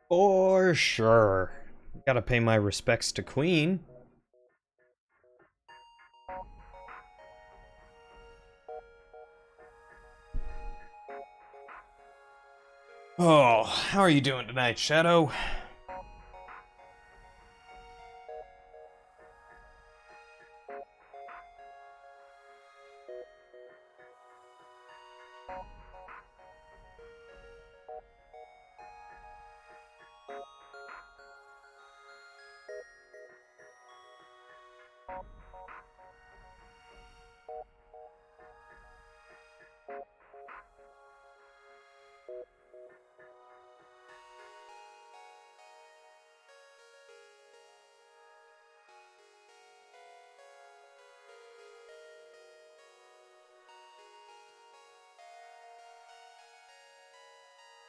For sure. Gotta pay my respects to Queen. Oh, how are you doing tonight, Shadow?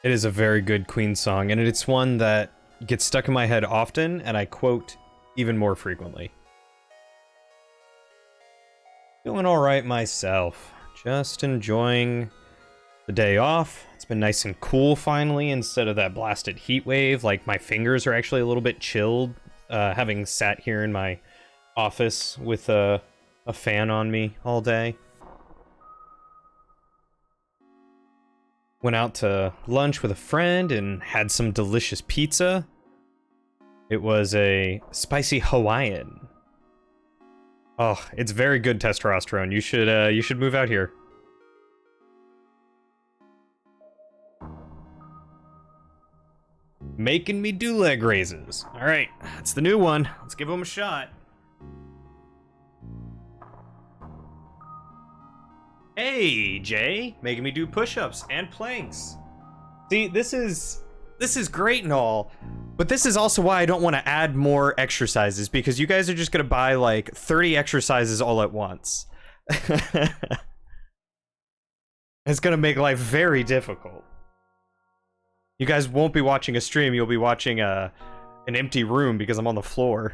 It is a very good Queen song, and it's one that gets stuck in my head often, and I quote even more frequently. Doing alright myself. Just enjoying the day off. It's been nice and cool finally, instead of that blasted heat wave. Like, my fingers are actually a little bit chilled, having sat here in my office with a fan on me all day. Went out to lunch with a friend and had some delicious pizza. It was a spicy Hawaiian. Oh, it's very good testosterone. You should move out here. Making me do leg raises. All right, that's the new one. Let's give him a shot. Hey, Jay, making me do push-ups and planks. See, this is great and all, but this is also why I don't want to add more exercises, because you guys are just gonna buy like 30 exercises all at once. It's gonna make life very difficult. You guys won't be watching a stream, you'll be watching an empty room because I'm on the floor.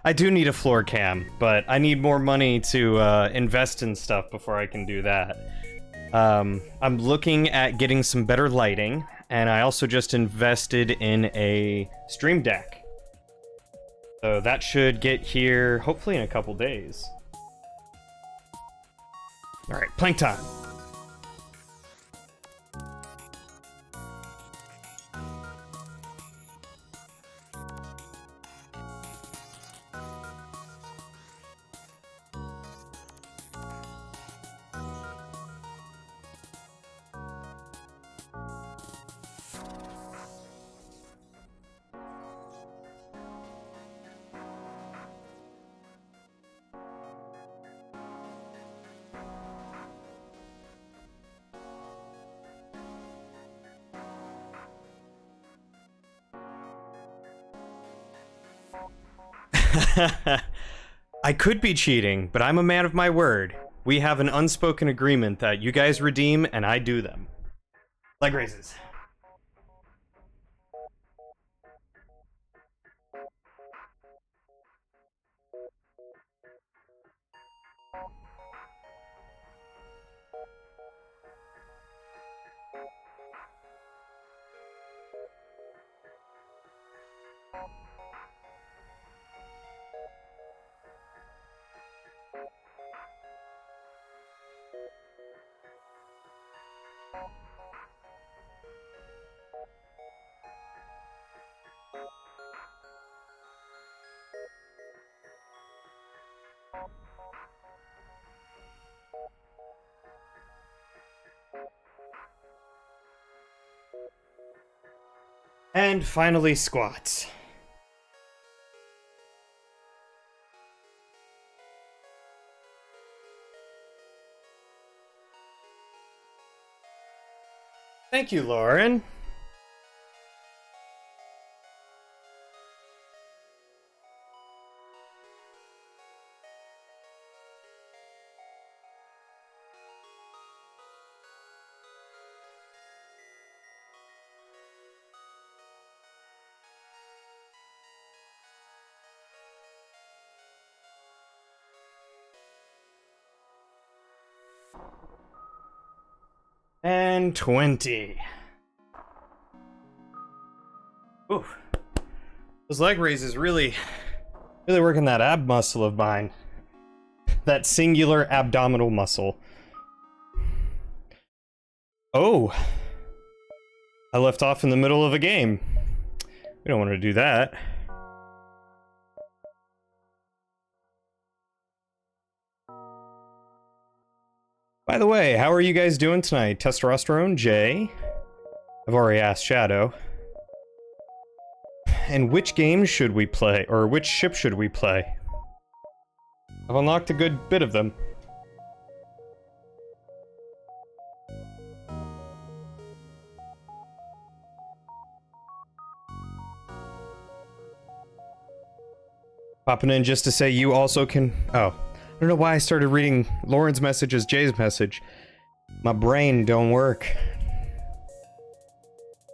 I do need a floor cam, but I need more money to invest in stuff before I can do that. I'm looking at getting some better lighting, and I also just invested in a stream deck. So that should get here hopefully in a couple days. Alright, plank time. I could be cheating, but I'm a man of my word. We have an unspoken agreement that you guys redeem and I do them. Leg raises. And finally, squats. Thank you, Lauren. And 20. Ooh. Those leg raises really working that ab muscle of mine. That singular abdominal muscle. Oh. I left off in the middle of a game. We don't want to do that. By the way, how are you guys doing tonight? Testosterone, Jay. I've already asked Shadow. And which game should we play? Or which ship should we play? I've unlocked a good bit of them. Popping in just to say you also can... Oh. I don't know why I started reading Lauren's message as Jay's message. My brain don't work.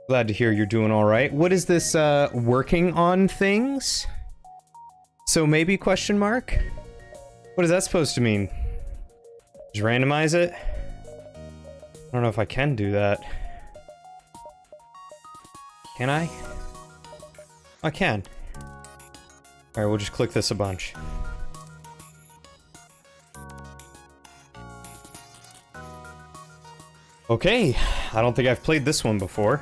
Glad to hear you're doing alright. What is this, working on things? So maybe question mark? What is that supposed to mean? Just randomize it? I don't know if I can do that. Can I? I can. Alright, we'll just click this a bunch. Okay, I don't think I've played this one before.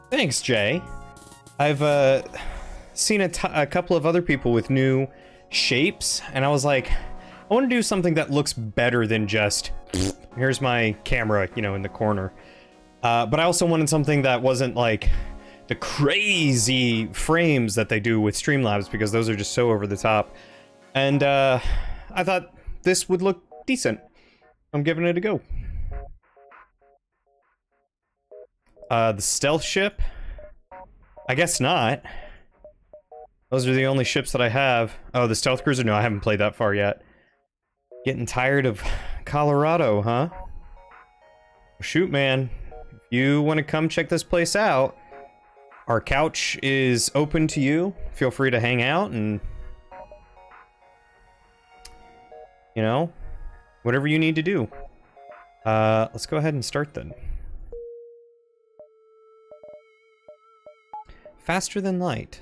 Thanks, Jay. I've seen a couple of other people with new shapes, and I was like, I want to do something that looks better than just, here's my camera, you know, in the corner. But I also wanted something that wasn't like the crazy frames that they do with Streamlabs, because those are just so over the top. And I thought this would look decent. I'm giving it a go. The stealth ship? I guess not. Those are the only ships that I have. Oh, the stealth cruiser? No, I haven't played that far yet. Getting tired of Colorado, huh? Shoot, man. If you want to come check this place out, our couch is open to you. Feel free to hang out and... you know? Whatever you need to do. Let's go ahead and start then. Faster than light.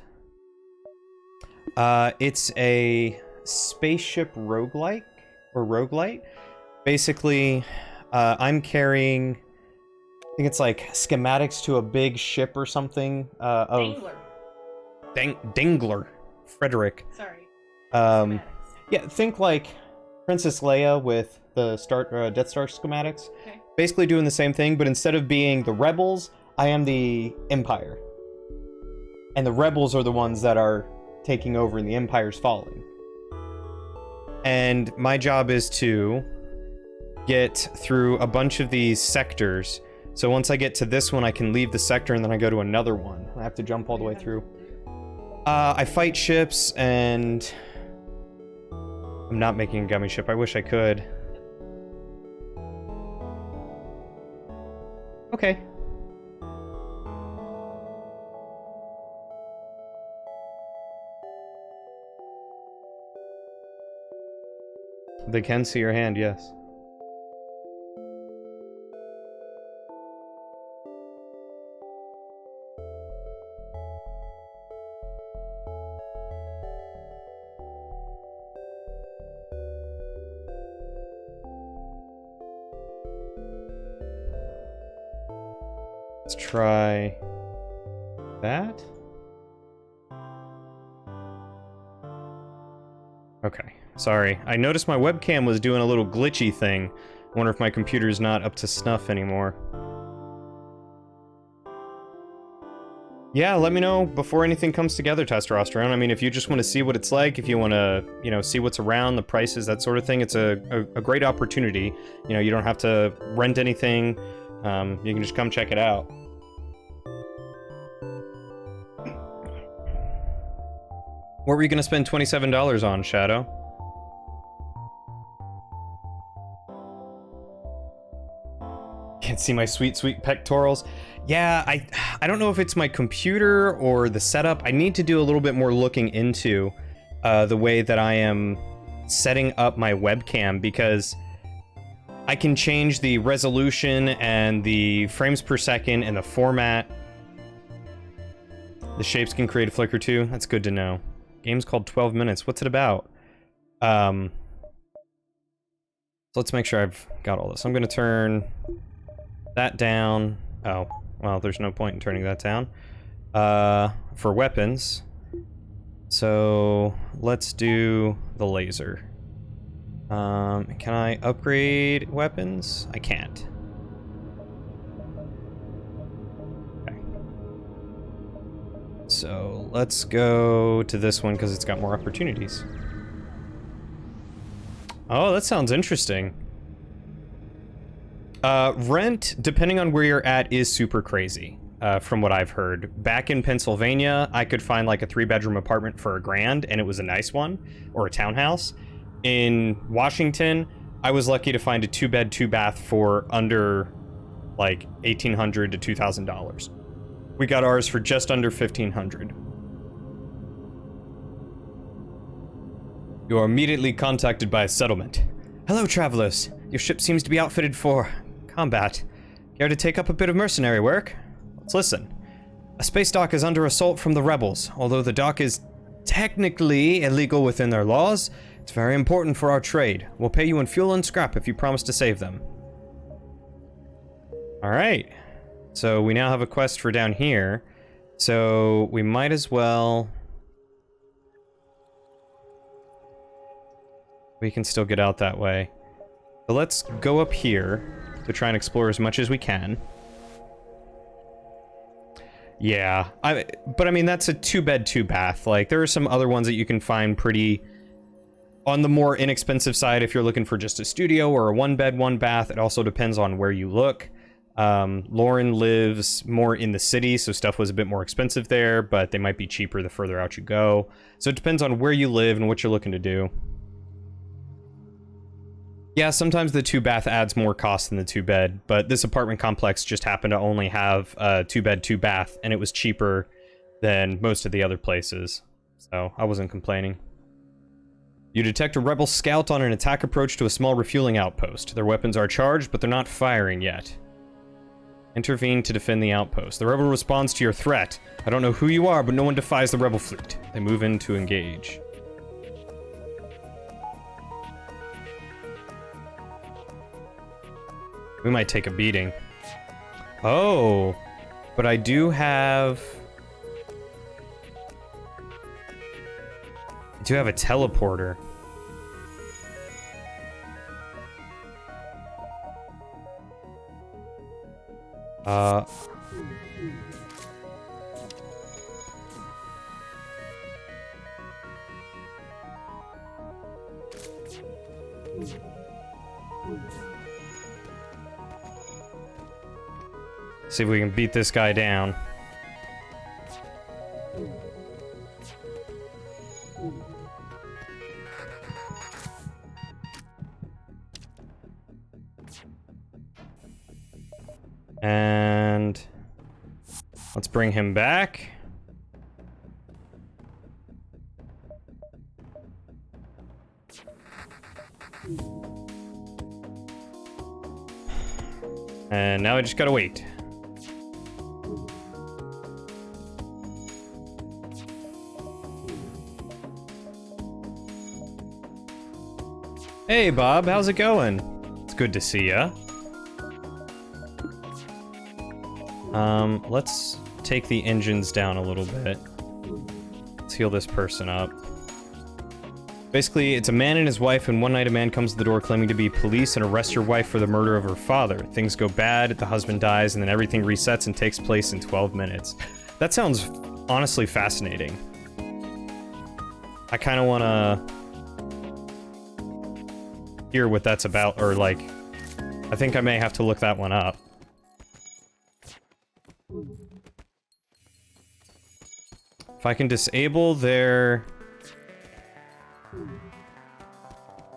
It's a spaceship roguelike, or roguelite. Basically, I'm carrying, I think it's like schematics to a big ship or something, of... Dingler. Frederick. Sorry. Yeah, think like Princess Leia with the Death Star schematics. Okay. Basically doing the same thing, but instead of being the rebels, I am the Empire. And the rebels are the ones that are taking over and the Empire's falling. And my job is to get through a bunch of these sectors. So once I get to this one, I can leave the sector and then I go to another one. I have to jump all the way through. I fight ships and... I'm not making a gummy ship. I wish I could. Okay. They can see your hand, yes. Let's try that. Okay, sorry. I noticed my webcam was doing a little glitchy thing. I wonder if my computer's not up to snuff anymore. Yeah, let me know before anything comes together, Testosterone. I mean, if you just want to see what it's like, if you want to, you know, see what's around, the prices, that sort of thing, it's a great opportunity. You know, you don't have to rent anything. You can just come check it out. What were you going to spend $27 on, Shadow? Can't see my sweet, sweet pectorals. Yeah, I don't know if it's my computer or the setup. I need to do a little bit more looking into the way that I am setting up my webcam, because I can change the resolution and the frames per second and the format. The shapes can create a flicker too. That's good to know. Game's called 12 Minutes. What's it about? So let's make sure I've got all this. I'm going to turn that down. Oh, well, there's no point in turning that down. For weapons. So let's do the laser. Can I upgrade weapons? I can't. Okay. So let's go to this one because it's got more opportunities. Oh, that sounds interesting. Rent, depending on where you're at, is super crazy, from what I've heard. Back in Pennsylvania, I could find like a 3-bedroom apartment for $1,000, and it was a nice one, or a townhouse. In Washington, I was lucky to find a 2-bed, 2-bath for under like $1,800 to $2,000. We got ours for just under $1,500. You are immediately contacted by a settlement. Hello, travelers. Your ship seems to be outfitted for combat. Care to take up a bit of mercenary work? Let's listen. A space dock is under assault from the rebels. Although the dock is technically illegal within their laws, it's very important for our trade. We'll pay you in fuel and scrap if you promise to save them. Alright. So we now have a quest for down here. So we might as well... We can still get out that way. So let's go up here to try and explore as much as we can. Yeah, but I mean, that's a 2-bed, 2-bath. Like, there are some other ones that you can find pretty... on the more inexpensive side if you're looking for just a studio or a 1-bed, 1-bath. It also depends on where you look. Lauren lives more in the city, so stuff was a bit more expensive there, but they might be cheaper the further out you go. So it depends on where you live and what you're looking to do. Yeah, sometimes the 2-bath adds more cost than the 2-bed, but this apartment complex just happened to only have a 2-bed, 2-bath, and it was cheaper than most of the other places. So I wasn't complaining. You detect a rebel scout on an attack approach to a small refueling outpost. Their weapons are charged, but they're not firing yet. Intervene to defend the outpost. The rebel responds to your threat. I don't know who you are, but no one defies the rebel fleet. They move in to engage. We might take a beating. Oh, but I do have... I do have a teleporter. See if we can beat this guy down. And let's bring him back. And now I just gotta wait. Hey Bob, how's it going? It's good to see ya. Let's take the engines down a little bit. Let's heal this person up. Basically, it's a man and his wife, and one night a man comes to the door claiming to be police and arrests your wife for the murder of her father. Things go bad, the husband dies, and then everything resets and takes place in 12 minutes. That sounds honestly fascinating. I kind of want to hear what that's about, or like, I think I may have to look that one up. If I can disable their...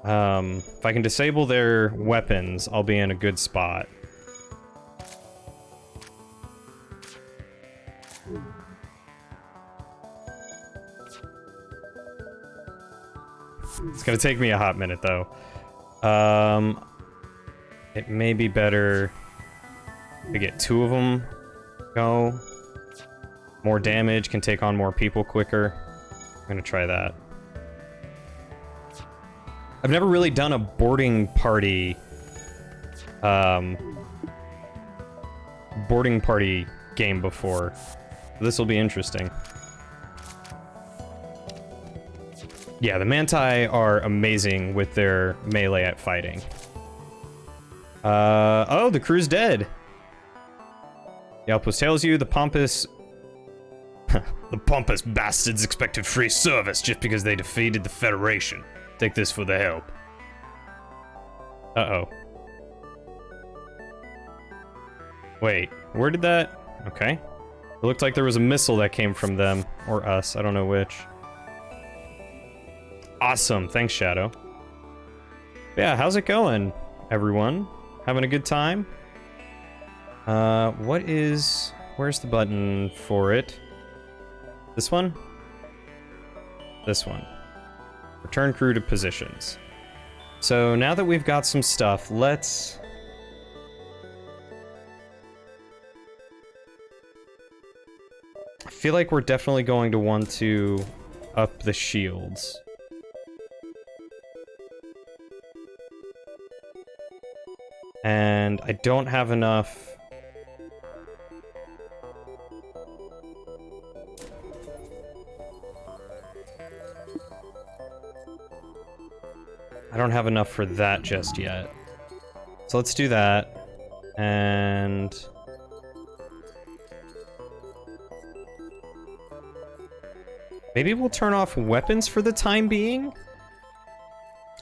if I can disable their weapons, I'll be in a good spot. It's gonna take me a hot minute, though. It may be better to get 2 of them go. More damage, can take on more people quicker. I'm gonna try that. I've never really done a boarding party game before. This will be interesting. Yeah, the Manti are amazing with their melee at fighting. Oh, the crew's dead. The outpost tells you the pompous... the pompous bastards expected free service just because they defeated the Federation. Take this for the help. Uh-oh. Wait, where did that... Okay. It looked like there was a missile that came from them. Or us, I don't know which. Awesome, thanks, Shadow. Yeah, how's it going, everyone? Having a good time? Where's the button for it? This one? This one. Return crew to positions. So now that we've got some stuff, let's... I feel like we're definitely going to want to up the shields. And I don't have enough... I don't have enough for that just yet. So let's do that. And... maybe we'll turn off weapons for the time being?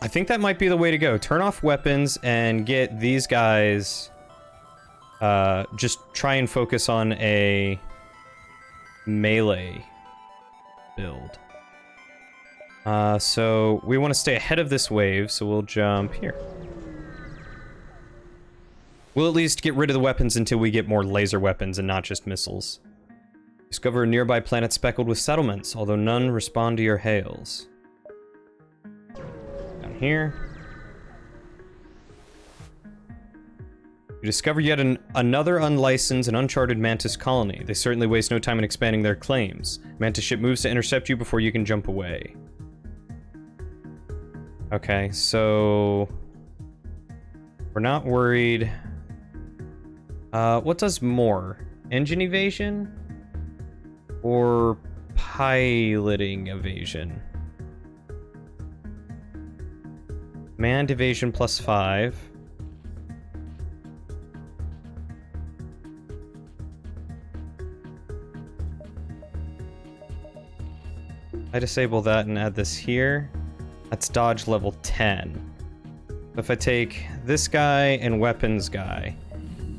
I think that might be the way to go. Turn off weapons and get these guys... just try and focus on a... melee build. So we want to stay ahead of this wave, so we'll jump here. We'll at least get rid of the weapons until we get more laser weapons and not just missiles. Discover a nearby planet speckled with settlements, although none respond to your hails. Down here. You discover yet another unlicensed and uncharted Mantis colony. They certainly waste no time in expanding their claims. Mantis ship moves to intercept you before you can jump away. Okay, so... we're not worried. What does more? Engine evasion? Or piloting evasion? Manned evasion +5. I disable that and add this here. That's dodge level 10. If I take this guy and weapons guy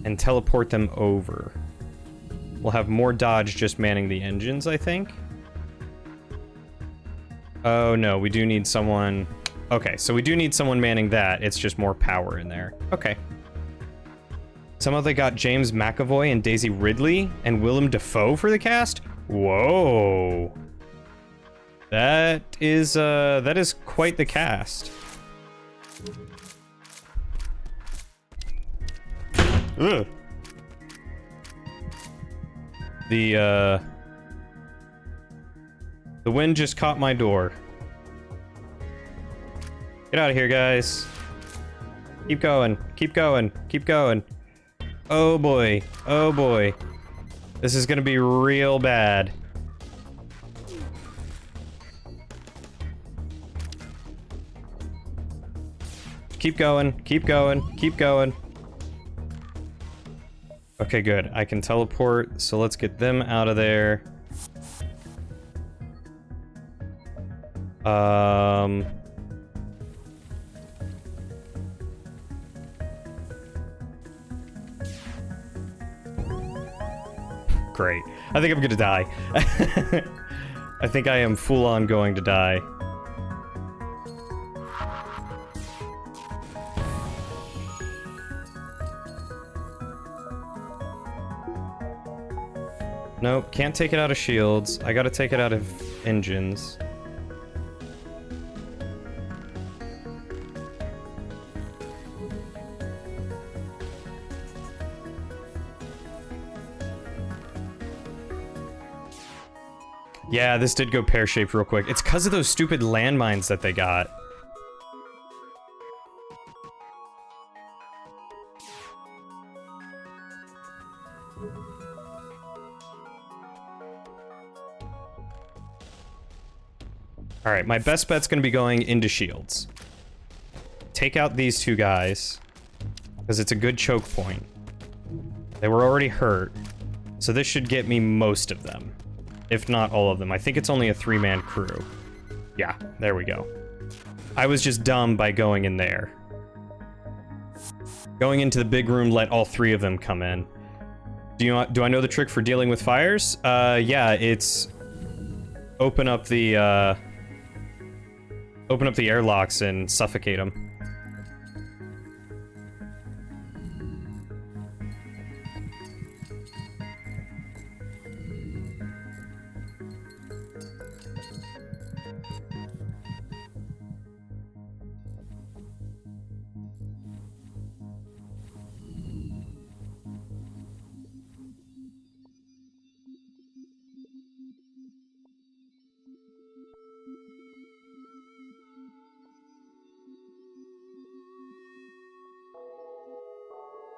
and teleport them over, we'll have more dodge just manning the engines, I think. Oh no, we do need someone... okay, so we do need someone manning that. It's just more power in there. Okay. Somehow they got James McAvoy and Daisy Ridley and Willem Dafoe for the cast? Whoa. That is quite the cast. Ugh. The wind just caught my door. Get out of here, guys. Keep going, keep going, keep going. Oh boy, oh boy. This is gonna be real bad. Keep going, keep going, keep going. Okay, good. I can teleport, so let's get them out of there. Great. I think I'm gonna die. I think I am full on going to die. Nope, can't take it out of shields. I gotta take it out of engines. Yeah, this did go pear-shaped real quick. It's because of those stupid landmines that they got. Alright, my best bet's gonna be going into shields. Take out these two guys, because it's a good choke point. They were already hurt, so this should get me most of them. If not all of them. I think it's only a 3-man crew. Yeah, there we go. I was just dumb by going in there. Going into the big room, let all 3 of them come in. Do I know the trick for dealing with fires? Yeah, it's open up the airlocks and suffocate them.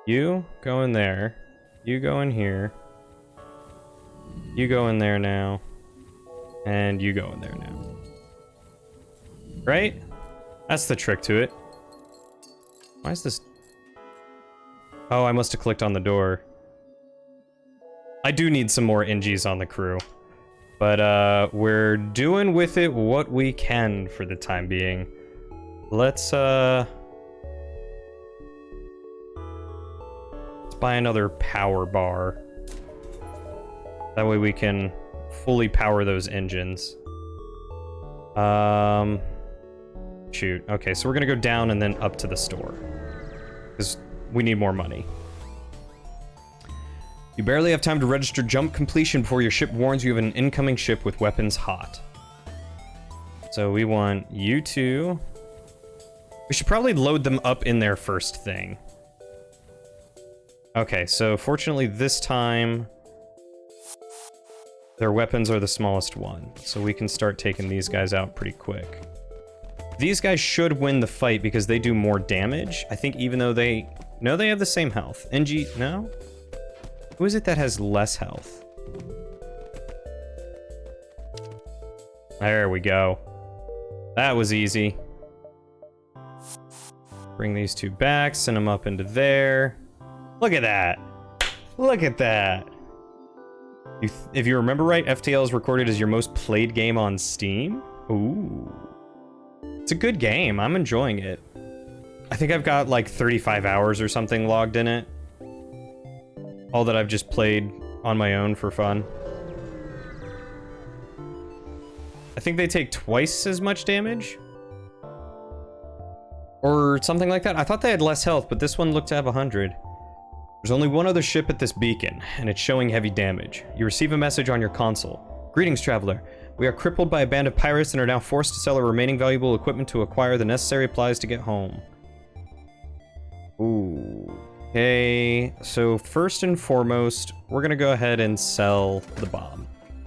You go in there. You go in here. You go in there now. And you go in there now. Right? That's the trick to it. Why is this... Oh, I must have clicked on the door. I do need some more NGs on the crew. But, we're doing with it what we can for the time being. Let's buy another power bar. That way we can fully power those engines. Shoot. Okay, so we're gonna go down and then up to the store. Because we need more money. You barely have time to register jump completion before your ship warns you of an incoming ship with weapons hot. So we want you two. We should probably load them up in their first thing. Okay, so fortunately this time their weapons are the smallest one, so we can start taking these guys out pretty quick. These guys should win the fight because they do more damage. I think even though they... No, they have the same health. NG... No? Who is it that has less health? There we go. That was easy. Bring these two back, send them up into there. Look at that. Look at that. If you remember right, FTL is recorded as your most played game on Steam. Ooh. It's a good game. I'm enjoying it. I think I've got like 35 hours or something logged in it. All that I've just played on my own for fun. I think they take twice as much damage. Or something like that. I thought they had less health, but this one looked to have 100. There's only one other ship at this beacon, and it's showing heavy damage. You receive a message on your console. Greetings, traveler. We are crippled by a band of pirates and are now forced to sell our remaining valuable equipment to acquire the necessary supplies to get home. Ooh. Okay, so first and foremost, we're gonna go ahead and sell the bomb,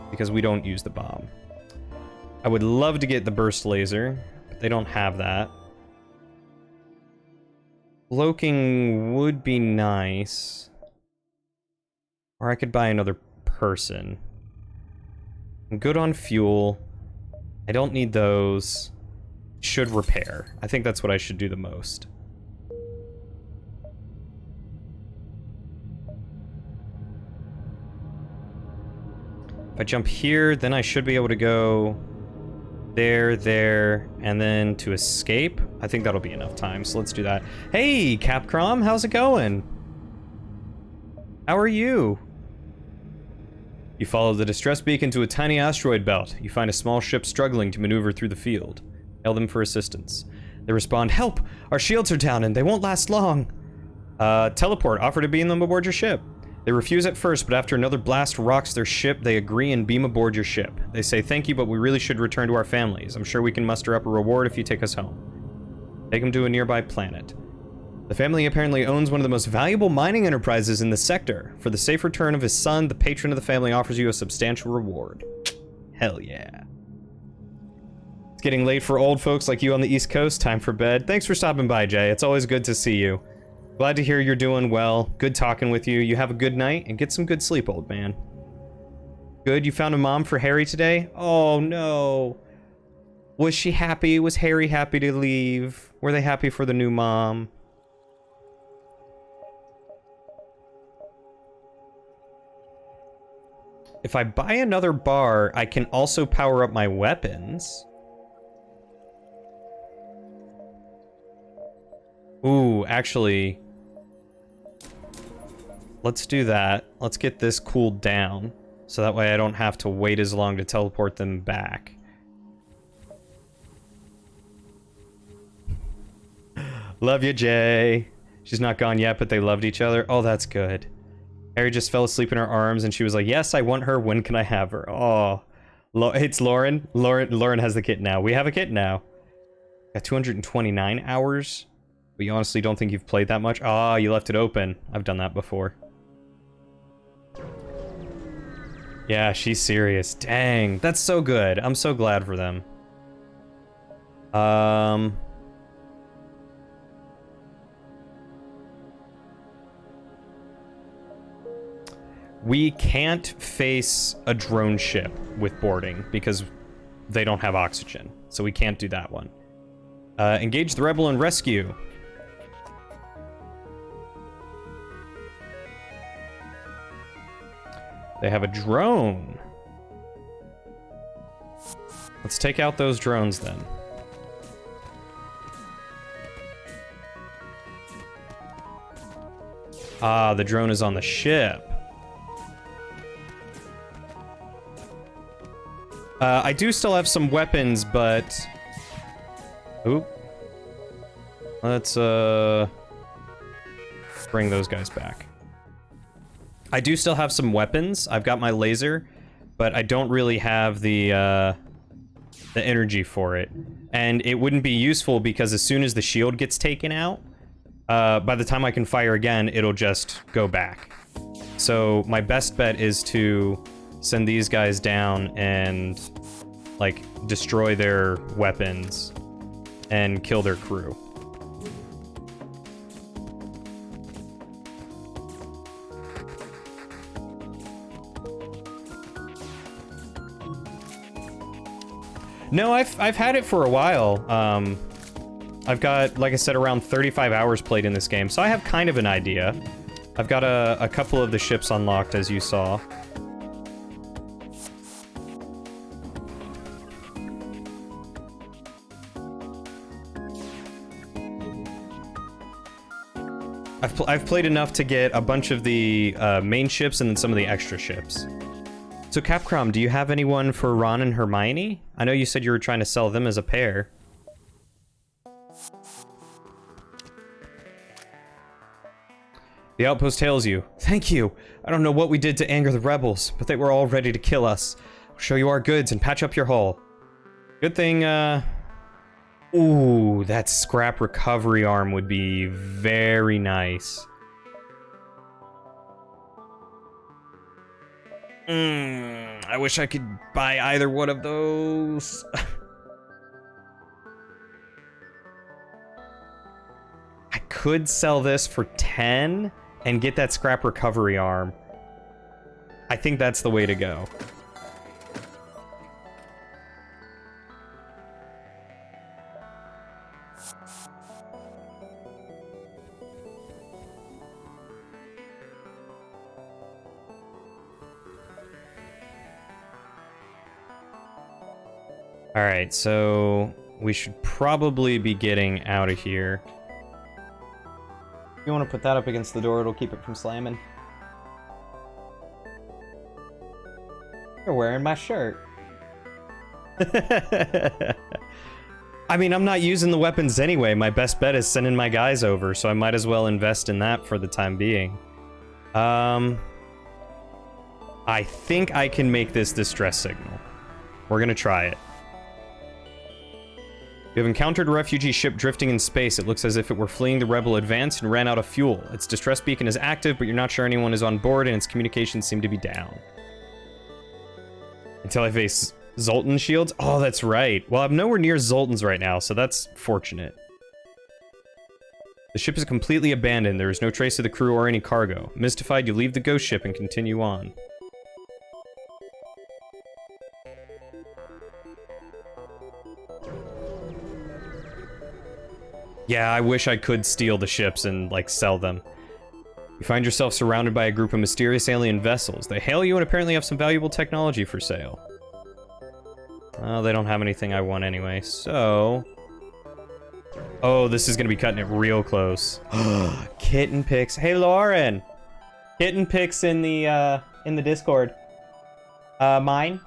because we don't use the bomb. I would love to get the burst laser, but they don't have that. Cloaking would be nice. Or I could buy another person. I'm good on fuel. I don't need those. Should repair. I think that's what I should do the most. If I jump here, then I should be able to go there, and then to escape. I think that'll be enough time, so let's do that. Hey, Capcom, how's it going? How are you? You follow the distress beacon to a tiny asteroid belt. You find a small ship struggling to maneuver through the field. Hail them for assistance. They respond, "Help! Our shields are down and they won't last long." Teleport. Offer to beam them aboard your ship. They refuse at first, but after another blast rocks their ship, they agree and beam aboard your ship. They say, "Thank you, but we really should return to our families. I'm sure we can muster up a reward if you take us home." Take them to a nearby planet. The family apparently owns one of the most valuable mining enterprises in the sector. For the safe return of his son, the patron of the family offers you a substantial reward. Hell yeah. It's getting late for old folks like you on the East Coast. Time for bed. Thanks for stopping by, Jay. It's always good to see you. Glad to hear you're doing well. Good talking with you. You have a good night and get some good sleep, old man. Good, you found a mom for Harry today? Oh, no. Was she happy? Was Harry happy to leave? Were they happy for the new mom? If I buy another bar, I can also power up my weapons. Ooh, actually, let's do that. Let's get this cooled down, so that way I don't have to wait as long to teleport them back. Love you, Jay. She's not gone yet, but they loved each other. Oh, that's good. Harry just fell asleep in her arms, and she was like, yes, I want her. When can I have her? Oh, it's Lauren. Lauren has the kit now. We have a kit now. Got 229 hours. But you honestly don't think you've played that much? Ah, you left it open. I've done that before. Yeah, she's serious. Dang, that's so good. I'm so glad for them. We can't face a drone ship with boarding because they don't have oxygen. So we can't do that one. Engage the rebel and rescue. They have a drone. Let's take out those drones then. Ah, the drone is on the ship. I do still have some weapons, but... Oop. Let's, bring those guys back. I do still have some weapons. I've got my laser, but I don't really have the energy for it. And it wouldn't be useful because as soon as the shield gets taken out, by the time I can fire again, it'll just go back. So my best bet is to send these guys down and, like, destroy their weapons and kill their crew. No, I've had it for a while. I've got, like I said, around 35 hours played in this game, so I have kind of an idea. I've got a couple of the ships unlocked, as you saw. I've played enough to get a bunch of the main ships and then some of the extra ships. So Capcom, do you have anyone for Ron and Hermione? I know you said you were trying to sell them as a pair. The outpost hails you. Thank you. I don't know what we did to anger the rebels, but they were all ready to kill us. We'll show you our goods and patch up your hull. Good thing, Ooh, that scrap recovery arm would be very nice. I wish I could buy either one of those. I could sell this for 10 and get that scrap recovery arm. I think that's the way to go. Alright, so we should probably be getting out of here. You want to put that up against the door, it'll keep it from slamming. You're wearing my shirt. I mean, I'm not using the weapons anyway. My best bet is sending my guys over, so I might as well invest in that for the time being. I think I can make this distress signal. We're gonna try it. You have encountered a refugee ship drifting in space. It looks as if it were fleeing the rebel advance and ran out of fuel. Its distress beacon is active, but you're not sure anyone is on board, and its communications seem to be down. Until I face Zoltan shields? Oh, that's right. Well, I'm nowhere near Zoltan's right now, so that's fortunate. The ship is completely abandoned. There is no trace of the crew or any cargo. Mystified, you leave the ghost ship and continue on. Yeah, I wish I could steal the ships and, like, sell them. You find yourself surrounded by a group of mysterious alien vessels. They hail you and apparently have some valuable technology for sale. Well, they don't have anything I want anyway, so... Oh, this is gonna be cutting it real close. Kitten pics. Hey, Lauren! Kitten pics in the Discord. Mine?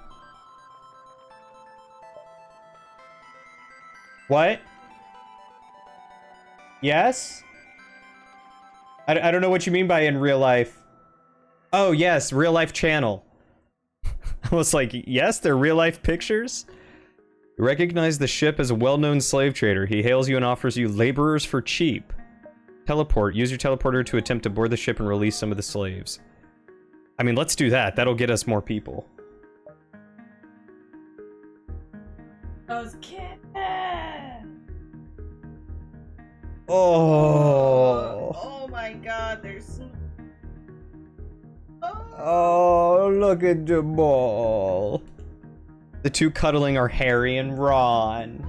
What? Yes? I don't know what you mean by in real life. Oh, yes, real life channel. I was like, yes, they're real life pictures? You recognize the ship as a well-known slave trader. He hails you and offers you laborers for cheap. Teleport. Use your teleporter to attempt to board the ship and release some of the slaves. I mean, let's do that. That'll get us more people. Those kittens! Oh. Oh my god, there's so... Oh, look at them all. The two cuddling are Harry and Ron.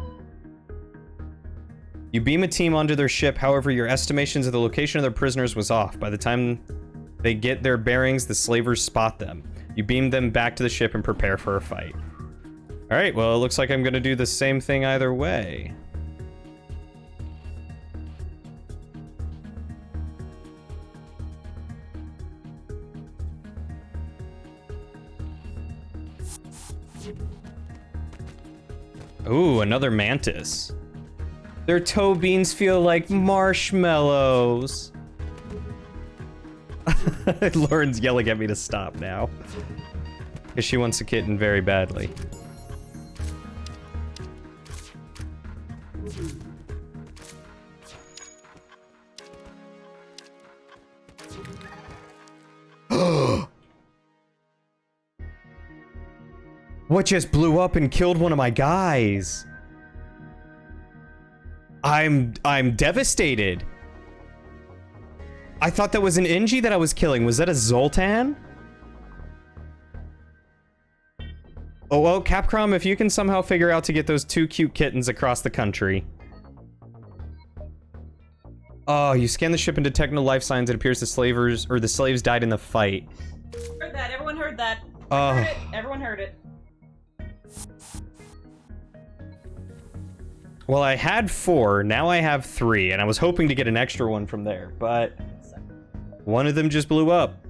You beam a team onto their ship, however, your estimations of the location of their prisoners was off. By the time they get their bearings, the slavers spot them. You beam them back to the ship and prepare for a fight. Alright, well, it looks like I'm gonna do the same thing either way. Ooh, another mantis. Their toe beans feel like marshmallows. Lauren's yelling at me to stop now. Because she wants a kitten very badly. What just blew up and killed one of my guys? I'm devastated. I thought that was an Engie that I was killing. Was that a Zoltan? Oh, well, Capcom, if you can somehow figure out to get those two cute kittens across the country. Oh, you scan the ship and detect no life signs. It appears the slaves died in the fight. Heard that. Everyone heard that. Oh. Heard it. Everyone heard it. Well, I had 4, now I have 3, and I was hoping to get an extra one from there, but one of them just blew up.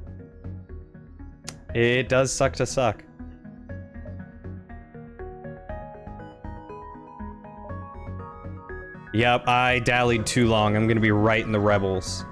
It does suck to suck. Yep, I dallied too long. I'm gonna be right in the rebels.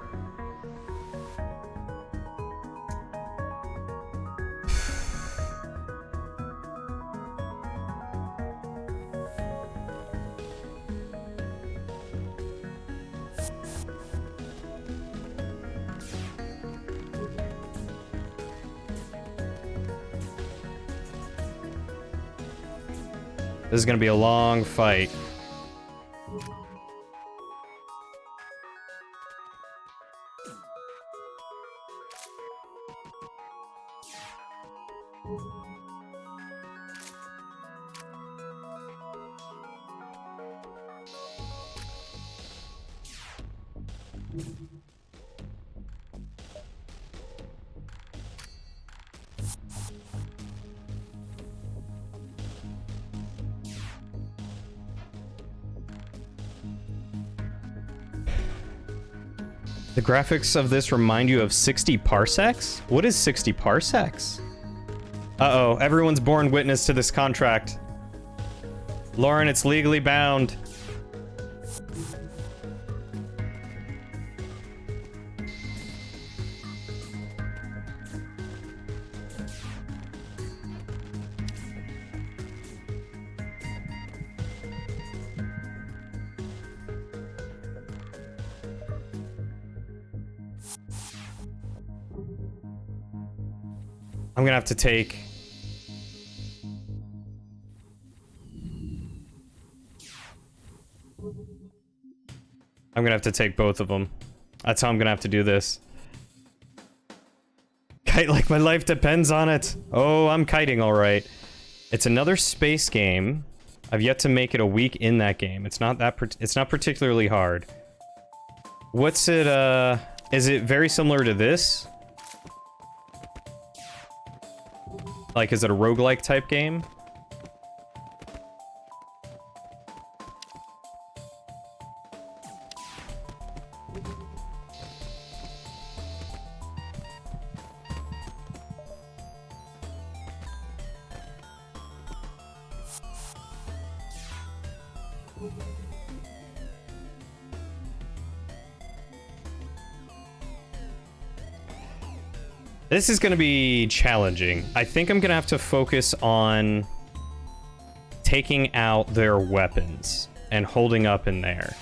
This is gonna be a long fight. The graphics of this remind you of 60 parsecs? What is 60 parsecs? Uh-oh, everyone's born witness to this contract. Lauren, it's legally bound. I'm gonna have to take I'm gonna have to take both of them. That's how I'm gonna have to do this. Kite like my life depends on it. Oh, I'm kiting all right. It's another space game. I've yet to make it a week in that game. It's not particularly hard. What's it, is it very similar to this? Like, is it a roguelike type game? This is going to be challenging. I think I'm going to have to focus on taking out their weapons and holding up in there.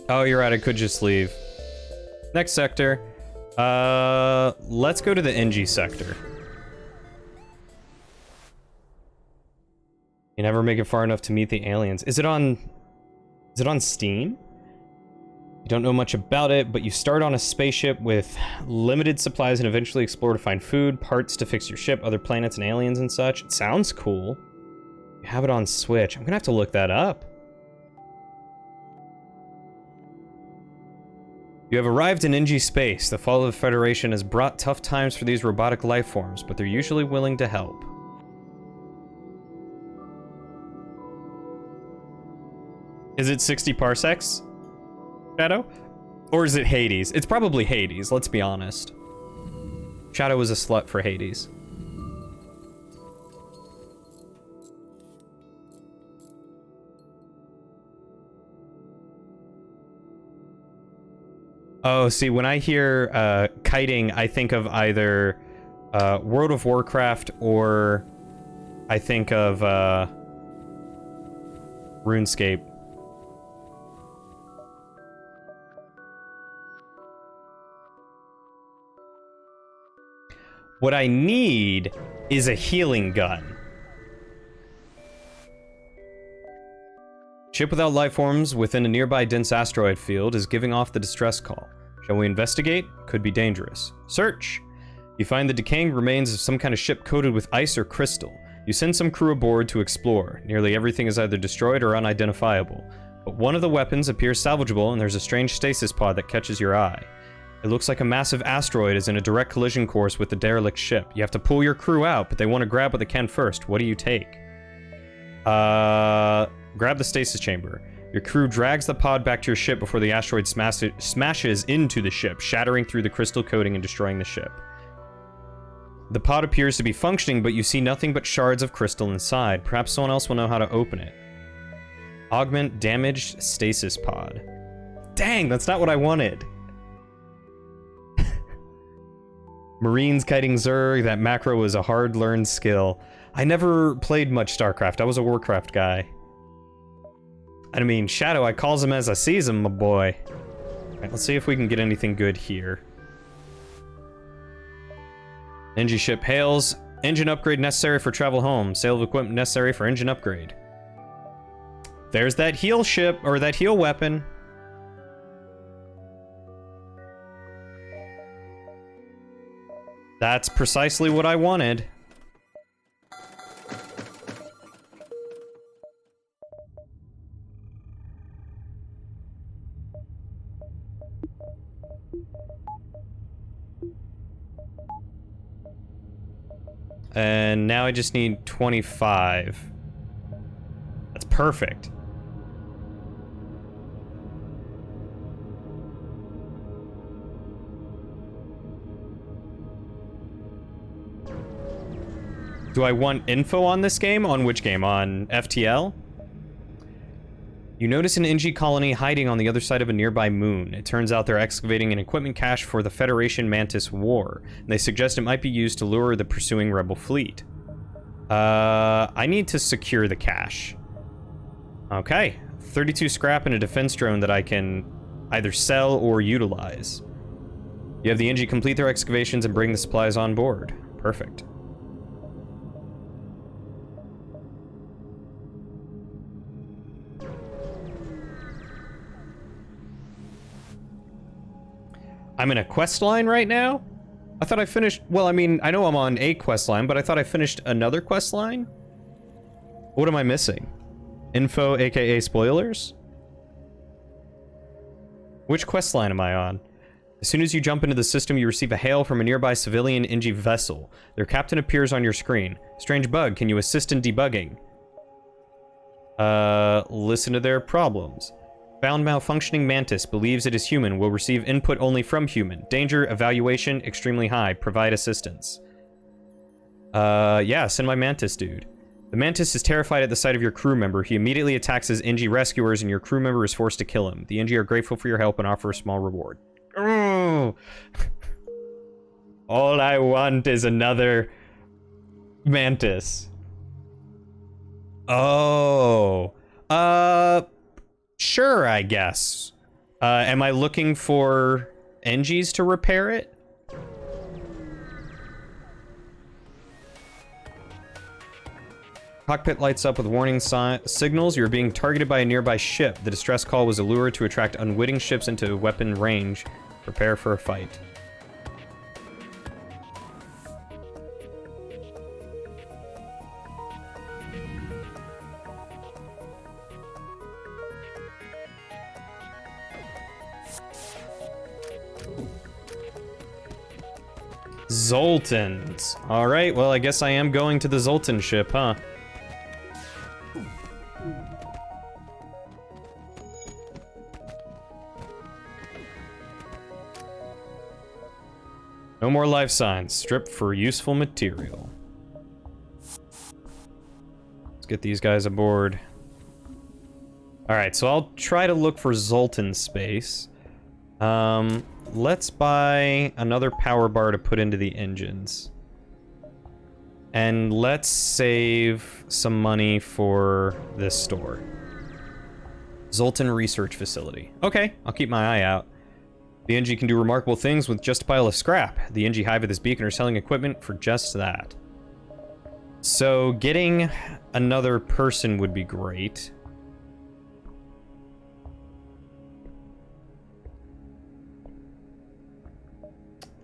Oh, you're right, I could just leave. Next sector. Let's go to the NG sector. You never make it far enough to meet the aliens. Is it on Steam? You don't know much about it, but you start on a spaceship with limited supplies and eventually explore to find food, parts to fix your ship, other planets and aliens and such. It sounds cool. You have it on Switch. I'm gonna have to look that up. You have arrived in NG space. The fall of the Federation has brought tough times for these robotic life forms, but they're usually willing to help. Is it 60 parsecs, Shadow? Or is it Hades? It's probably Hades, let's be honest. Shadow is a slut for Hades. Oh, see, when I hear kiting, I think of either World of Warcraft or I think of RuneScape. What I need is a healing gun. Ship without life forms within a nearby dense asteroid field is giving off the distress call. Shall we investigate? Could be dangerous. Search! You find the decaying remains of some kind of ship coated with ice or crystal. You send some crew aboard to explore. Nearly everything is either destroyed or unidentifiable. But one of the weapons appears salvageable and there's a strange stasis pod that catches your eye. It looks like a massive asteroid is in a direct collision course with the derelict ship. You have to pull your crew out, but they want to grab what they can first. What do you take? Grab the stasis chamber. Your crew drags the pod back to your ship before the asteroid smashes into the ship, shattering through the crystal coating and destroying the ship. The pod appears to be functioning, but you see nothing but shards of crystal inside. Perhaps someone else will know how to open it. Augment damaged stasis pod. Dang, that's not what I wanted. Marines kiting Zerg, that macro is a hard-learned skill. I never played much StarCraft, I was a Warcraft guy. I mean, Shadow, I calls him as I sees him, my boy. Alright, let's see if we can get anything good here. NG ship hails. Engine upgrade necessary for travel home. Sale of equipment necessary for engine upgrade. There's that heal ship, or that heal weapon. That's precisely what I wanted. And now I just need 25. That's perfect. Do I want info on this game? On which game? On FTL? You notice an NG colony hiding on the other side of a nearby moon. It turns out they're excavating an equipment cache for the Federation Mantis War. They suggest it might be used to lure the pursuing rebel fleet. I need to secure the cache. Okay. 32 scrap and a defense drone that I can either sell or utilize. You have the NG complete their excavations and bring the supplies on board. Perfect. I'm in a quest line right now? I thought I finished... Well, I mean, I know I'm on a quest line, but I thought I finished another quest line? What am I missing? Info, aka spoilers? Which quest line am I on? As soon as you jump into the system, you receive a hail from a nearby civilian NG vessel. Their captain appears on your screen. Strange bug, can you assist in debugging? Listen to their problems. Found malfunctioning mantis, believes it is human, will receive input only from human. Danger, evaluation, extremely high. Provide assistance. Yeah, send my mantis dude. The mantis is terrified at the sight of your crew member. He immediately attacks his NG rescuers and your crew member is forced to kill him. The NG are grateful for your help and offer a small reward. Oh. All I want is another mantis. Oh. Sure, I guess. Am I looking for NGs to repair it? Cockpit lights up with warning signals. You're being targeted by a nearby ship. The distress call was a lure to attract unwitting ships into weapon range. Prepare for a fight. Zoltans. Alright, well, I guess I am going to the Zoltan ship, huh? No more life signs. Strip for useful material. Let's get these guys aboard. Alright, so I'll try to look for Zoltan space. Let's buy another power bar to put into the engines. And let's save some money for this store. Zoltan Research Facility. Okay, I'll keep my eye out. The NG can do remarkable things with just a pile of scrap. The NG hive at this beacon are selling equipment for just that. So getting another person would be great.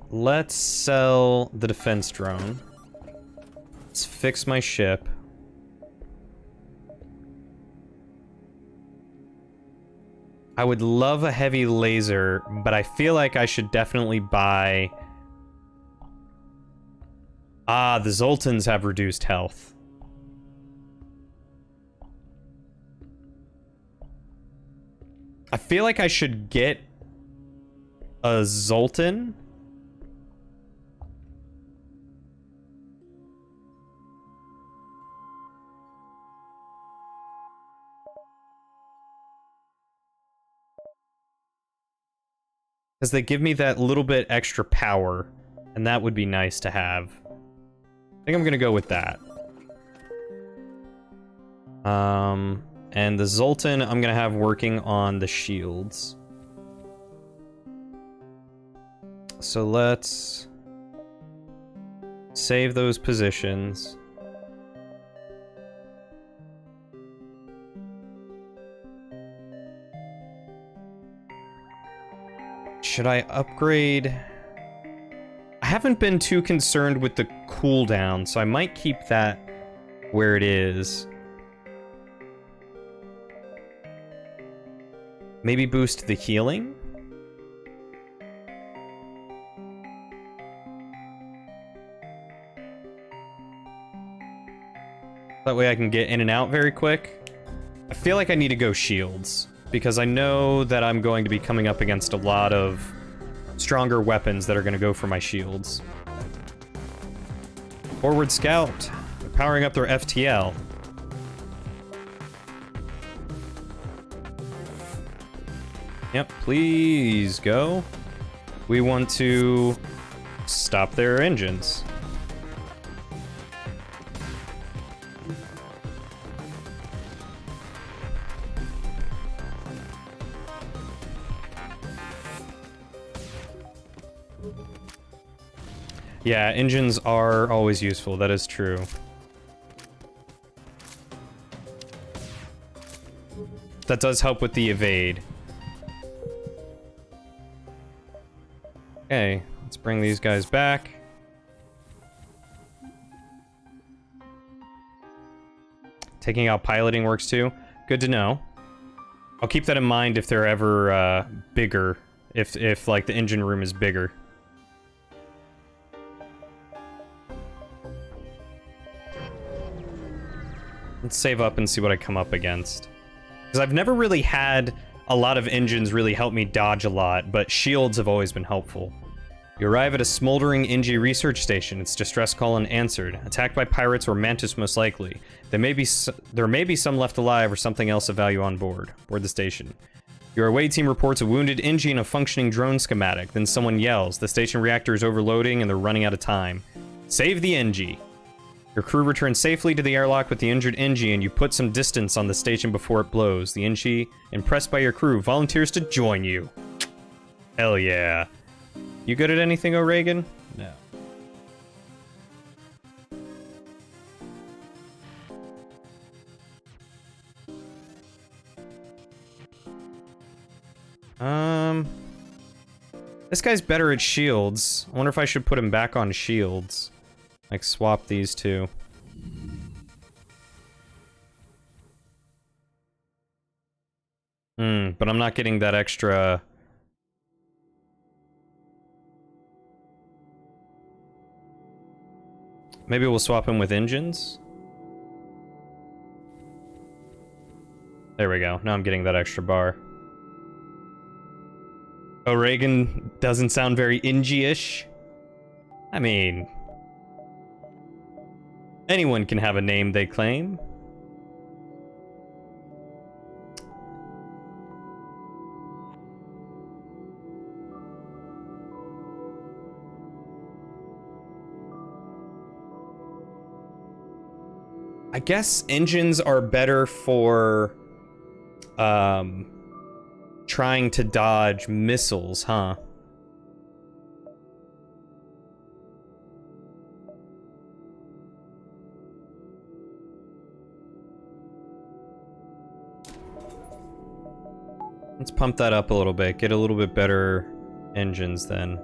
Let's sell the defense drone. Let's fix my ship. I would love a heavy laser, but I feel like I should definitely buy... Ah, the Zoltans have reduced health. I feel like I should get a Zoltan. Because they give me that little bit extra power, and that would be nice to have. I think I'm gonna go with that. And the Zoltan I'm gonna have working on the shields. So let's save those positions. Should I upgrade? I haven't been too concerned with the cooldown, so I might keep that where it is. Maybe boost the healing? That way I can get in and out very quick. I feel like I need to go shields, because I know that I'm going to be coming up against a lot of stronger weapons that are going to go for my shields. Forward Scout. They're powering up their FTL. Yep, please go. We want to stop their engines. Yeah, engines are always useful, that is true. That does help with the evade. Okay, let's bring these guys back. Taking out piloting works too. Good to know. I'll keep that in mind if they're ever bigger. If like the engine room is bigger. Let's save up and see what I come up against. Because I've never really had a lot of engines really help me dodge a lot, but shields have always been helpful. You arrive at a smoldering Inji research station. Its distress call unanswered. Attacked by pirates or mantis most likely. There may be some left alive or something else of value on board. Board the station. Your away team reports a wounded Inji and a functioning drone schematic. Then someone yells. The station reactor is overloading and they're running out of time. Save the Inji. Your crew returns safely to the airlock with the injured Inji, and you put some distance on the station before it blows. The Inji, impressed by your crew, volunteers to join you. Hell yeah. You good at anything, O'Regan? No. This guy's better at shields. I wonder if I should put him back on shields. Like, swap these two. But I'm not getting that extra... Maybe we'll swap him with engines? There we go. Now I'm getting that extra bar. O'Regan doesn't sound very Ingy-ish. I mean... anyone can have a name they claim. I guess engines are better for trying to dodge missiles, huh? Let's pump that up a little bit, get a little bit better engines then.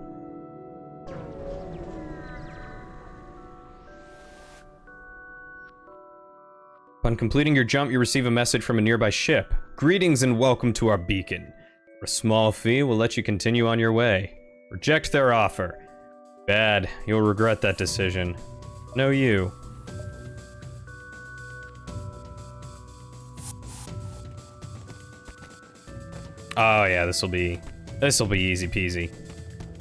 Upon completing your jump, you receive a message from a nearby ship. Greetings and welcome to our beacon. For a small fee, we'll let you continue on your way. Reject their offer. Bad, you'll regret that decision. No, you. Oh yeah, this'll be easy peasy.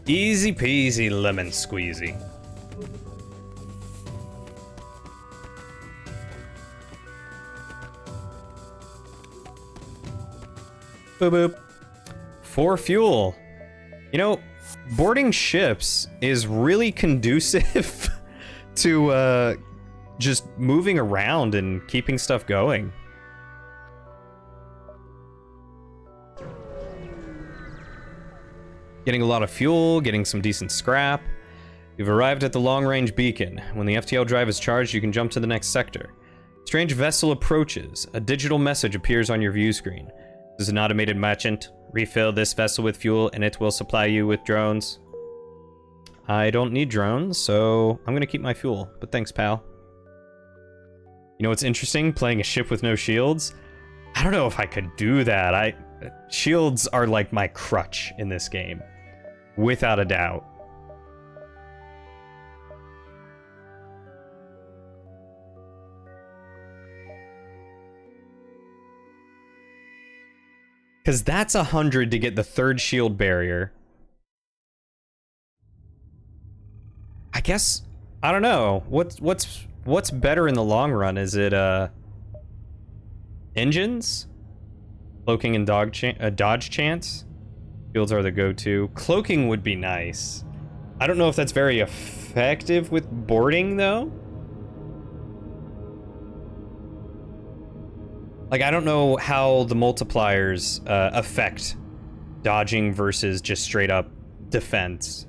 Easy peasy lemon squeezy. Boop boop. For fuel. You know, boarding ships is really conducive to just moving around and keeping stuff going. Getting a lot of fuel, getting some decent scrap. You've arrived at the long-range beacon. When the FTL drive is charged, you can jump to the next sector. Strange vessel approaches. A digital message appears on your view screen. This is an automated merchant. Refill this vessel with fuel and it will supply you with drones. I don't need drones, so I'm gonna keep my fuel, but thanks, pal. You know what's interesting? Playing a ship with no shields? I don't know if I could do that. Shields are like my crutch in this game. Without a doubt. Because that's 100 to get the third shield barrier. I guess, I don't know. What's better in the long run? Is it engines? Cloaking and dodge chance? Shields are the go-to. Cloaking would be nice. I don't know if that's very effective with boarding, though. Like, I don't know how the multipliers affect dodging versus just straight-up defense.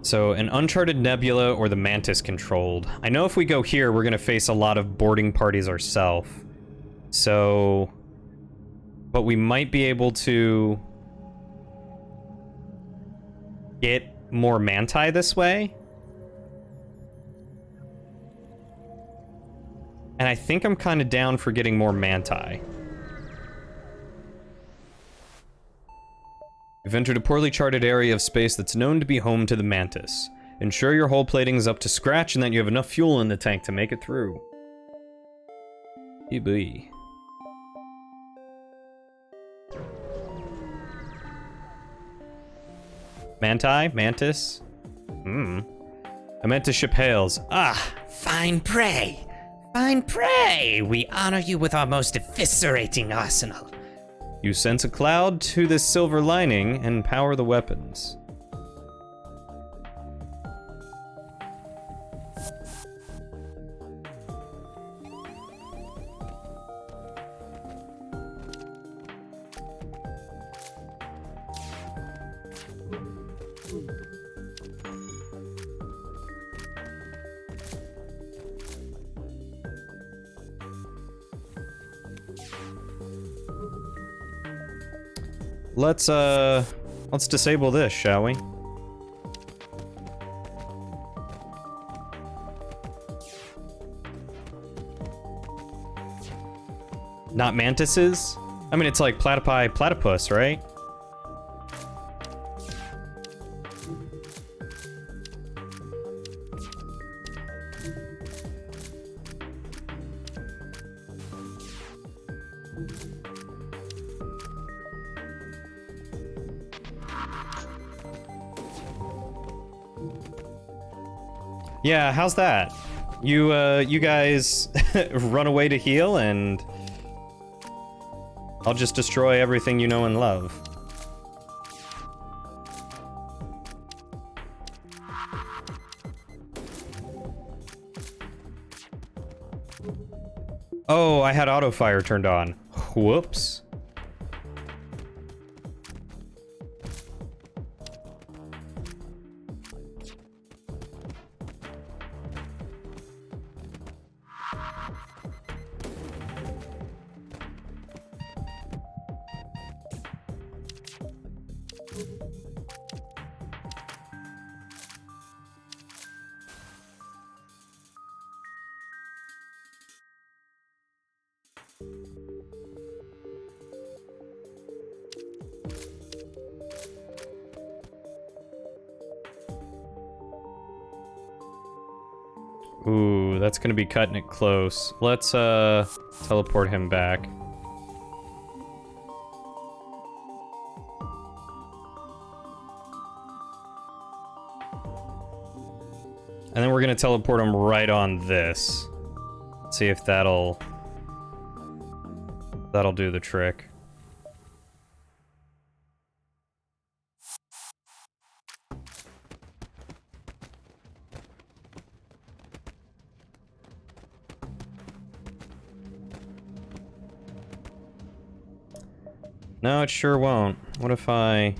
So, an Uncharted Nebula or the Mantis controlled. I know if we go here, we're gonna face a lot of boarding parties ourselves. So... But we might be able to... get more Manti this way. And I think I'm kind of down for getting more Manti. You've entered a poorly charted area of space that's known to be home to the Mantis. Ensure your hull plating is up to scratch and that you have enough fuel in the tank to make it through. EB. Manti? Mantis? I meant to ship hails. Ah, fine prey. Fine prey. We honor you with our most eviscerating arsenal. You sense a cloud to this silver lining and power the weapons. Let's disable this, shall we? Not mantises? I mean, it's like platypi platypus, right? Yeah, how's that? You guys run away to heal, and I'll just destroy everything you know and love. Oh, I had auto fire turned on. Whoops. Ooh, that's gonna be cutting it close. Let's, teleport him back. And then we're gonna teleport him right on this. See if that'll do the trick. No, it sure won't. What if I...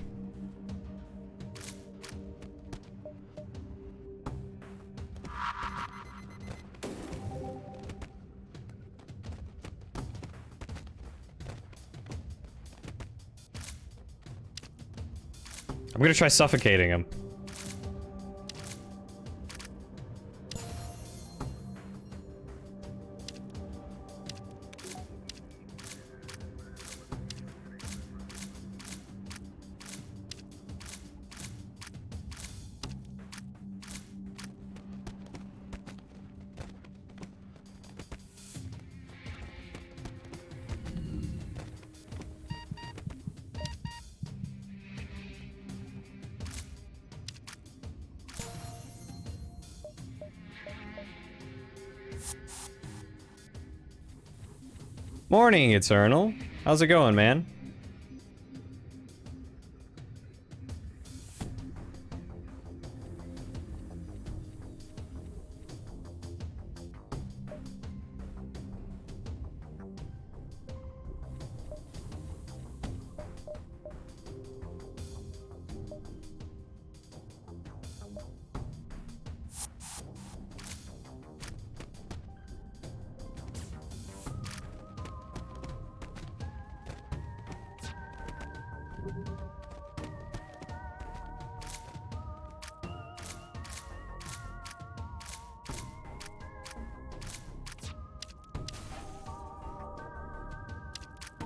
I'm gonna try suffocating him. Morning, Eternal. How's it going, man?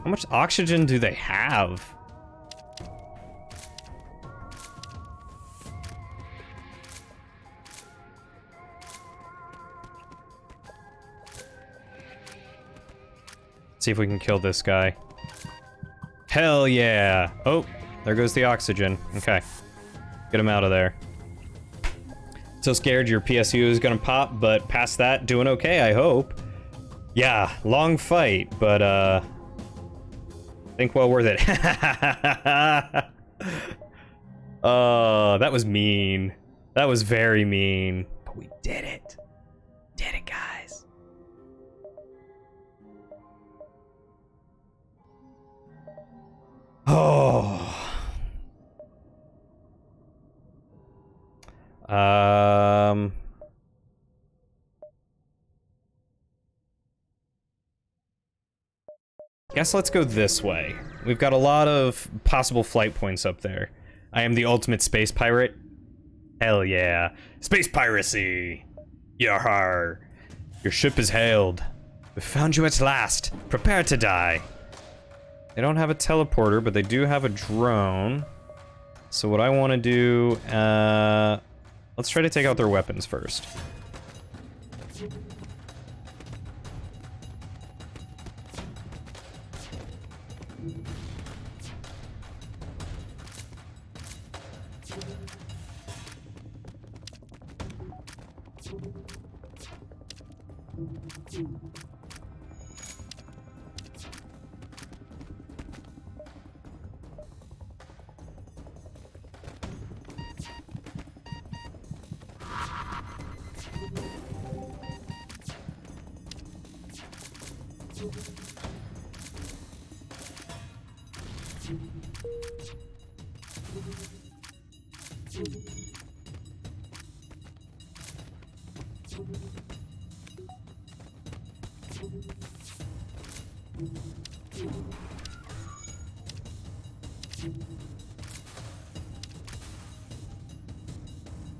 How much oxygen do they have? See if we can kill this guy. Hell yeah! Oh, there goes the oxygen. Okay. Get him out of there. So scared your PSU is gonna pop, but past that, doing okay, I hope. Yeah, long fight, but I think well worth it. That was mean. That was very mean. But we did it. Did it, guys. Oh. Guess let's go this way. We've got a lot of possible flight points up there. I am the ultimate space pirate. Hell yeah. Space piracy! Yarhar. Your ship is hailed. We found you at last. Prepare to die. They don't have a teleporter, but they do have a drone. So what I want to do, let's try to take out their weapons first.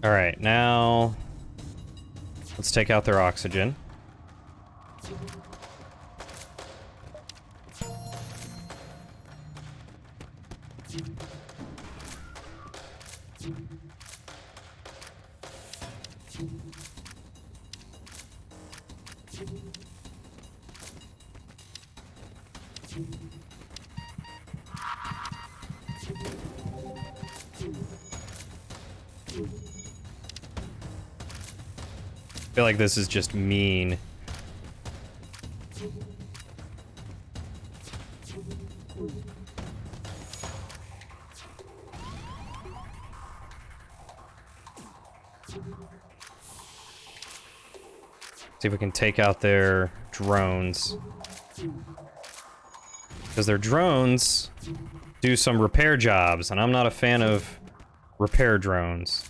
All right, now let's take out their oxygen. I feel like this is just mean. See if we can take out their drones. Because their drones do some repair jobs, and I'm not a fan of repair drones.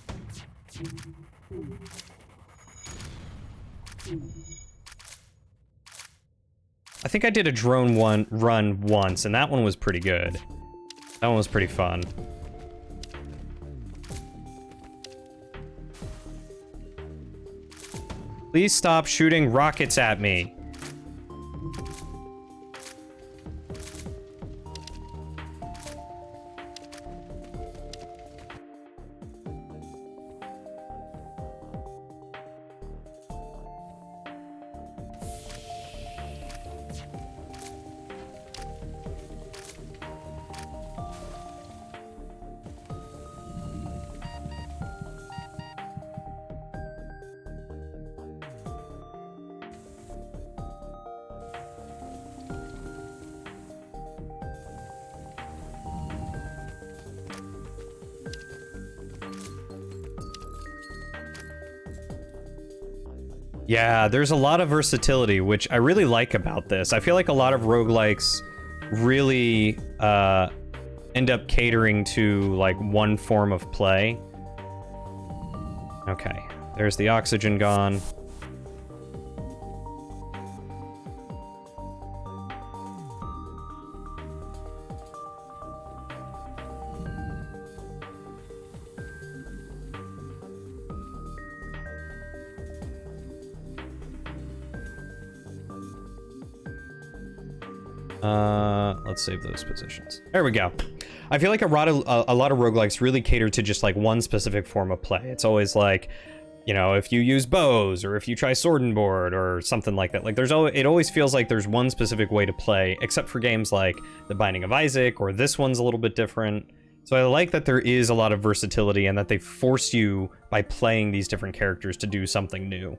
I think I did a drone run once, and that one was pretty good. That one was pretty fun. Please stop shooting rockets at me. Yeah, there's a lot of versatility, which I really like about this. I feel like a lot of roguelikes really end up catering to like one form of play. Okay, there's the oxygen gone. Let's save those positions. There we go. I feel like a lot of roguelikes really cater to just like one specific form of play. It's always like, you know, if you use bows or if you try sword and board or something like that. Like it always feels like there's one specific way to play, except for games like The Binding of Isaac, or this one's a little bit different. So I like that there is a lot of versatility and that they force you by playing these different characters to do something new.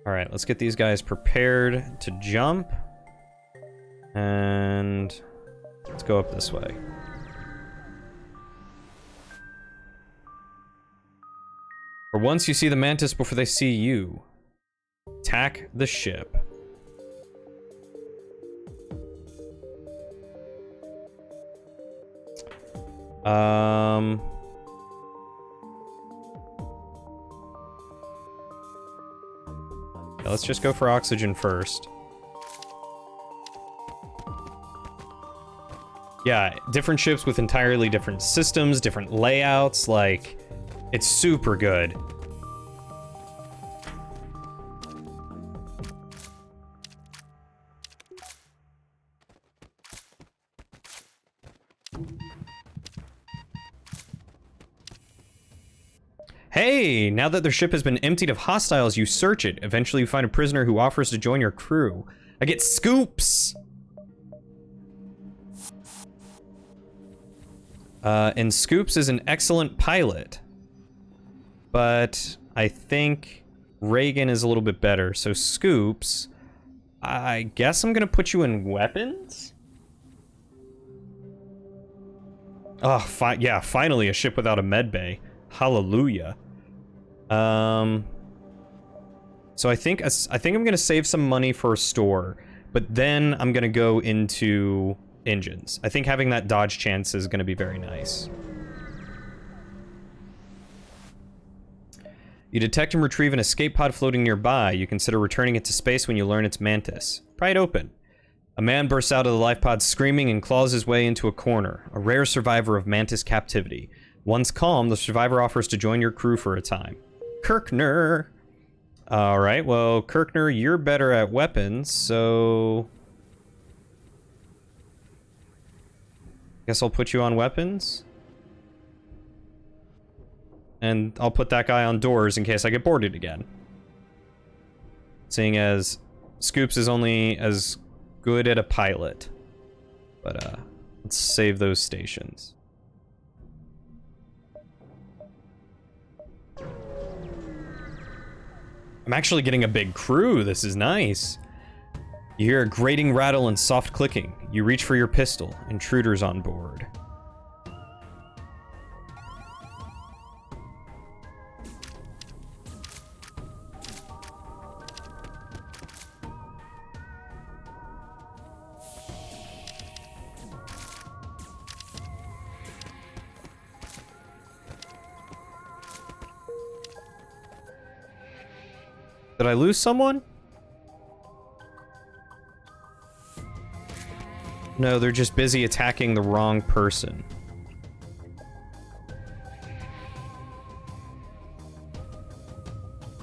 All right, let's get these guys prepared to jump. And let's go up this way. For once you see the mantis before they see you. Attack the ship. Yeah, let's just go for oxygen first. Yeah, different ships with entirely different systems, different layouts, like, it's super good. Hey, now that their ship has been emptied of hostiles, you search it. Eventually you find a prisoner who offers to join your crew. I get scoops! And Scoops is an excellent pilot. But I think Reagan is a little bit better. So Scoops, I guess I'm gonna put you in weapons? Oh, yeah, finally a ship without a medbay. Hallelujah. So I think I'm gonna save some money for a store, but then I'm gonna go into engines. I think having that dodge chance is gonna be very nice. You detect and retrieve an escape pod floating nearby. You consider returning it to space when you learn it's Mantis. Pry it open. A man bursts out of the life pod screaming and claws his way into a corner, a rare survivor of Mantis captivity. Once calm, the survivor offers to join your crew for a time. Kirkner! Alright, well, Kirkner, you're better at weapons, so... guess I'll put you on weapons. And I'll put that guy on doors in case I get boarded again. Seeing as Scoops is only as good at a pilot. But, let's save those stations. I'm actually getting a big crew. This is nice. You hear a grating rattle and soft clicking. You reach for your pistol. Intruders on board. Did I lose someone? No, they're just busy attacking the wrong person.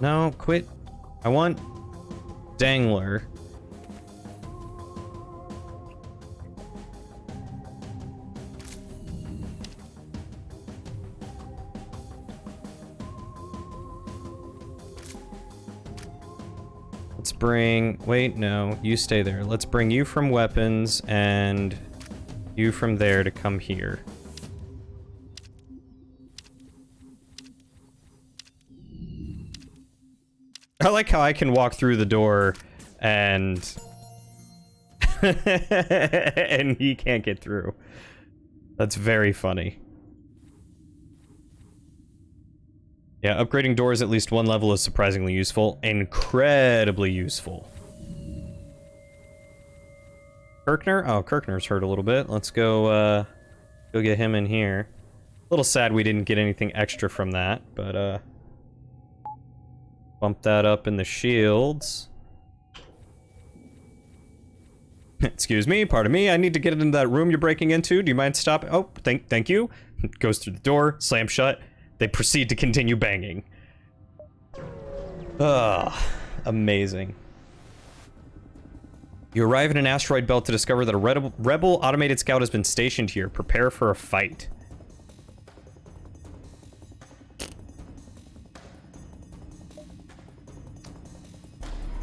No, quit. I want Dangler. Let's bring... wait, no. You stay there. Let's bring you from weapons and you from there to come here. I like how I can walk through the door and and he can't get through. That's very funny. Yeah, upgrading doors at least one level is surprisingly useful. Incredibly useful. Kirkner? Oh, Kirkner's hurt a little bit. Let's go, go get him in here. A little sad we didn't get anything extra from that, but, bump that up in the shields. Excuse me, pardon me, I need to get into that room you're breaking into. Do you mind stopping? Oh, thank you. Goes through the door, slam shut. They proceed to continue banging. Ugh, amazing. You arrive in an asteroid belt to discover that a rebel automated scout has been stationed here. Prepare for a fight.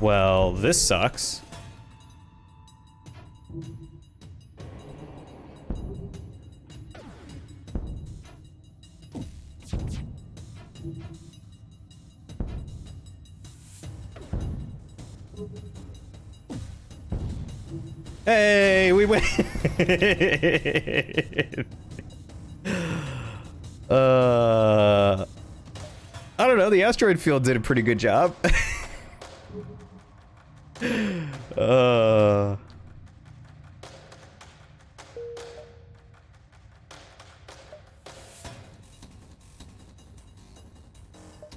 Well, this sucks. Hey, we win! I don't know, the asteroid field did a pretty good job.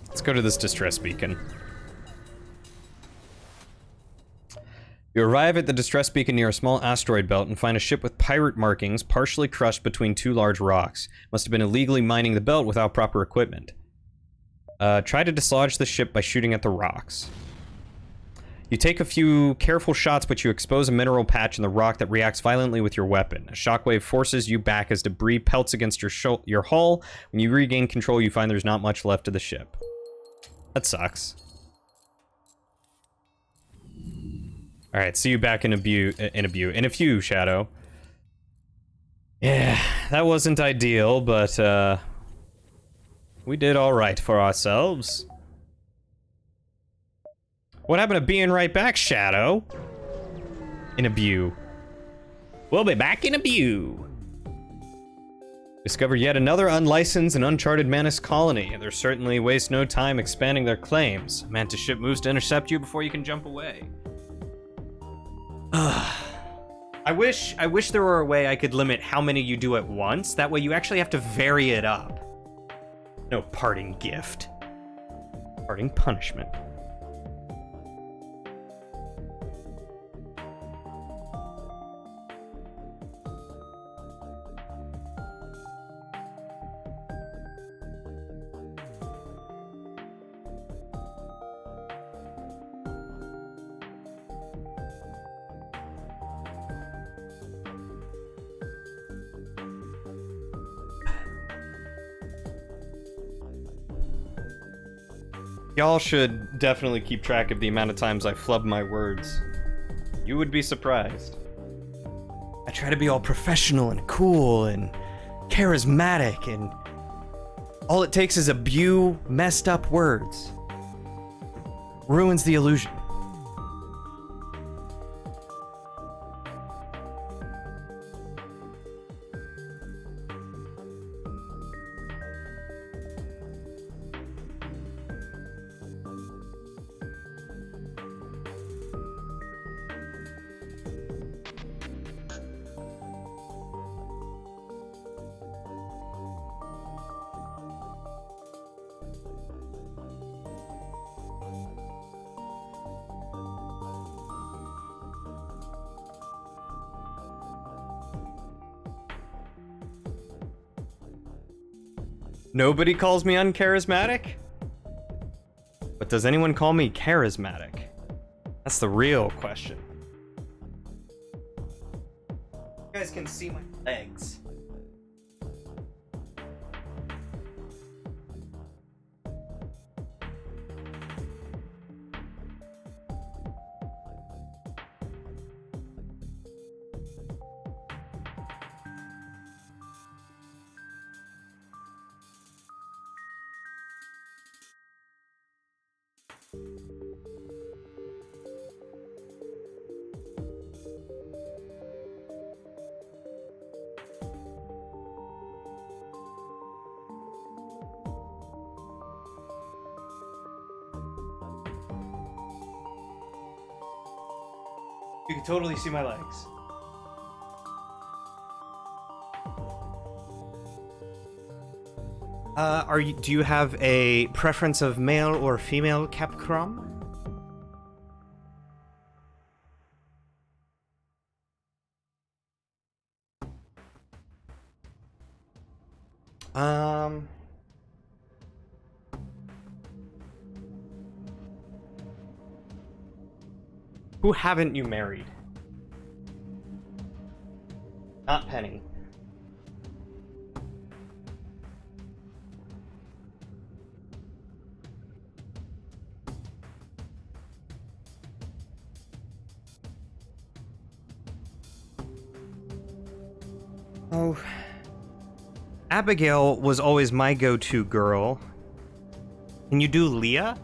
Let's go to this distress beacon. You arrive at the distress beacon near a small asteroid belt and find a ship with pirate markings partially crushed between two large rocks. Must have been illegally mining the belt without proper equipment. Try to dislodge the ship by shooting at the rocks. You take a few careful shots, but you expose a mineral patch in the rock that reacts violently with your weapon. A shockwave forces you back as debris pelts against your hull. When you regain control, you find there's not much left of the ship. That sucks. Alright, see you back in a few, Shadow. Yeah, that wasn't ideal, but, we did alright for ourselves. What happened to being right back, Shadow? In a view. We'll be back in a view. Discover yet another unlicensed and uncharted Mantis colony. They certainly waste no time expanding their claims. A Mantis ship moves to intercept you before you can jump away. I wish there were a way I could limit how many you do at once. That way you actually have to vary it up. No parting gift. Parting punishment. Y'all should definitely keep track of the amount of times I flub my words. You would be surprised. I try to be all professional and cool and charismatic, and all it takes is a few messed up words. Ruins the illusion. Nobody calls me uncharismatic? But does anyone call me charismatic? That's the real question. You guys can see my legs. You can totally see my legs. Do you have a preference of male or female Capcom? Who haven't you married? Not Penny. Oh. Abigail was always my go-to girl. Can you do Leah?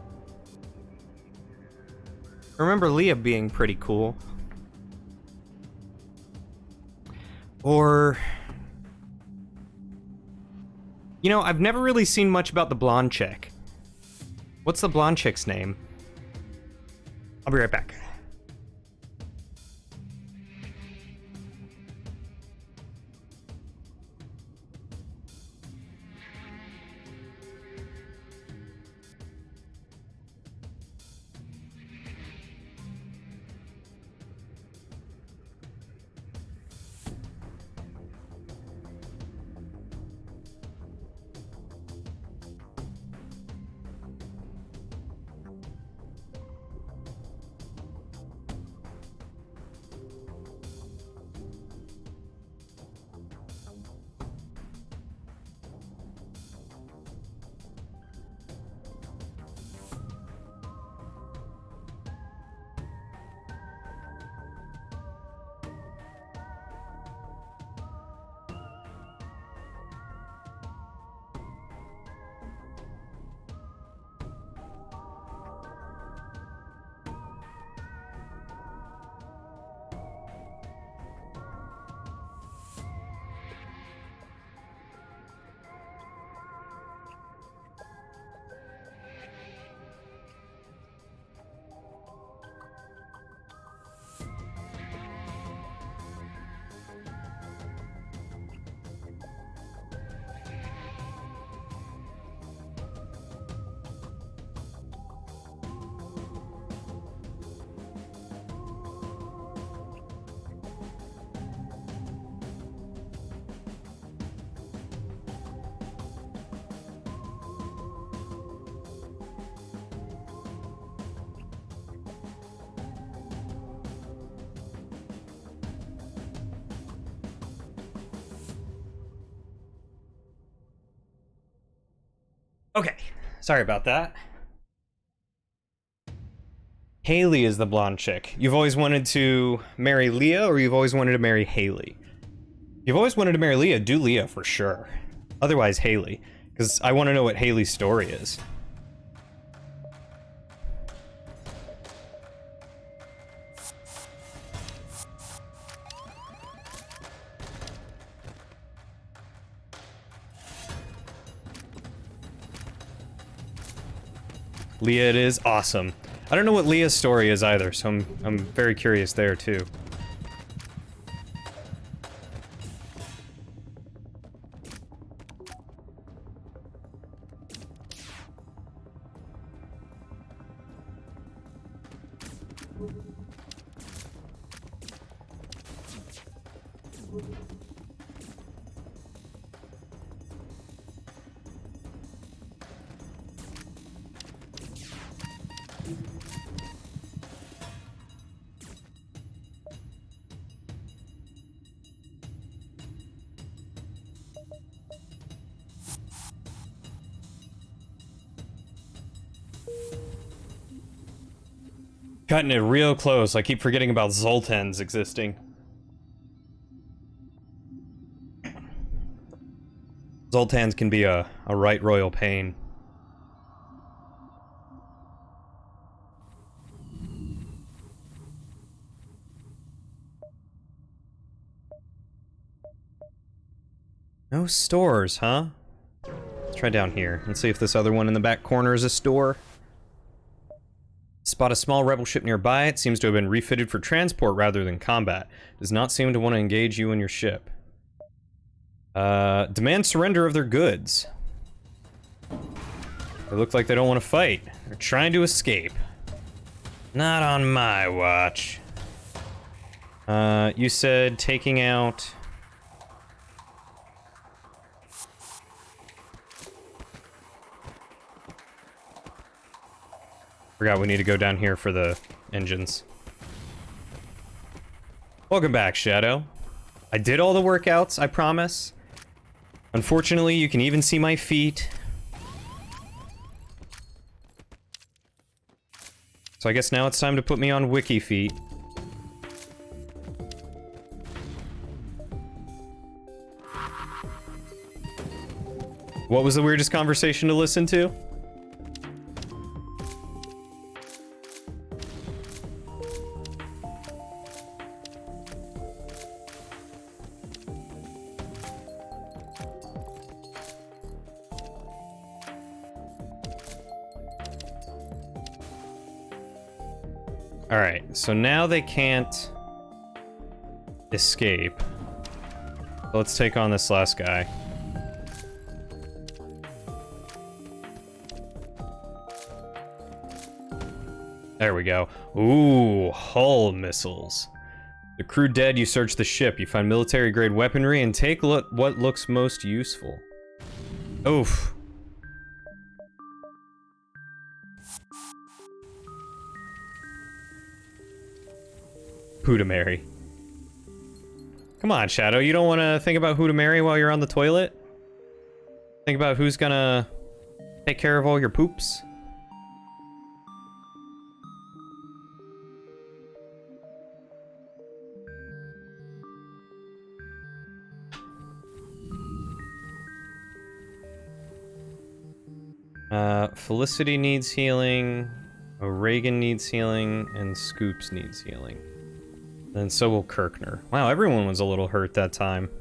I remember Leah being pretty cool. Or... You know, I've never really seen much about the blonde chick. What's the blonde chick's name? I'll be right back. Okay, sorry about that. Haley is the blonde chick. You've always wanted to marry Leah, or you've always wanted to marry Haley? You've always wanted to marry Leah, do Leah for sure. Otherwise, Haley. Because I want to know what Haley's story is. Leah it is. Awesome. I don't know what Leah's story is either, so I'm very curious there too. Cutting it real close. I keep forgetting about Zoltans existing. Zoltans can be a right royal pain. No stores, huh? Let's try down here. Let's see if this other one in the back corner is a store. Spot a small rebel ship nearby. It seems to have been refitted for transport rather than combat. Does not seem to want to engage you and your ship. Demand surrender of their goods. They look like they don't want to fight. They're trying to escape. Not on my watch. You said taking out... Forgot we need to go down here for the engines. Welcome back, Shadow. I did all the workouts, I promise. Unfortunately, you can even see my feet. So I guess now it's time to put me on wiki feet. What was the weirdest conversation to listen to? Alright, so now they can't escape. Let's take on this last guy. There we go. Ooh, hull missiles. The crew dead, you search the ship. You find military-grade weaponry and take a look what looks most useful. Oof. Who to marry. Come on, Shadow, you don't want to think about who to marry while you're on the toilet? Think about who's gonna take care of all your poops? Felicity needs healing, O'Regan needs healing, and Scoops needs healing. And so will Kirkner. Wow, everyone was a little hurt that time.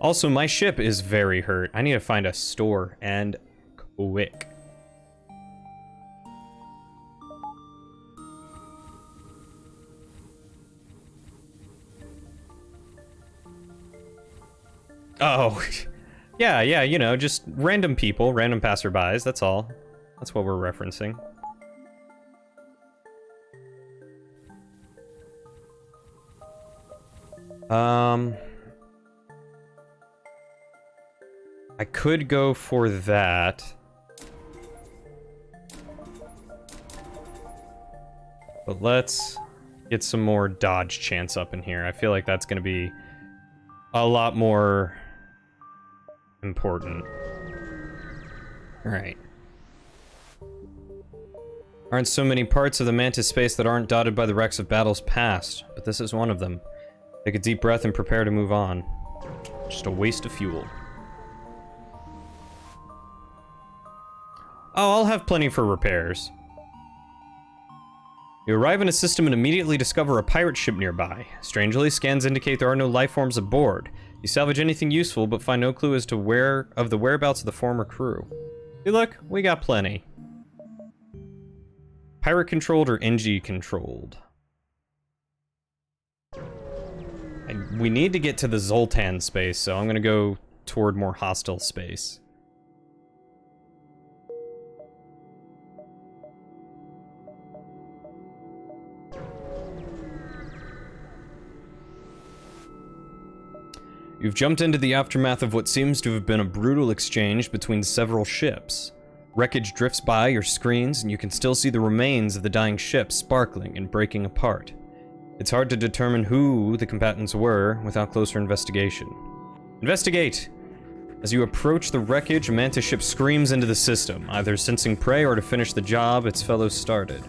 Also, my ship is very hurt. I need to find a store, and quick. Oh, yeah, you know, just random people, random passerbys, that's all. That's what we're referencing. I could go for that. But let's get some more dodge chance up in here. I feel like that's gonna be a lot more important. Alright. Aren't so many parts of the Mantis space that aren't dotted by the wrecks of battles past, but this is one of them. Take a deep breath and prepare to move on. Just a waste of fuel. Oh, I'll have plenty for repairs. You arrive in a system and immediately discover a pirate ship nearby. Strangely, scans indicate there are no life forms aboard. You salvage anything useful, but find no clue as to the whereabouts of the former crew. Hey look, we got plenty. Pirate-controlled or NG-controlled? We need to get to the Zoltan space, so I'm gonna go toward more hostile space. You've jumped into the aftermath of what seems to have been a brutal exchange between several ships. Wreckage drifts by your screens, and you can still see the remains of the dying ship sparkling and breaking apart. It's hard to determine who the combatants were without closer investigation. Investigate! As you approach the wreckage, a Mantis ship screams into the system, either sensing prey or to finish the job its fellows started.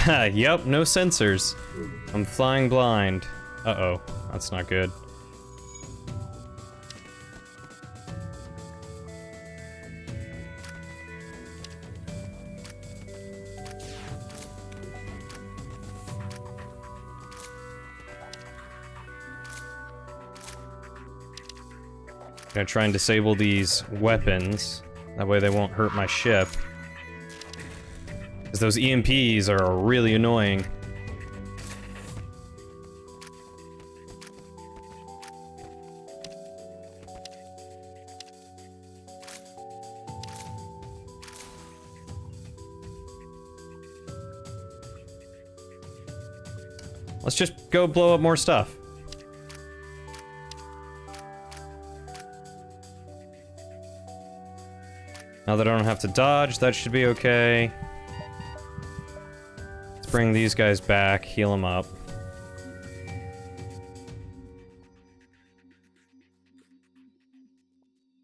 Yep, no sensors. I'm flying blind. Uh-oh, that's not good. Gonna try and disable these weapons. That way they won't hurt my ship. Because those EMPs are really annoying. Let's just go blow up more stuff. Now that I don't have to dodge, that should be okay. Let's bring these guys back, heal them up.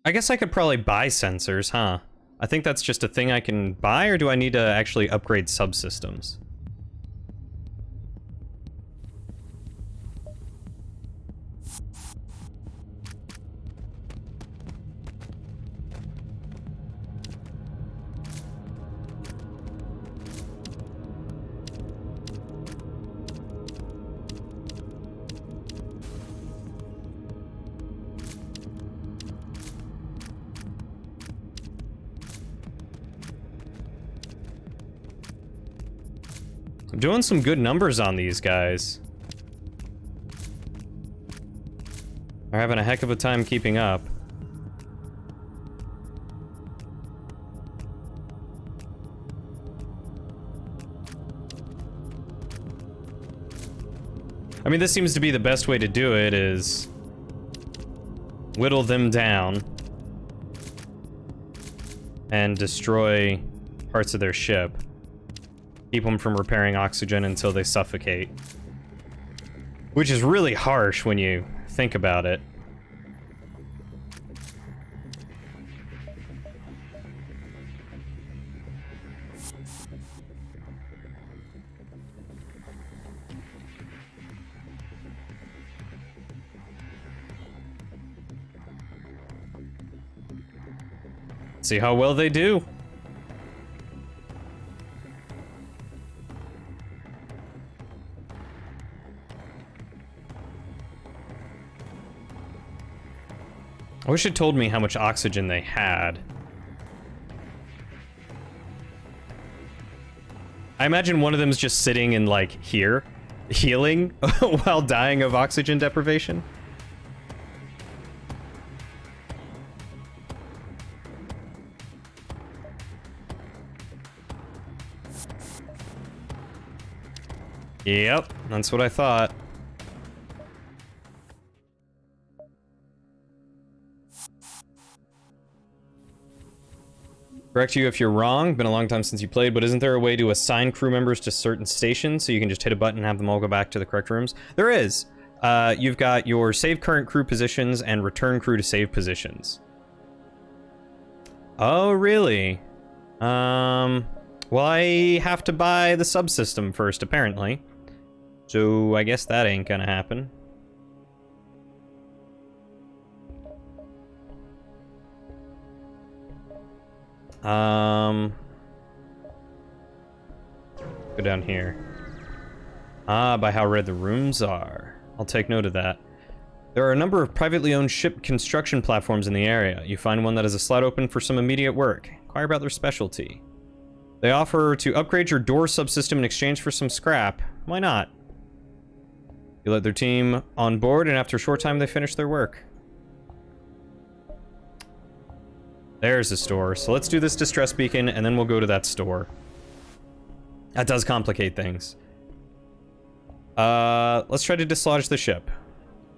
I guess I could probably buy sensors, huh? I think that's just a thing I can buy, or do I need to actually upgrade subsystems? I'm doing some good numbers on these guys. They're having a heck of a time keeping up. I mean, this seems to be the best way to do it, is whittle them down and destroy parts of their ship. Keep them from repairing oxygen until they suffocate. Which is really harsh when you think about it. See how well they do. I wish it told me how much oxygen they had. I imagine one of them's just sitting in, like, here, healing while dying of oxygen deprivation. Yep, that's what I thought. Correct you if you're wrong, been a long time since you played, but isn't there a way to assign crew members to certain stations so you can just hit a button and have them all go back to the correct rooms? There is. You've got your save current crew positions and return crew to save positions. Oh, really? Well, I have to buy the subsystem first, apparently. So I guess that ain't gonna happen. Go down here. Ah, by how red the rooms are. I'll take note of that. There are a number of privately owned ship construction platforms in the area. You find one that has a slot open for some immediate work. Inquire about their specialty. They offer to upgrade your door subsystem in exchange for some scrap. Why not? You let their team on board, and after a short time, they finish their work. There's the store. So let's do this distress beacon, and then we'll go to that store. That does complicate things. Let's try to dislodge the ship.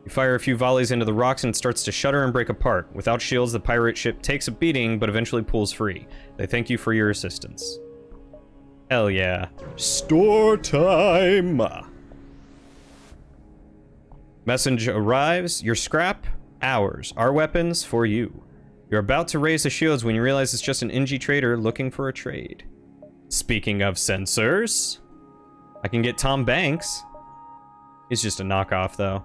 You fire a few volleys into the rocks, and it starts to shudder and break apart. Without shields, the pirate ship takes a beating, but eventually pulls free. They thank you for your assistance. Hell yeah. Store time! Message arrives. Your scrap, ours. Our weapons, for you. You're about to raise the shields when you realize it's just an NG trader looking for a trade. Speaking of sensors... I can get Tom Banks. He's just a knockoff, though.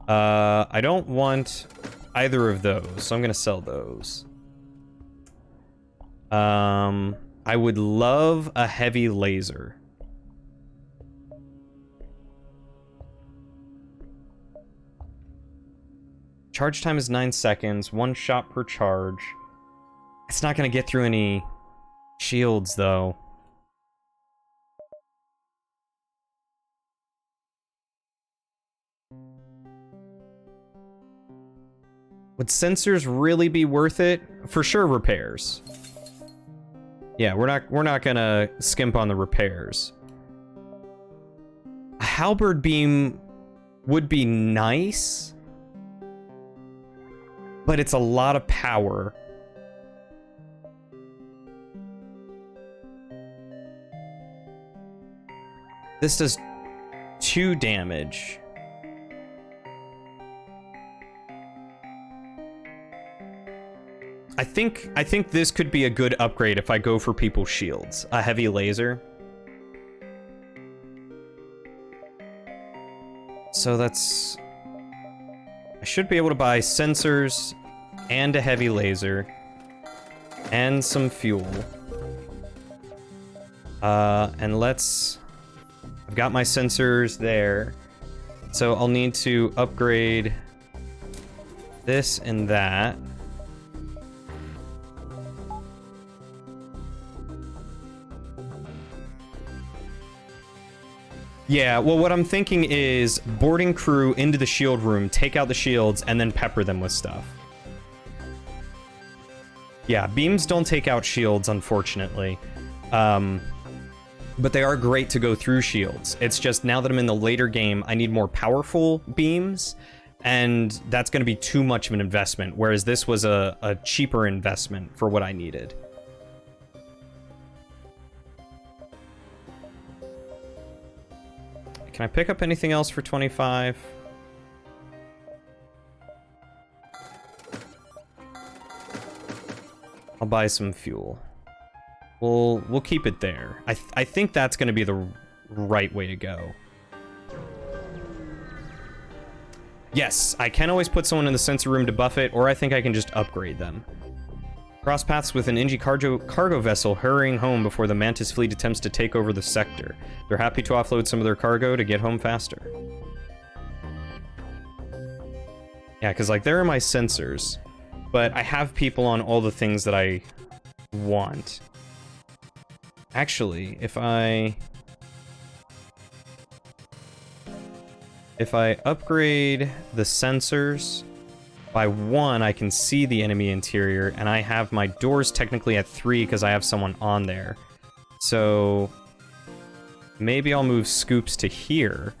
I don't want either of those, so I'm gonna sell those. I would love a heavy laser. Charge time is 9 seconds, 1 shot per charge. It's not gonna get through any shields, though. Would sensors really be worth it? For sure, repairs. Yeah, we're not gonna skimp on the repairs. A halberd beam would be nice, but it's a lot of power. This does 2 damage. I think this could be a good upgrade if I go for people's shields. A heavy laser. So that's... I should be able to buy sensors and a heavy laser and some fuel. And let's... I've got my sensors there. So I'll need to upgrade this and that. Yeah, well, what I'm thinking is boarding crew into the shield room, take out the shields, and then pepper them with stuff. Yeah, beams don't take out shields, unfortunately. But they are great to go through shields. It's just now that I'm in the later game, I need more powerful beams, and that's going to be too much of an investment, whereas this was a cheaper investment for what I needed. Can I pick up anything else for 25? I'll buy some fuel. We'll keep it there. I think that's going to be the right way to go. Yes, I can always put someone in the sensor room to buff it, or I think I can just upgrade them. Cross paths with an Inji cargo vessel hurrying home before the Mantis fleet attempts to take over the sector. They're happy to offload some of their cargo to get home faster. Yeah, because, like, there are my sensors, but I have people on all the things that I want. Actually, if I upgrade the sensors by 1, I can see the enemy interior, and I have my doors technically at 3 because I have someone on there. So maybe I'll move scoops to here,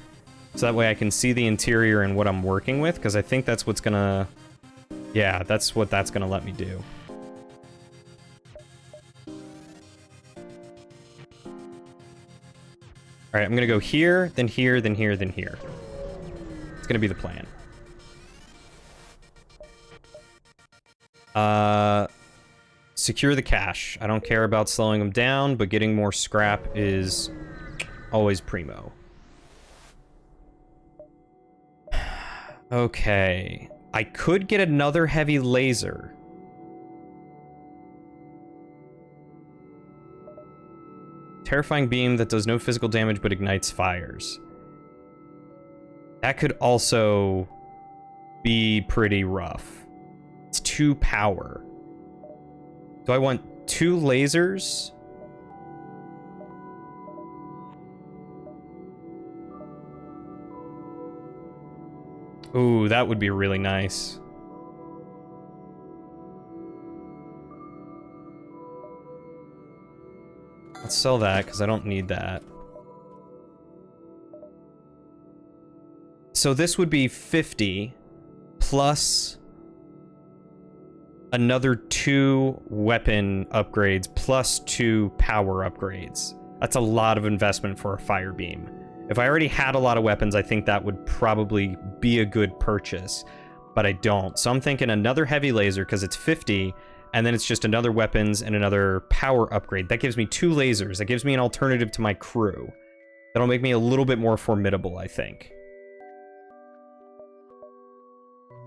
so that way I can see the interior and what I'm working with, because I think that's what's gonna... Yeah, that's what that's gonna let me do. Alright, I'm gonna go here, then here, then here, then here. It's gonna be the plan. Secure the cache. I don't care about slowing them down, but getting more scrap is always primo. Okay. I could get another heavy laser. Terrifying beam that does no physical damage but ignites fires. That could also be pretty rough. It's 2 power. Do I want 2 lasers? Ooh, that would be really nice. Let's sell that, because I don't need that. So this would be 50 plus another 2 weapon upgrades plus 2 power upgrades. That's a lot of investment for a fire beam. If I already had a lot of weapons, I think that would probably be a good purchase, but I don't. So I'm thinking another heavy laser because it's 50, and then it's just another weapons and another power upgrade. That gives me 2 lasers. That gives me an alternative to my crew. That'll make me a little bit more formidable, I think.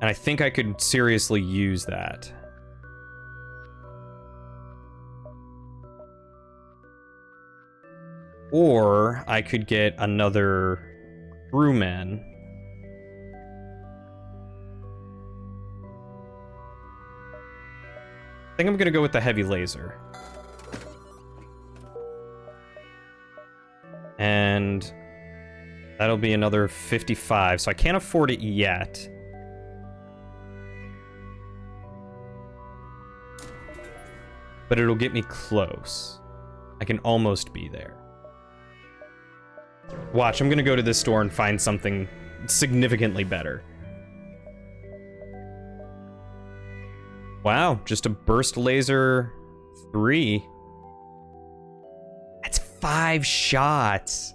And I think I could seriously use that. Or I could get another crewman. I think I'm gonna go with the heavy laser. And that'll be another 55, so I can't afford it yet. But it'll get me close. I can almost be there. Watch, I'm gonna go to this store and find something significantly better. Wow, just a burst laser 3. That's 5 shots.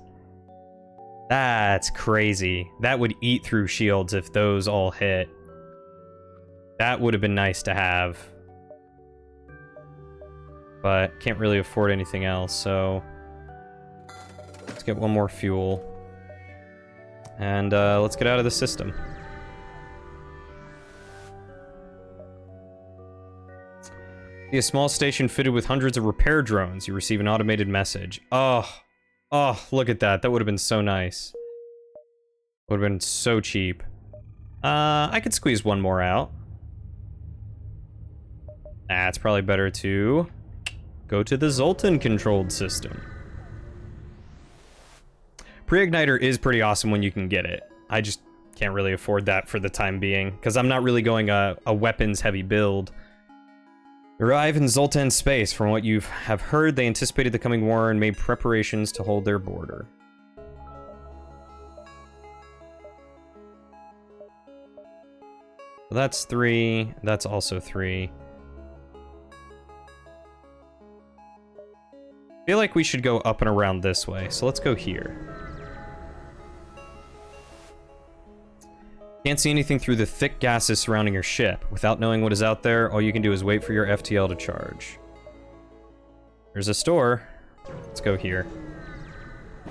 That's crazy. That would eat through shields if those all hit. That would have been nice to have. But can't really afford anything else, so let's get one more fuel. And let's get out of the system. See a small station fitted with hundreds of repair drones. You receive an automated message. Oh, look at that. That would have been so nice. Would have been so cheap. I could squeeze one more out. It's probably better to go to the Zoltan-controlled system. Pre-igniter is pretty awesome when you can get it. I just can't really afford that for the time being, because I'm not really going a weapons-heavy build. Arrive in Zoltan space. From what you have heard, they anticipated the coming war and made preparations to hold their border. Well, that's 3. That's also 3. I feel like we should go up and around this way, so let's go here. Can't see anything through the thick gases surrounding your ship. Without knowing what is out there, all you can do is wait for your FTL to charge. There's a store. Let's go here.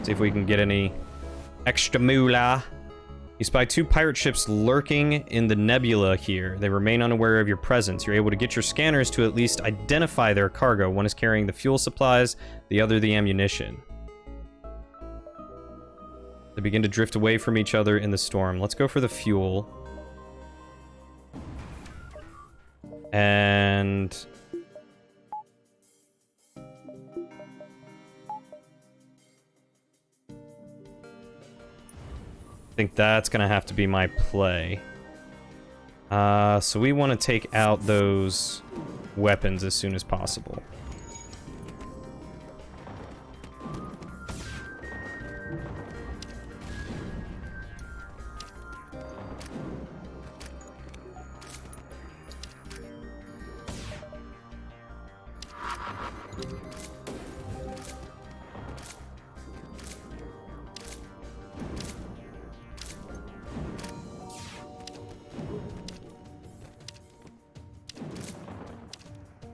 See if we can get any extra moolah. You spy 2 pirate ships lurking in the nebula here. They remain unaware of your presence. You're able to get your scanners to at least identify their cargo. One is carrying the fuel supplies, the other the ammunition. They begin to drift away from each other in the storm. Let's go for the fuel. And I think that's gonna have to be my play. So we want to take out those weapons as soon as possible.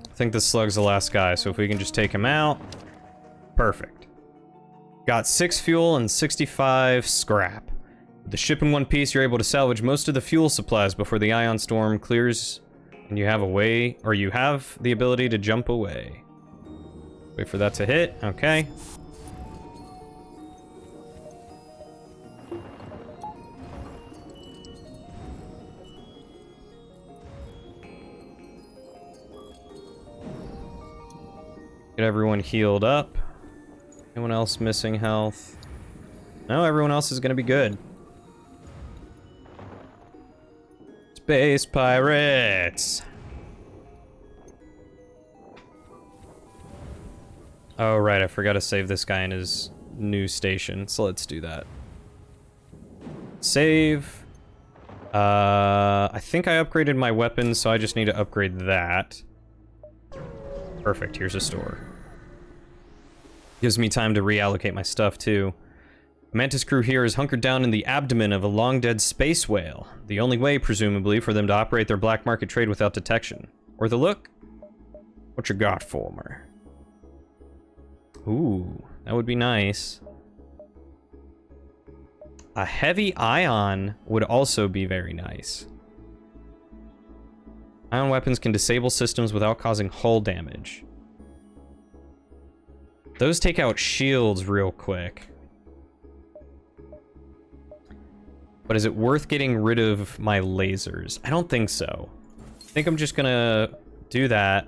I think this slug's the last guy, so if we can just take him out. Perfect. Got 6 fuel and 65 scrap. With the ship in one piece, you're able to salvage most of the fuel supplies before the ion storm clears, and you have a way, or you have the ability to jump away. Wait for that to hit. Okay. Get everyone healed up. Anyone else missing health? No, everyone else is gonna be good. Space pirates! Oh, right, I forgot to save this guy in his new station, so let's do that. Save. I think I upgraded my weapons, so I just need to upgrade that. Perfect, here's a store. Gives me time to reallocate my stuff, too. The Mantis crew here is hunkered down in the abdomen of a long-dead space whale. The only way, presumably, for them to operate their black market trade without detection. Or the look? What you got for me? Ooh, that would be nice. A heavy ion would also be very nice. Ion weapons can disable systems without causing hull damage. Those take out shields real quick. But is it worth getting rid of my lasers? I don't think so. I think I'm just gonna do that.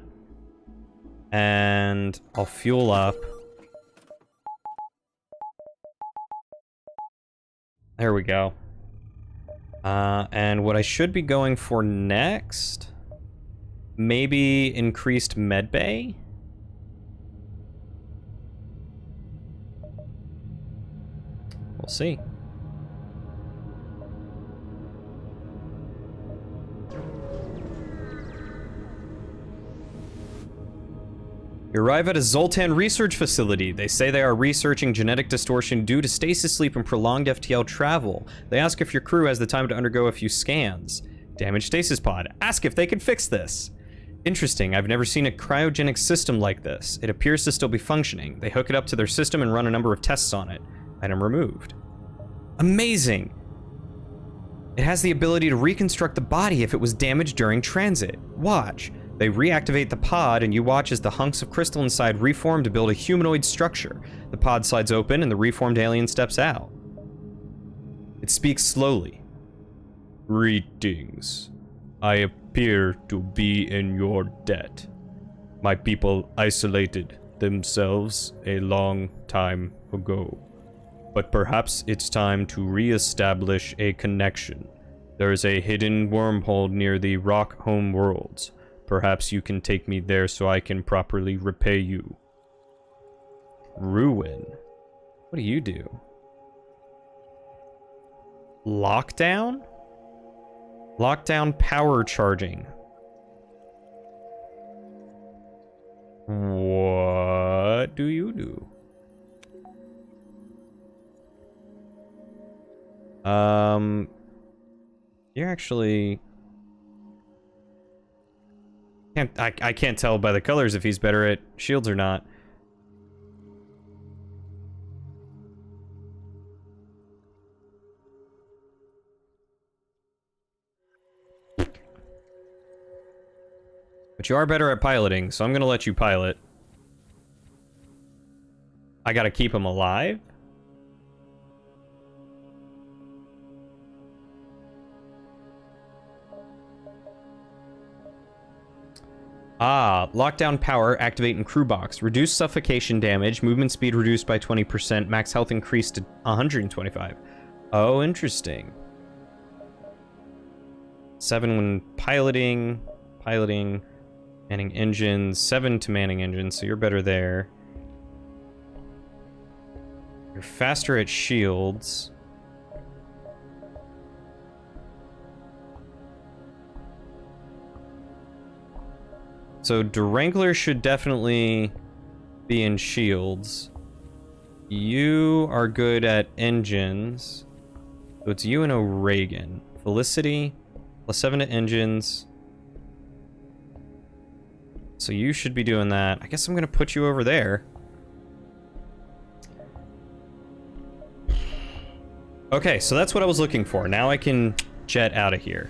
And I'll fuel up. There we go. And what I should be going for next, maybe increased medbay? We'll see. You arrive at a Zoltan research facility. They say they are researching genetic distortion due to stasis sleep and prolonged FTL travel. They ask if your crew has the time to undergo a few scans. Damaged stasis pod. Ask if they can fix this. Interesting, I've never seen a cryogenic system like this. It appears to still be functioning. They hook it up to their system and run a number of tests on it. Item removed. Amazing! It has the ability to reconstruct the body if it was damaged during transit. Watch. They reactivate the pod, and you watch as the hunks of crystal inside reform to build a humanoid structure. The pod slides open, and the reformed alien steps out. It speaks slowly. Greetings. I appear to be in your debt. My people isolated themselves a long time ago. But perhaps it's time to re-establish a connection. There is a hidden wormhole near the rock home worlds. Perhaps you can take me there so I can properly repay you. Ruin. What do you do? Lockdown? Lockdown power charging. What do you do? You're actually... I can't tell by the colors if he's better at shields or not. But you are better at piloting, so I'm gonna let you pilot. I gotta keep him alive? Ah, lockdown power, activate in crew box. Reduce suffocation damage, movement speed reduced by 20%, max health increased to 125. Oh, interesting. 7 when piloting, manning engines, 7 to manning engines, so you're better there. You're faster at shields. So Durangler should definitely be in shields. You are good at engines. So it's you and O'Regan. Felicity, +7 to engines. So you should be doing that. I guess I'm gonna put you over there. Okay, so that's what I was looking for. Now I can jet out of here.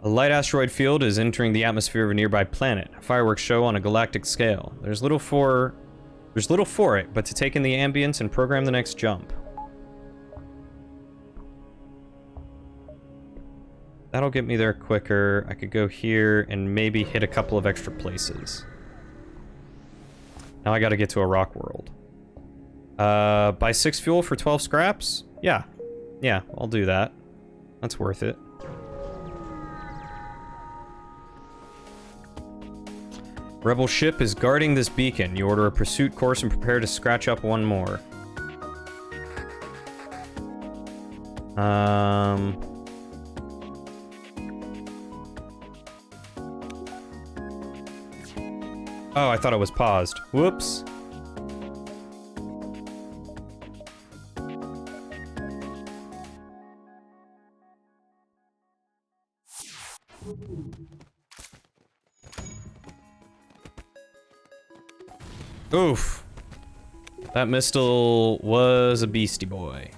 A light asteroid field is entering the atmosphere of a nearby planet. A fireworks show on a galactic scale. There's little for it, but to take in the ambience and program the next jump. That'll get me there quicker. I could go here and maybe hit a couple of extra places. Now I gotta get to a rock world. Buy 6 fuel for 12 scraps? Yeah, I'll do that. That's worth it. Rebel ship is guarding this beacon. You order a pursuit course and prepare to scratch up one more. Oh, I thought it was paused. Whoops. Oof. That missile was a beastie boy.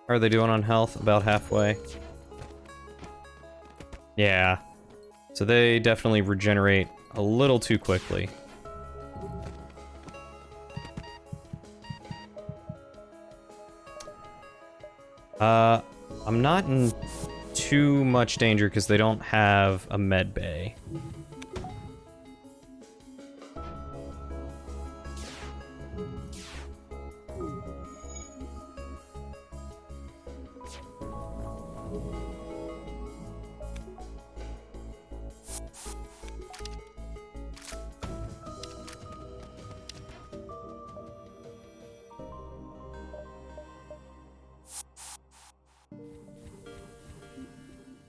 How are they doing on health? About halfway. Yeah. So they definitely regenerate a little too quickly. I'm not in too much danger because they don't have a med bay.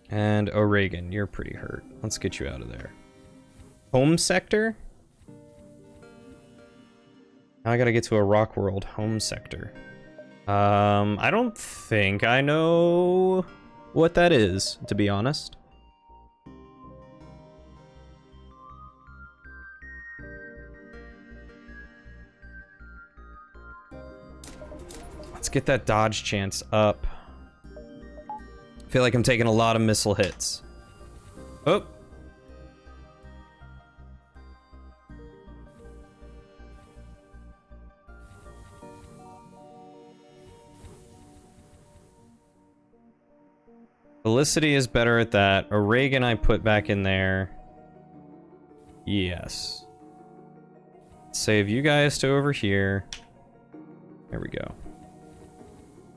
And O'Regan, you're pretty hurt. Let's get you out of there. Home sector? Now I gotta get to a rock world home sector. I don't think I know what that is, to be honest. Let's get that dodge chance up. I feel like I'm taking a lot of missile hits. Oh. Felicity is better at that. O'Regan I put back in there. Yes. Save you guys to over here. There we go.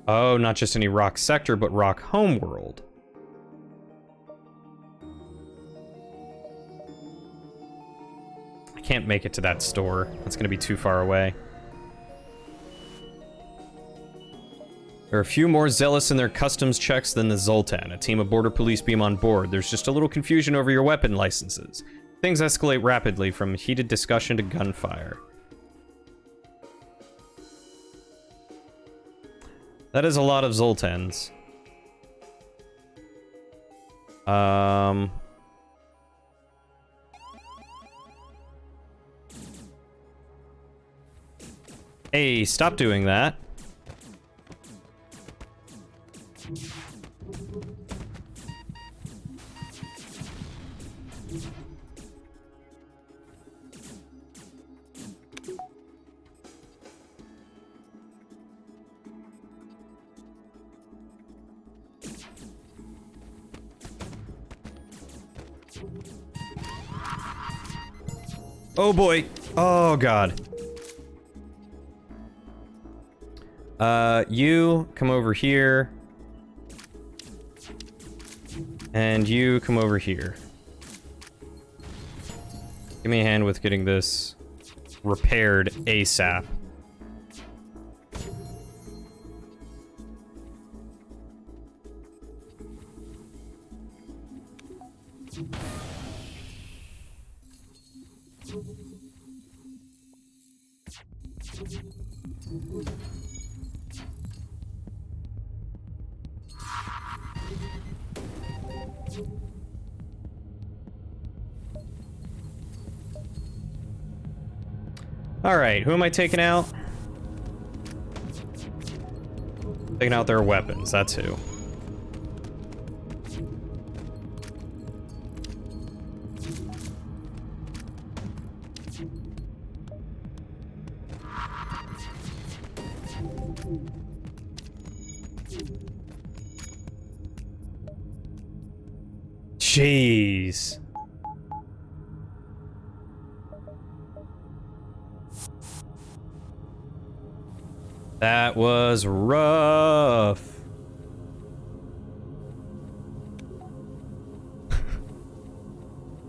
Oh, not just any rock sector, but rock homeworld. I can't make it to that store. That's gonna be too far away. There are a few more zealous in their customs checks than the Zoltan. A team of border police beam on board. There's just a little confusion over your weapon licenses. Things escalate rapidly from heated discussion to gunfire. That is a lot of Zoltans. Hey, stop doing that. Oh boy. Oh god. You come over here. And you come over here. Give me a hand with getting this repaired ASAP. Alright, who am I taking out? Taking out their weapons, that's who. Jeez. That was rough.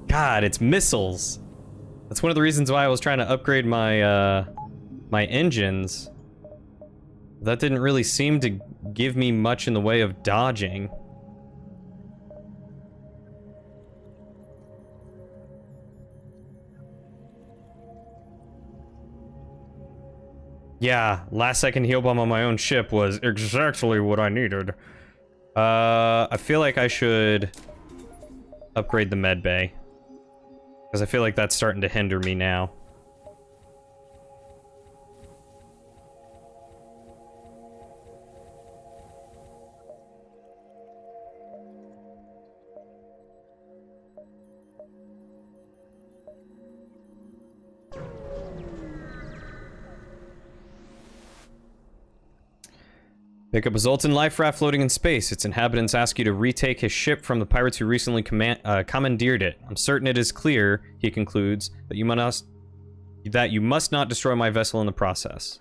God, it's missiles. That's one of the reasons why I was trying to upgrade my my engines. That didn't really seem to give me much in the way of dodging. Yeah, last second heal bomb on my own ship was exactly what I needed. I feel like I should upgrade the med bay. Because I feel like that's starting to hinder me now. Pickup a Zoltan life raft floating in space. Its inhabitants ask you to retake his ship from the pirates who recently commandeered it. I'm certain it is clear, he concludes, that you must not destroy my vessel in the process.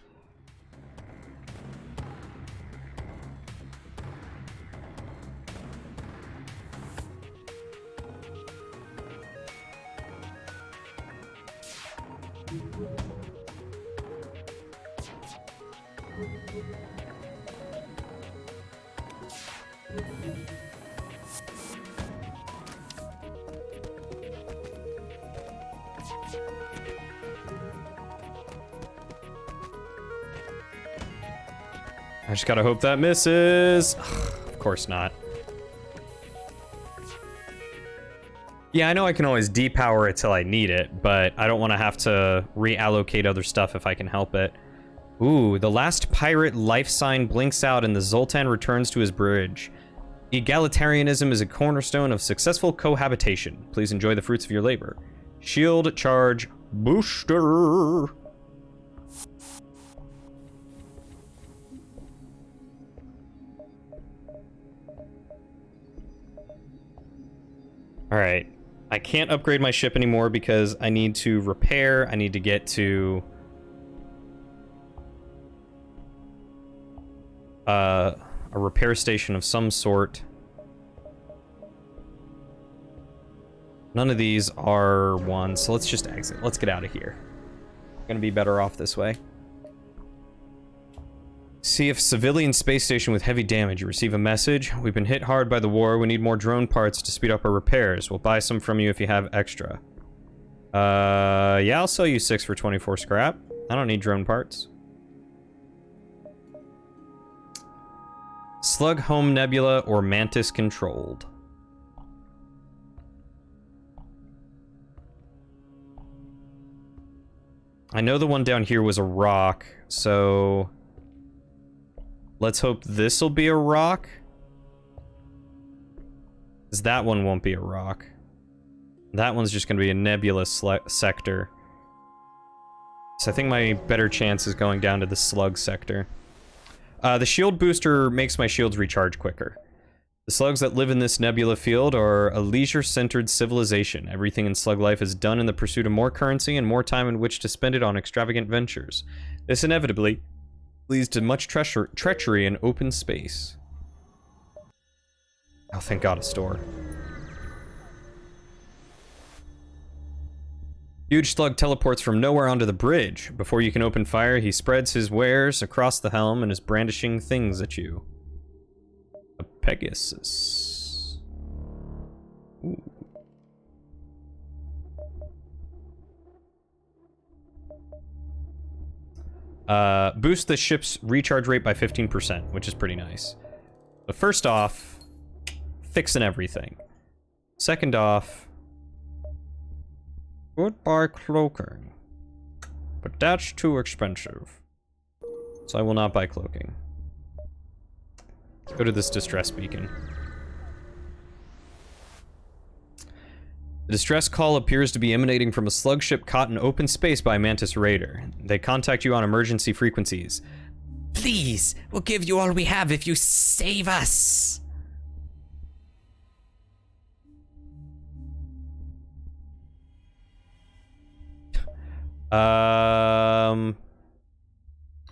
I just gotta hope that misses. Of course not. Yeah, I know I can always depower it till I need it, but I don't want to have to reallocate other stuff if I can help it. Ooh, the last pirate life sign blinks out and the Zoltan returns to his bridge. Egalitarianism is a cornerstone of successful cohabitation. Please enjoy the fruits of your labor. Shield charge booster. Alright. I can't upgrade my ship anymore because I need to repair. I need to get to... a repair station of some sort. None of these are ones, so let's just exit. Let's get out of here. Gonna be better off this way. See if civilian space station with heavy damage. You receive a message. We've been hit hard by the war. We need more drone parts to speed up our repairs. We'll buy some from you if you have extra. Yeah, I'll sell you 6 for 24 scrap. I don't need drone parts. Slug Home Nebula or Mantis controlled. I know the one down here was a rock, so let's hope this will be a rock. 'Cause that one won't be a rock. That one's just going to be a nebula sector. So I think my better chance is going down to the slug sector. The shield booster makes my shields recharge quicker. The slugs that live in this nebula field are a leisure-centered civilization. Everything in slug life is done in the pursuit of more currency and more time in which to spend it on extravagant ventures. This inevitably leads to much treachery in open space. Oh, thank God, a store. Huge slug teleports from nowhere onto the bridge. Before you can open fire, he spreads his wares across the helm and is brandishing things at you. A Pegasus. Ooh. Boost the ship's recharge rate by 15%, which is pretty nice. But first off, fixing everything. Second off, goodbye cloaking. But that's too expensive. So I will not buy cloaking. Let's go to this distress beacon. The distress call appears to be emanating from a slug ship caught in open space by a Mantis raider. They contact you on emergency frequencies. Please, we'll give you all we have if you save us.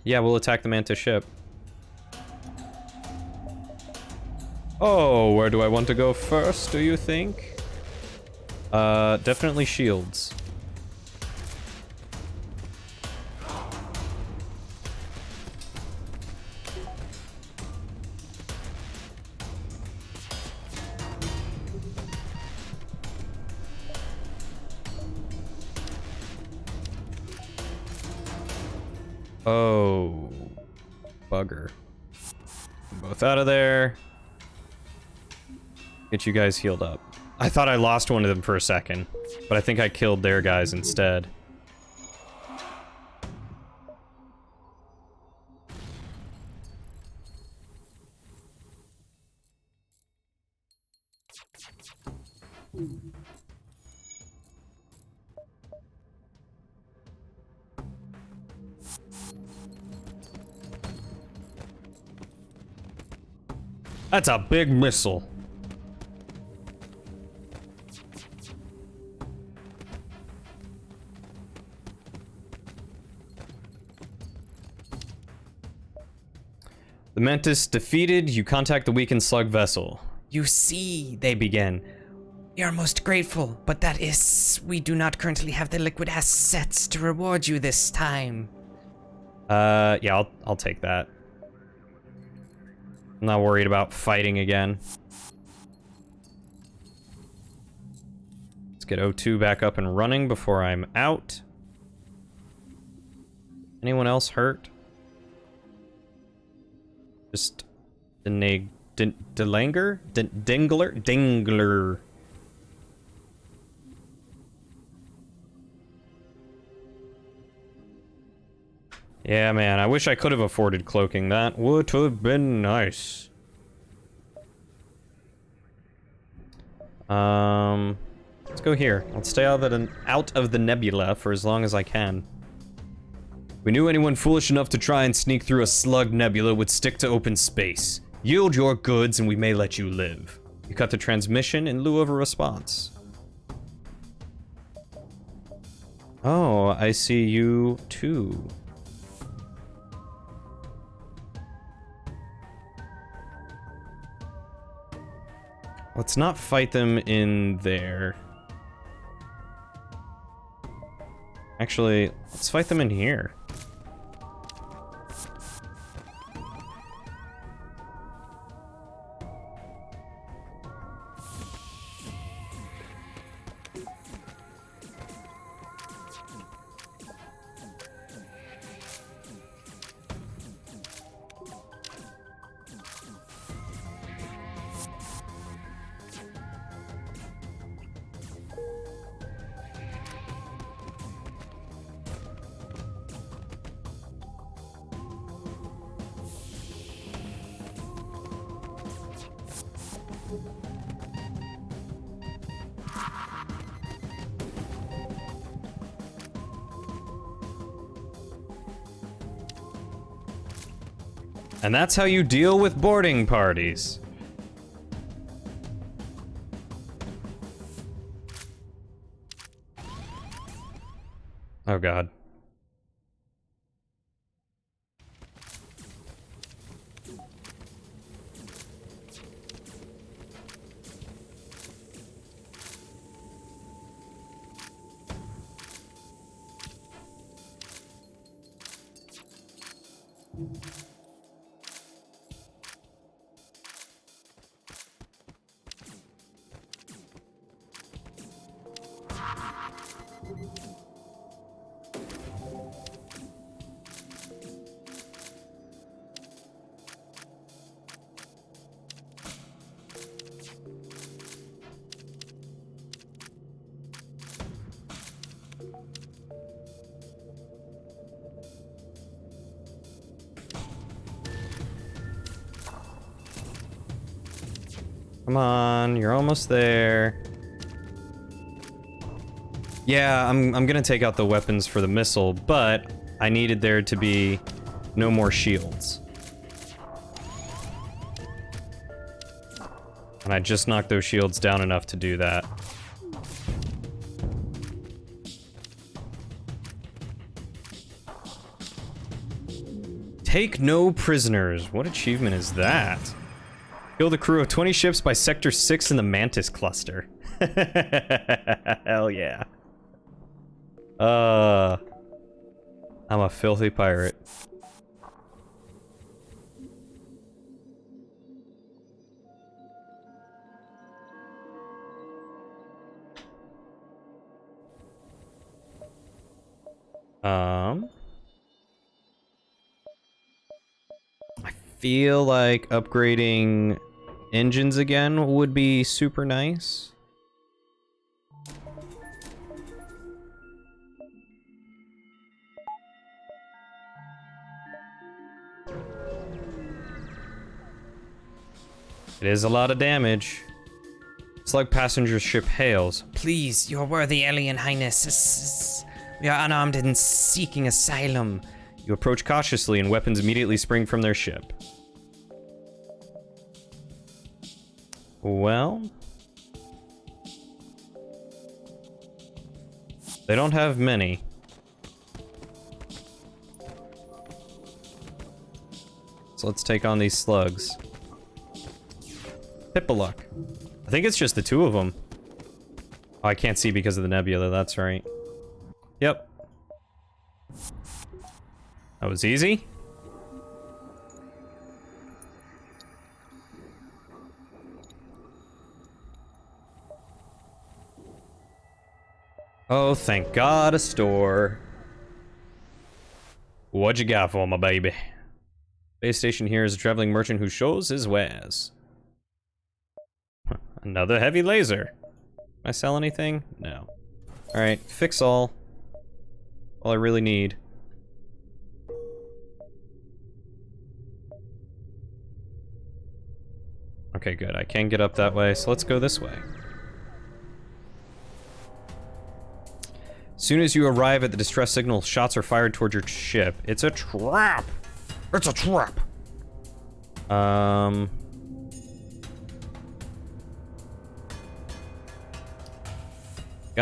Yeah, we'll attack the Mantis ship. Oh, where do I want to go first, do you think? Definitely shields. Oh, bugger. Both out of there. Get you guys healed up. I thought I lost one of them for a second, but I think I killed their guys instead. That's a big missile. The Mantis defeated, you contact the weakened slug vessel. You see, they begin. We are most grateful, but that is, we do not currently have the liquid assets to reward you this time. Yeah, I'll take that. I'm not worried about fighting again. Let's get O2 back up and running before I'm out. Anyone else hurt? Just Dingler? Dingler. Yeah, man, I wish I could have afforded cloaking. That would have been nice. Let's go here. I'll stay out of the nebula for as long as I can. We knew anyone foolish enough to try and sneak through a slug nebula would stick to open space. Yield your goods and we may let you live. You cut the transmission in lieu of a response. Oh, I see you too. Let's not fight them in there. Actually, let's fight them in here. And that's how you deal with boarding parties. Oh God. Come on, you're almost there. Yeah, I'm gonna take out the weapons for the missile, but I needed there to be no more shields. And I just knocked those shields down enough to do that. Take no prisoners. What achievement is that? Kill the crew of 20 ships by Sector 6 in the Mantis Cluster. Hell yeah. I'm a filthy pirate. I feel like upgrading engines again would be super nice. It is a lot of damage. Slug passenger ship hails. Please, your worthy alien highness. We are unarmed and seeking asylum. You approach cautiously and weapons immediately spring from their ship. Well... They don't have many. So let's take on these slugs. Hippaluck. I think it's just the two of them. Oh, I can't see because of the nebula, that's right. Yep. That was easy. Oh, thank God, a store. What you got for my baby? Base station here is a traveling merchant who shows his wares. Another heavy laser. Can I sell anything? No. Alright, fix all. All I really need. Okay, good. I can get up that way, so let's go this way. As soon as you arrive at the distress signal, shots are fired towards your ship. It's a trap! It's a trap! Got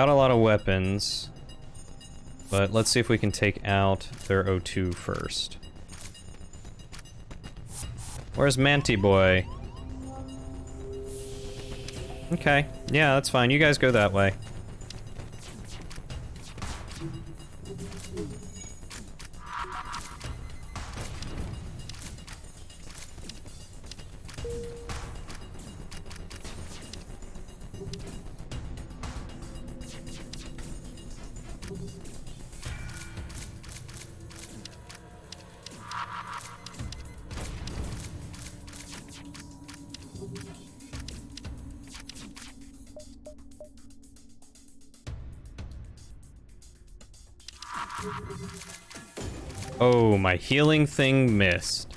a lot of weapons. But let's see if we can take out their O2 first. Where's Manty Boy? Okay, yeah, that's fine. You guys go that way. Oh, my healing thing missed.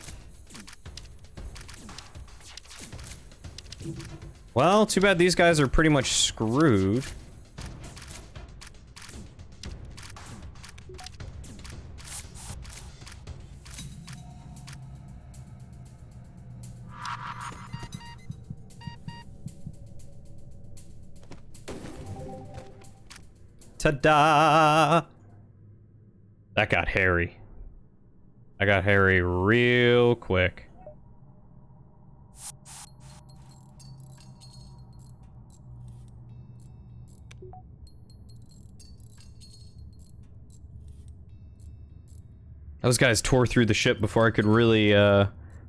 Well, too bad these guys are pretty much screwed. Ta-da! That got hairy. I got hairy real quick. Those guys tore through the ship before I could really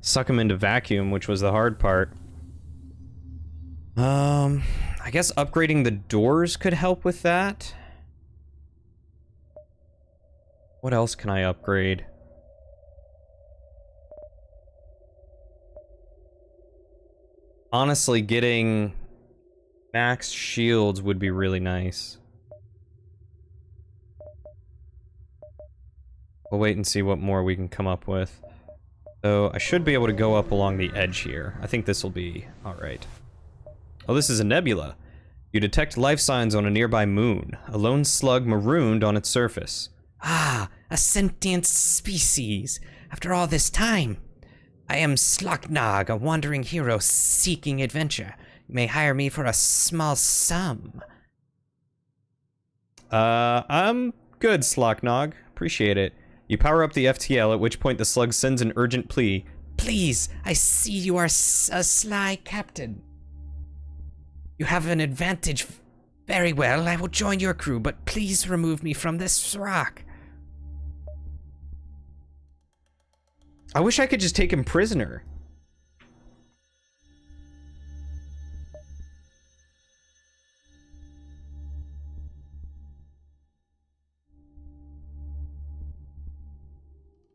suck them into vacuum, which was the hard part. I guess upgrading the doors could help with that. What else can I upgrade? Honestly, getting max shields would be really nice. We'll wait and see what more we can come up with. So, I should be able to go up along the edge here. I think this will be alright. Oh, this is a nebula. You detect life signs on a nearby moon. A lone slug marooned on its surface. Ah, a sentient species. After all this time. I am Sloknog, a wandering hero seeking adventure. You may hire me for a small sum. I'm good, Sloknog. Appreciate it. You power up the FTL, at which point the slug sends an urgent plea. Please, I see you are a sly captain. You have an advantage. Very well, I will join your crew, but please remove me from this rock. I wish I could just take him prisoner.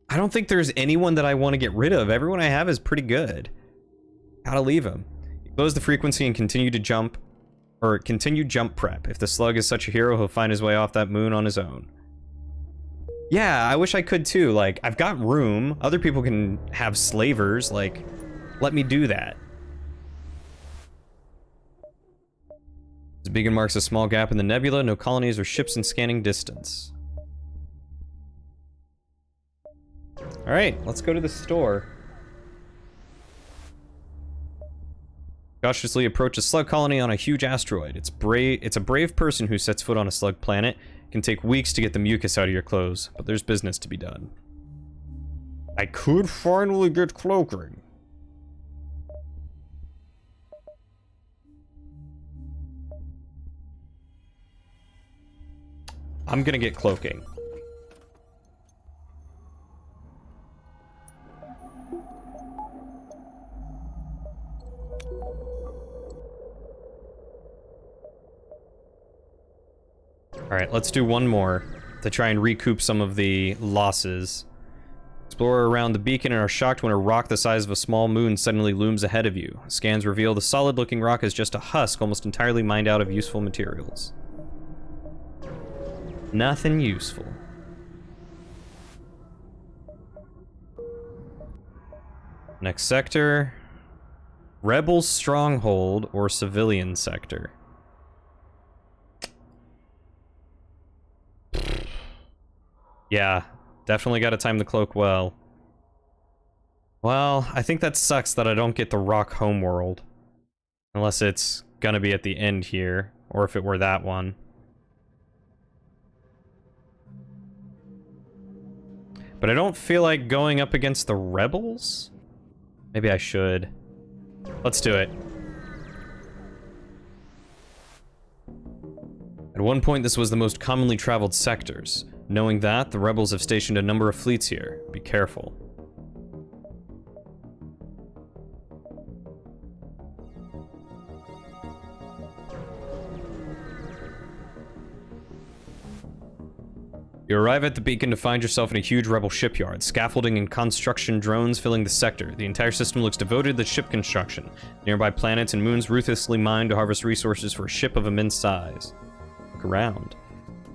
I don't think there's anyone that I want to get rid of. Everyone I have is pretty good. Gotta leave him. Close the frequency and continue to jump, or continue jump prep. If the slug is such a hero, he'll find his way off that moon on his own. Yeah, I wish I could too. Like, I've got room. Other people can have slavers. Like, let me do that. This beacon marks a small gap in the nebula. No colonies or ships in scanning distance. Alright, let's go to the store. Cautiously approach a slug colony on a huge asteroid. It's a brave person who sets foot on a slug planet. It can take weeks to get the mucus out of your clothes, but there's business to be done. I could finally get cloaking. I'm gonna get cloaking. Alright, let's do one more to try and recoup some of the losses. Explore around the beacon and are shocked when a rock the size of a small moon suddenly looms ahead of you. Scans reveal the solid-looking rock is just a husk almost entirely mined out of useful materials. Nothing useful. Next sector. Rebel stronghold or civilian sector. Yeah, definitely gotta time the cloak well. Well, I think that sucks that I don't get the rock homeworld. Unless it's gonna be at the end here, or if it were that one. But I don't feel like going up against the rebels? Maybe I should. Let's do it. At one point, this was the most commonly traveled sectors. Knowing that, the rebels have stationed a number of fleets here. Be careful. You arrive at the beacon to find yourself in a huge rebel shipyard, scaffolding and construction drones filling the sector. The entire system looks devoted to ship construction. Nearby planets and moons ruthlessly mined to harvest resources for a ship of immense size. Look around.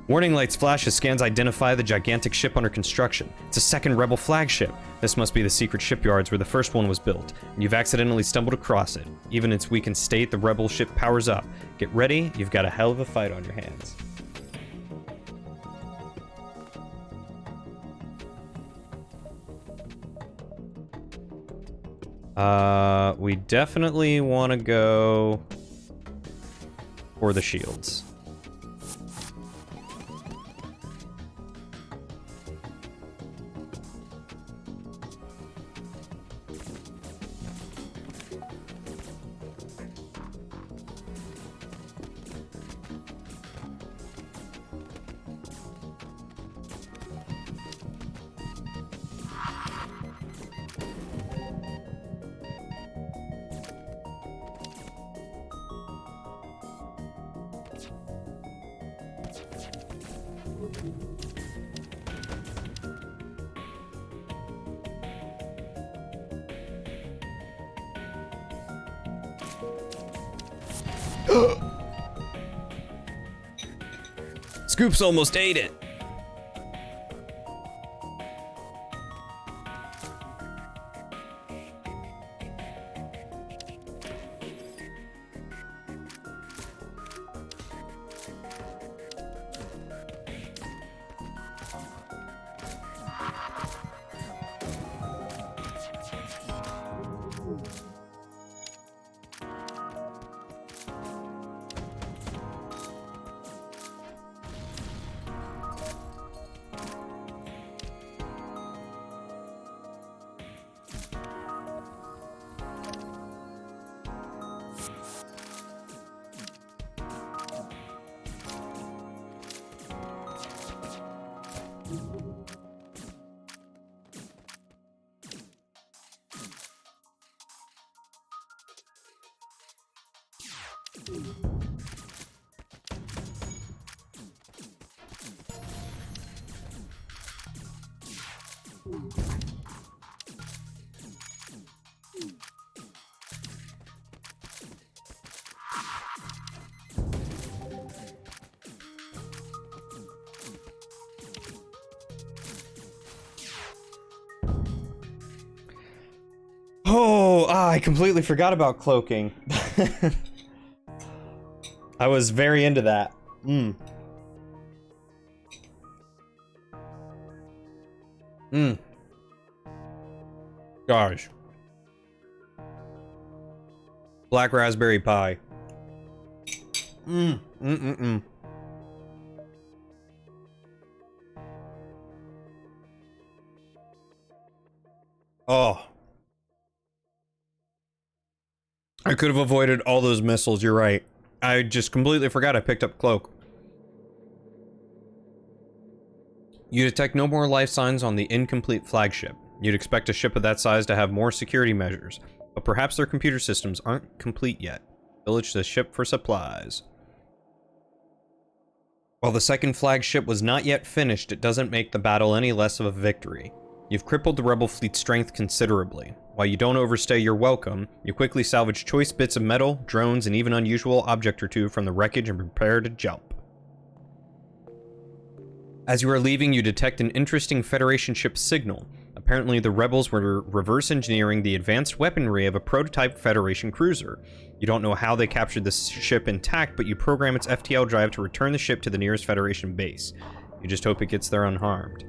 Warning lights flash as scans identify the gigantic ship under construction. It's a second rebel flagship. This must be the secret shipyards where the first one was built, and you've accidentally stumbled across it. Even in its weakened state, the rebel ship powers up. Get ready, you've got a hell of a fight on your hands. We definitely want to go for the shields. Scoops almost ate it. I completely forgot about cloaking. I was very into that. Gosh. Black raspberry pie. Mm. Oh. I could have avoided all those missiles, you're right. I just completely forgot I picked up Cloak. You detect no more life signs on the incomplete flagship. You'd expect a ship of that size to have more security measures, but perhaps their computer systems aren't complete yet. Village the ship for supplies. While the second flagship was not yet finished, it doesn't make the battle any less of a victory. You've crippled the rebel fleet's strength considerably. While you don't overstay your welcome, you quickly salvage choice bits of metal, drones, and even unusual object or two from the wreckage and prepare to jump. As you are leaving, you detect an interesting Federation ship signal. Apparently, the rebels were reverse engineering the advanced weaponry of a prototype Federation cruiser. You don't know how they captured the ship intact, but you program its FTL drive to return the ship to the nearest Federation base. You just hope it gets there unharmed.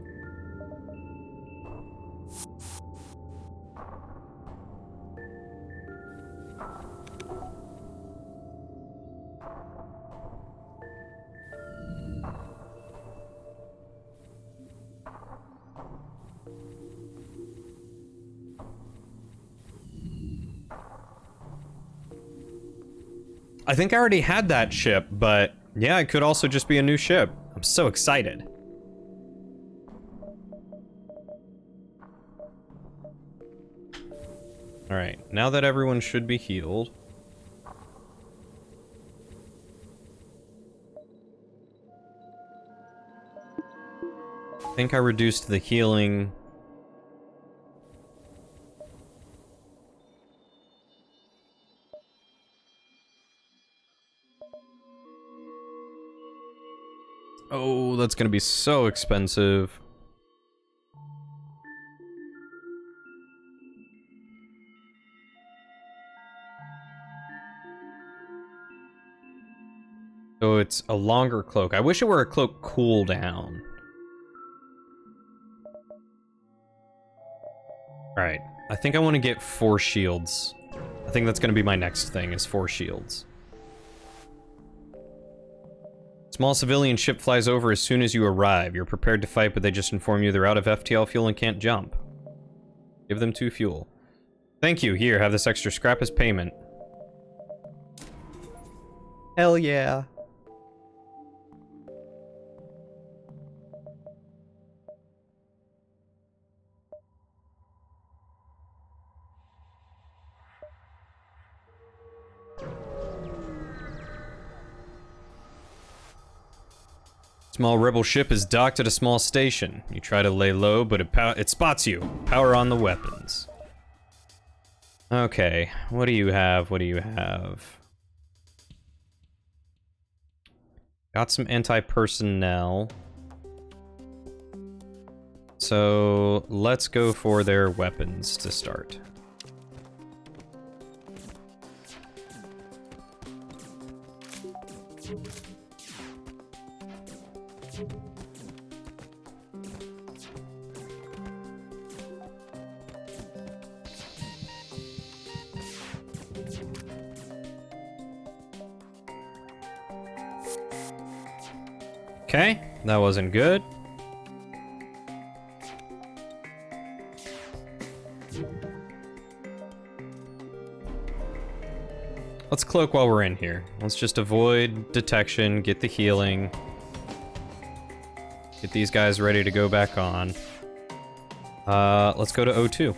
I think I already had that ship, but yeah, it could also just be a new ship. I'm so excited. Alright, now that everyone should be healed. I think I reduced the healing. Oh, that's gonna be so expensive. So it's a longer cloak. I wish it were a cloak cooldown. Alright, I think I want to get 4 shields. I think that's gonna be my next thing, is 4 shields. Small civilian ship flies over as soon as you arrive. You're prepared to fight, but they just inform you they're out of FTL fuel and can't jump. Give them 2 fuel. Thank you. Here, have this extra scrap as payment. Hell yeah. Small rebel ship is docked at a small station. You try to lay low, but it spots you. Power on the weapons. Okay, what do you have? What do you have? Got some anti-personnel. So let's go for their weapons to start. Okay, that wasn't good. Let's cloak while we're in here. Let's just avoid detection, get the healing. Get these guys ready to go back on. Let's go to O2.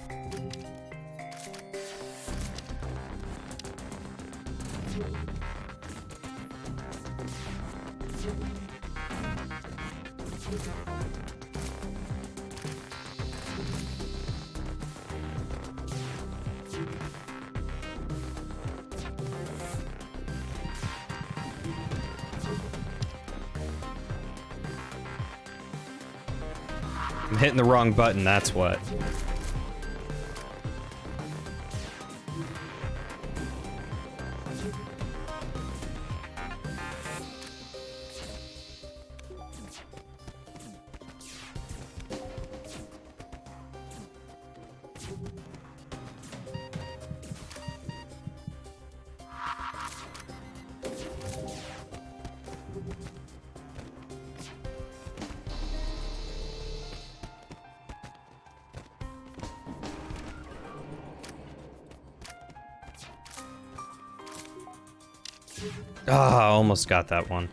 I'm hitting the wrong button, that's what. Ah, almost got that one.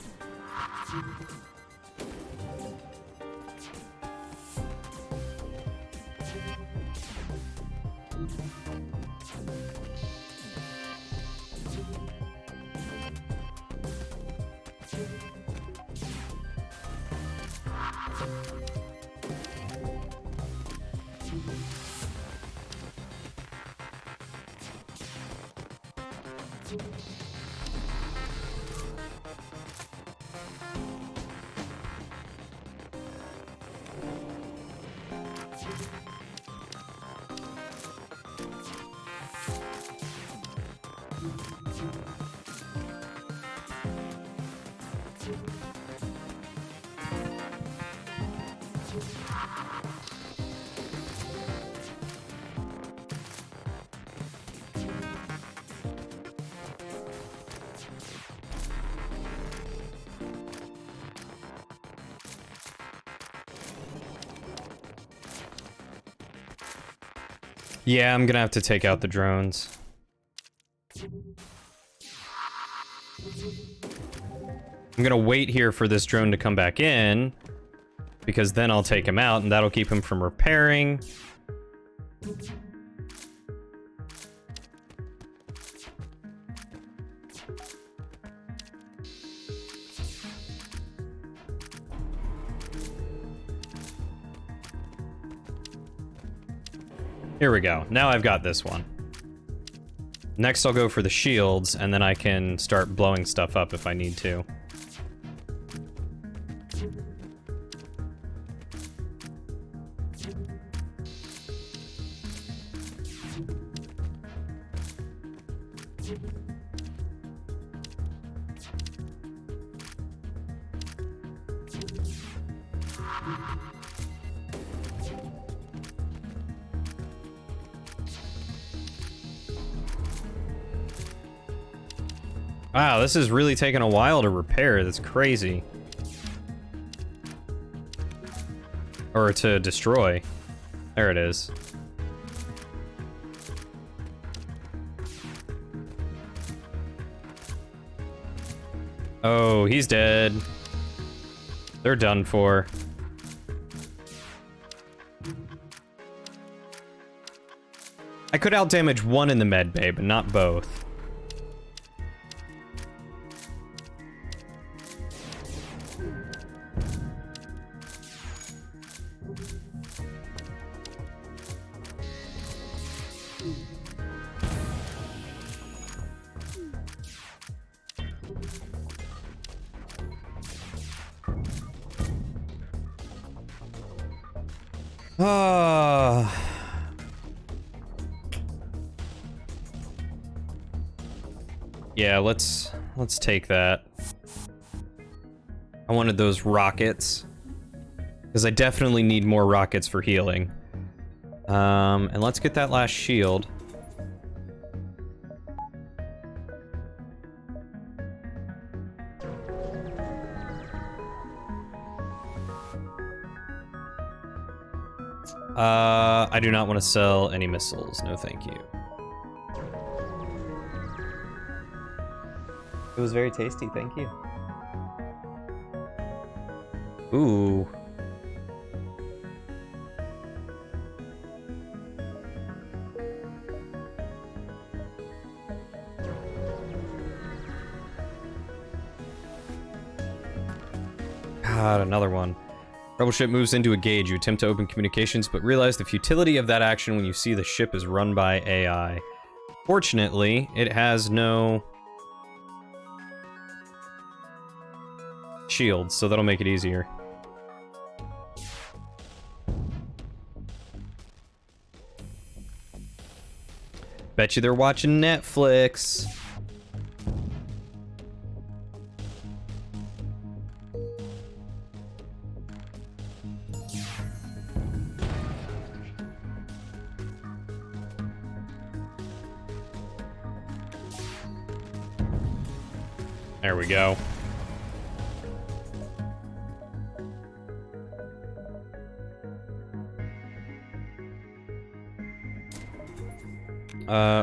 Yeah, I'm gonna have to take out the drones. I'm gonna wait here for this drone to come back in, because then I'll take him out, and that'll keep him from repairing. Here we go. Now I've got this one. Next I'll go for the shields, and then I can start blowing stuff up if I need to. Wow, this is really taking a while to repair. That's crazy. Or to destroy. There it is. Oh, he's dead. They're done for. I could outdamage one in the med bay, but not both. Yeah, let's take that. I wanted those rockets, because I definitely need more rockets for healing. And let's get that last shield. I do not want to sell any missiles. No, thank you. It was very tasty, thank you. Ooh. God, another one. Rebel ship moves into a gauge. You attempt to open communications, but realize the futility of that action when you see the ship is run by AI. Fortunately, it has no shields, so that'll make it easier. Bet you they're watching Netflix. There we go.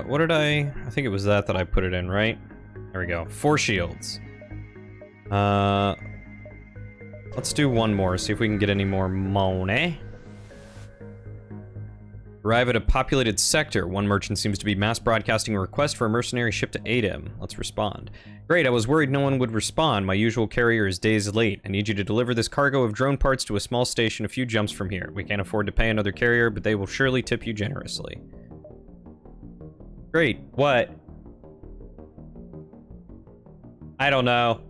What did I think it was that I put it in, right? There we go. 4 shields. Let's do one more, see if we can get any more money. Arrive at a populated sector. One merchant seems to be mass broadcasting a request for a mercenary ship to aid him. Let's respond. Great, I was worried no one would respond. My usual carrier is days late. I need you to deliver this cargo of drone parts to a small station a few jumps from here. We can't afford to pay another carrier, but they will surely tip you generously. Great, what? I don't know.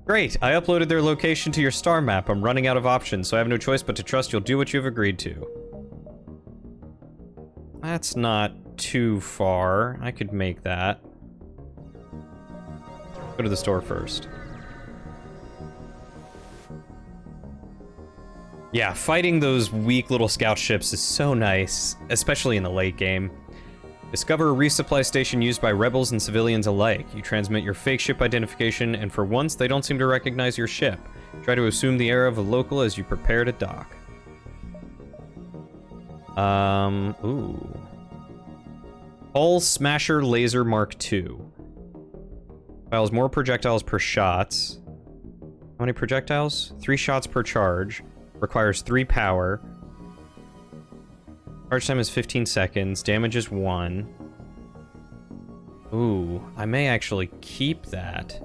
Great, I uploaded their location to your star map. I'm running out of options, so I have no choice but to trust you'll do what you've agreed to. That's not too far. I could make that. Go to the store first. Yeah, fighting those weak little scout ships is so nice, especially in the late game. Discover a resupply station used by rebels and civilians alike. You transmit your fake ship identification, and for once, they don't seem to recognize your ship. Try to assume the air of a local as you prepare to dock. Ooh. Hull Smasher Laser Mark II. Fires more projectiles per shot. How many projectiles? 3 shots per charge. Requires 3 power. Charge time is 15 seconds. Damage is 1. Ooh, I may actually keep that.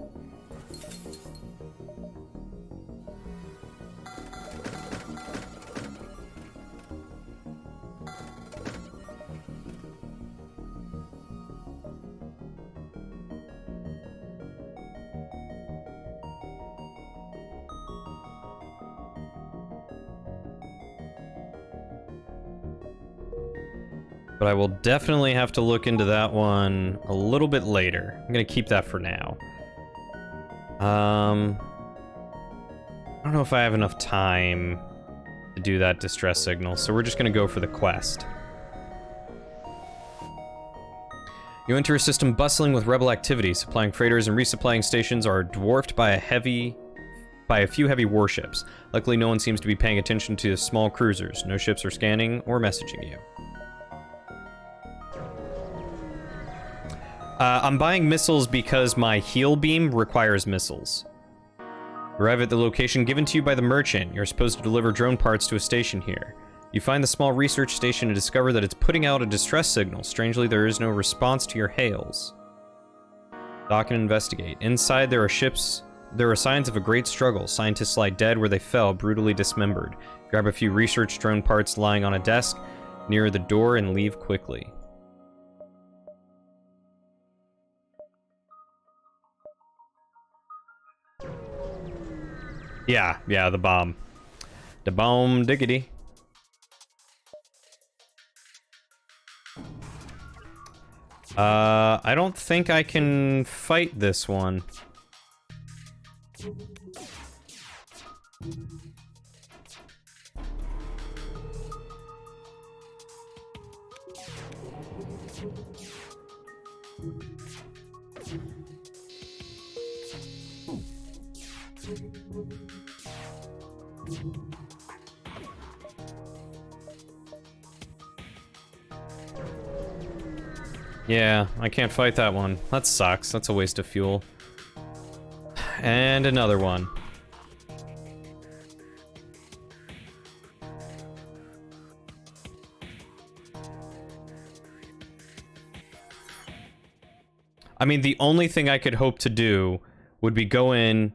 But I will definitely have to look into that one a little bit later. I'm gonna keep that for now. I don't know if I have enough time to do that distress signal, so we're just gonna go for the quest. You enter a system bustling with rebel activity. Supplying freighters and resupplying stations are dwarfed by a few heavy warships. Luckily, no one seems to be paying attention to the small cruisers. No ships are scanning or messaging you. I'm buying missiles because my heal beam requires missiles. Arrive at the location given to you by the merchant. You're supposed to deliver drone parts to a station here. You find the small research station and discover that it's putting out a distress signal. Strangely, there is no response to your hails. Dock and investigate. Inside, there are signs of a great struggle. Scientists lie dead where they fell, brutally dismembered. Grab a few research drone parts lying on a desk near the door and leave quickly. Yeah, the bomb. The bomb diggity. I don't think I can fight this one. Yeah, I can't fight that one. That sucks. That's a waste of fuel. And another one. I mean, the only thing I could hope to do would be go in...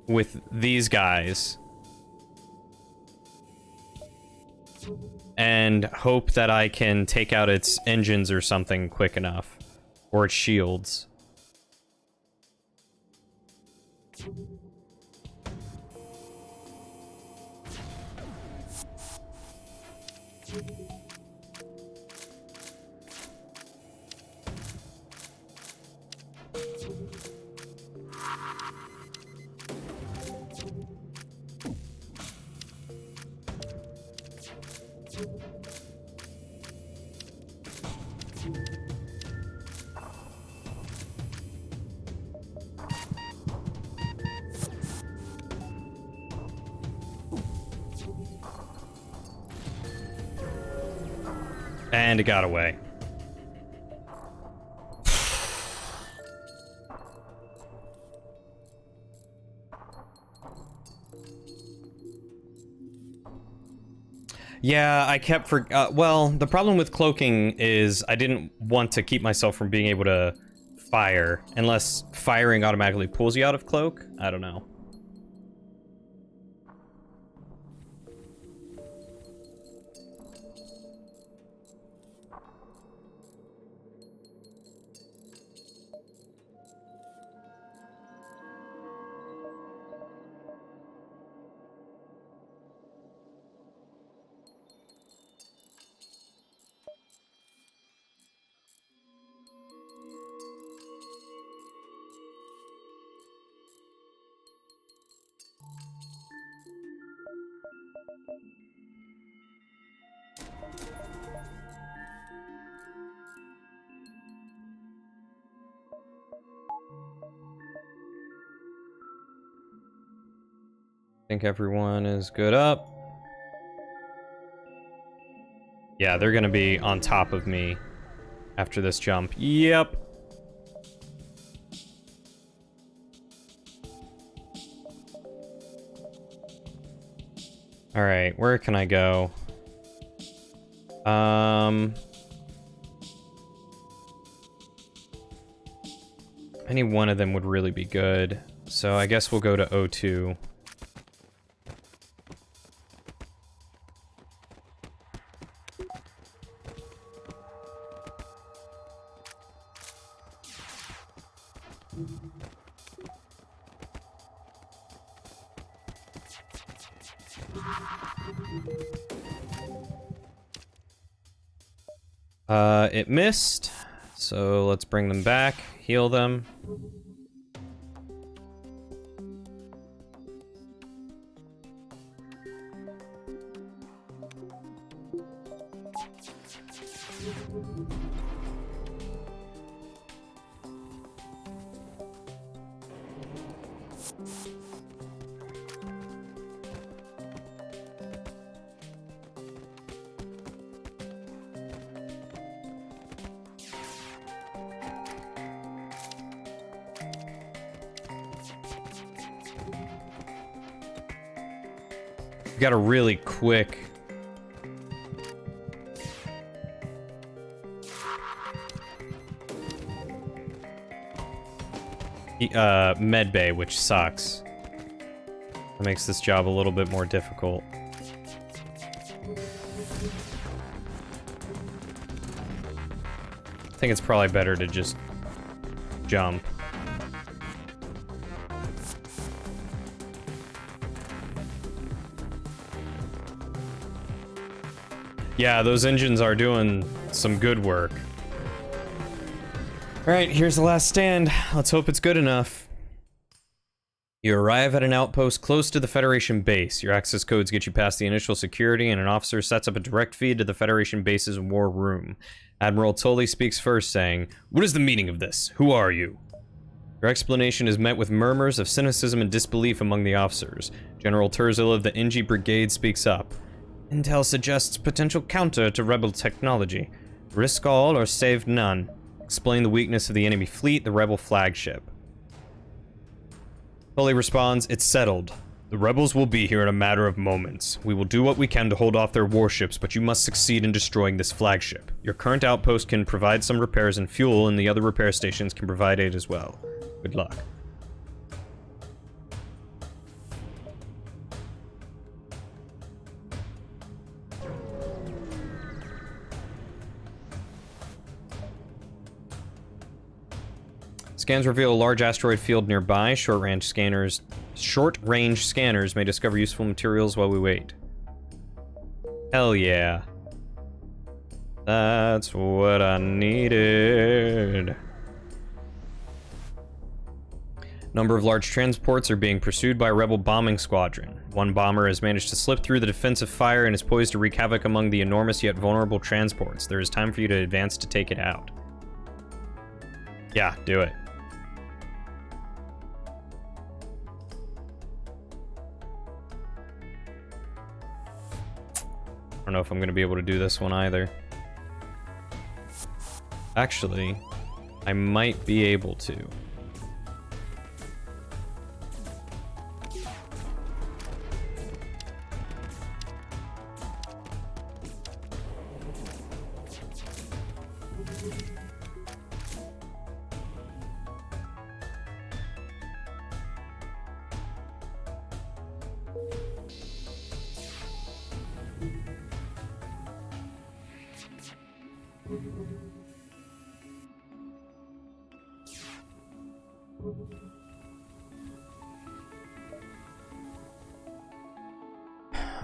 with these guys. And hope that I can take out its engines or something quick enough. Or its shields. And it got away. Yeah, I kept well, the problem with cloaking is I didn't want to keep myself from being able to fire, unless firing automatically pulls you out of cloak. I don't know. I think everyone is good up. Yeah, they're gonna be on top of me after this jump. Yep. Alright, where can I go? Any one of them would really be good. So I guess we'll go to O2. It missed, so let's bring them back, heal them. Got a really quick med bay, which sucks. That makes this job a little bit more difficult. I think it's probably better to just jump. Yeah, those engines are doing some good work. Alright, here's the last stand. Let's hope it's good enough. You arrive at an outpost close to the Federation base. Your access codes get you past the initial security, and an officer sets up a direct feed to the Federation base's war room. Admiral Tully speaks first, saying, "What is the meaning of this? Who are you?" Your explanation is met with murmurs of cynicism and disbelief among the officers. General Turzil of the Inji Brigade speaks up. "Intel suggests potential counter to rebel technology. Risk all or save none. Explain the weakness of the enemy fleet, the rebel flagship." Tully responds, "It's settled. The rebels will be here in a matter of moments. We will do what we can to hold off their warships, but you must succeed in destroying this flagship. Your current outpost can provide some repairs and fuel, and the other repair stations can provide aid as well. Good luck." Scans reveal a large asteroid field nearby. Short-range scanners may discover useful materials while we wait. Hell yeah. That's what I needed. Number of large transports are being pursued by a rebel bombing squadron. One bomber has managed to slip through the defensive fire and is poised to wreak havoc among the enormous yet vulnerable transports. There is time for you to advance to take it out. Yeah, do it. I don't know if I'm going to be able to do this one either. Actually, I might be able to.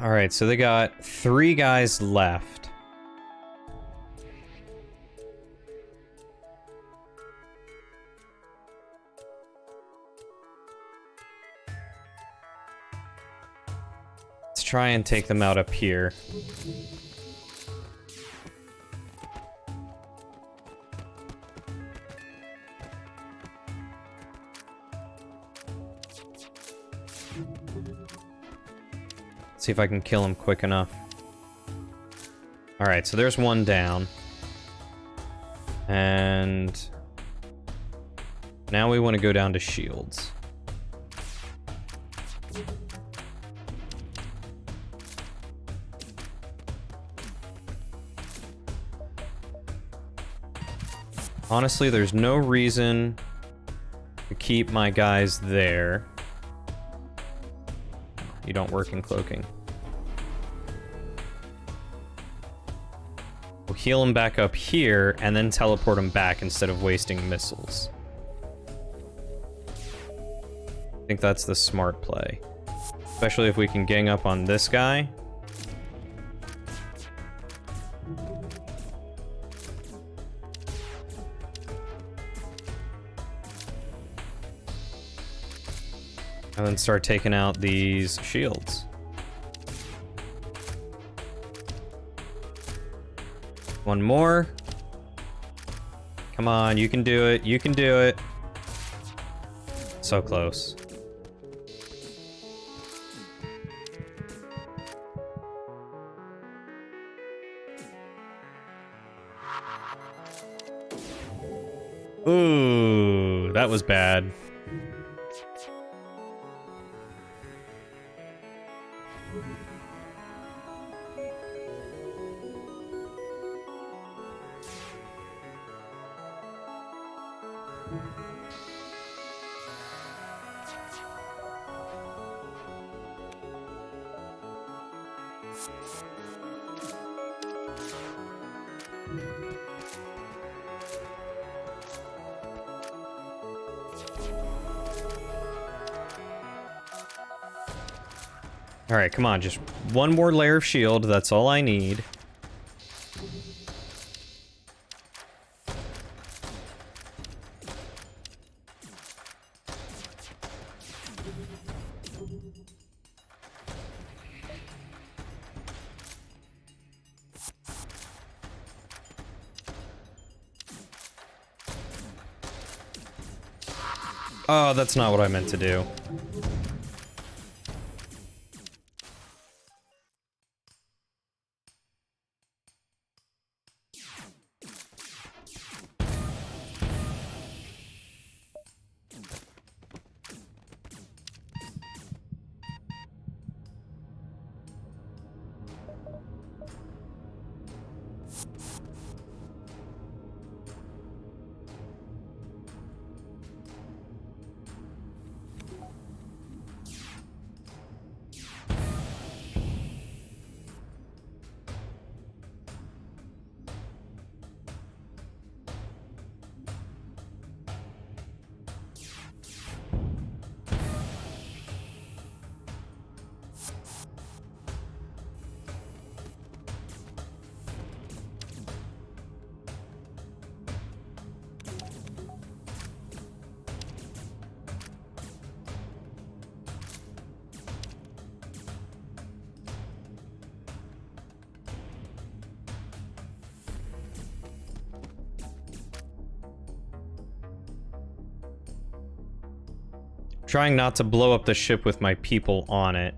Alright, so they got 3 guys left. Let's try and take them out up here. See if I can kill him quick enough. Alright, so there's one down. And now we want to go down to shields. Honestly, there's no reason to keep my guys there. You don't work in cloaking. We'll heal him back up here and then teleport him back instead of wasting missiles. I think that's the smart play. Especially if we can gang up on this guy. And then start taking out these shields. One more. Come on, you can do it. You can do it. So close. Ooh, that was bad. Alright, come on, just one more layer of shield, that's all I need. Oh, that's not what I meant to do. Trying not to blow up the ship with my people on it.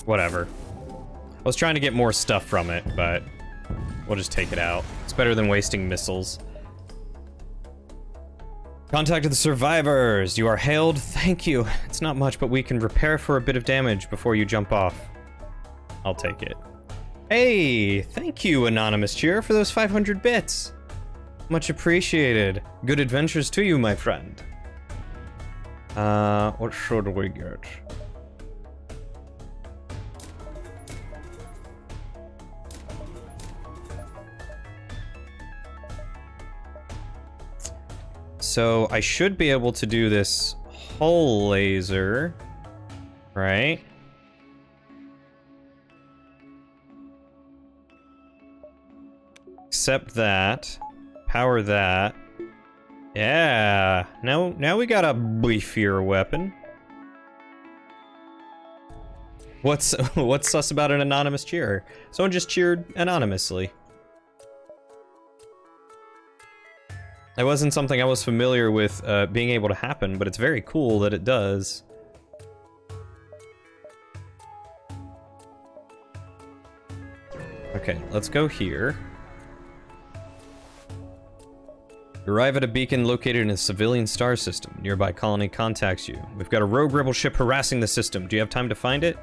Whatever. I was trying to get more stuff from it, but we'll just take it out. It's better than wasting missiles. Contact the survivors. You are hailed. Thank you. It's not much, but we can repair for a bit of damage before you jump off. I'll take it. Hey, thank you, Anonymous Cheer, for those 500 bits. Much appreciated. Good adventures to you, my friend. What should we get? So I should be able to do this hull laser, right? Accept that. Power that. Yeah. Now we got a beefier weapon. What's sus about an anonymous cheer? Someone just cheered anonymously. That wasn't something I was familiar with being able to happen, but it's very cool that it does. Okay, let's go here. You arrive at a beacon located in a civilian star system. Nearby colony contacts you. We've got a rogue rebel ship harassing the system. Do you have time to find it?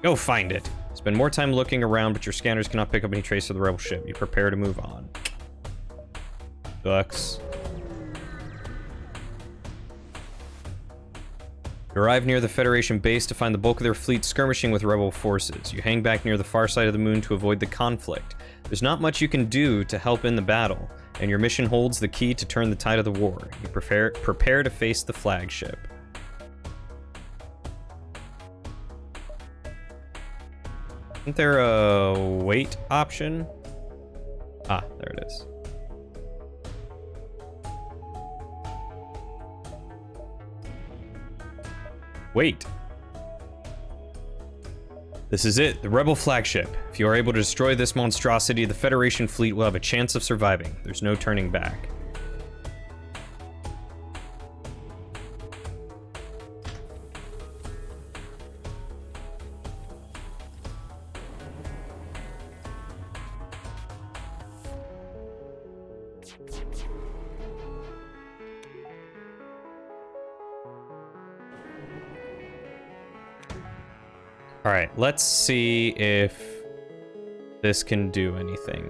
Go find it. Spend more time looking around, but your scanners cannot pick up any trace of the rebel ship. You prepare to move on. Sucks. You arrive near the Federation base to find the bulk of their fleet skirmishing with rebel forces. You hang back near the far side of the moon to avoid the conflict. There's not much you can do to help in the battle, and your mission holds the key to turn the tide of the war. You prepare to face the flagship. Isn't there a wait option? Ah, there it is. Wait. This is it, the Rebel flagship. If you are able to destroy this monstrosity, the Federation fleet will have a chance of surviving. There's no turning back. Alright, let's see if this can do anything.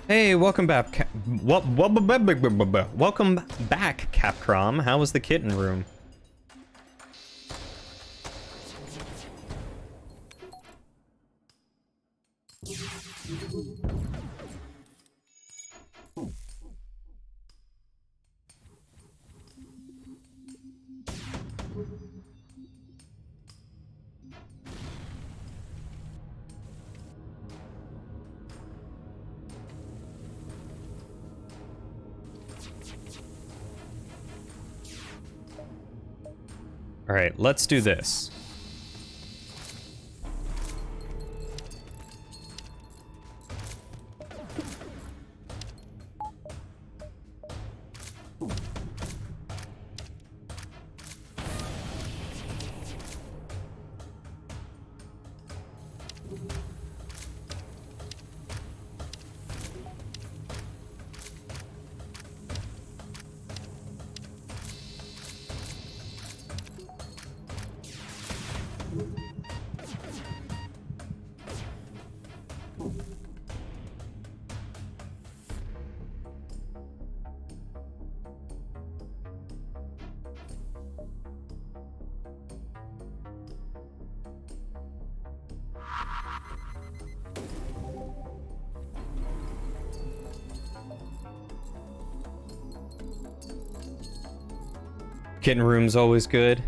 Hey, welcome back, welcome back, Capcom. How was the kitten room? All right, let's do this. Getting rooms always good.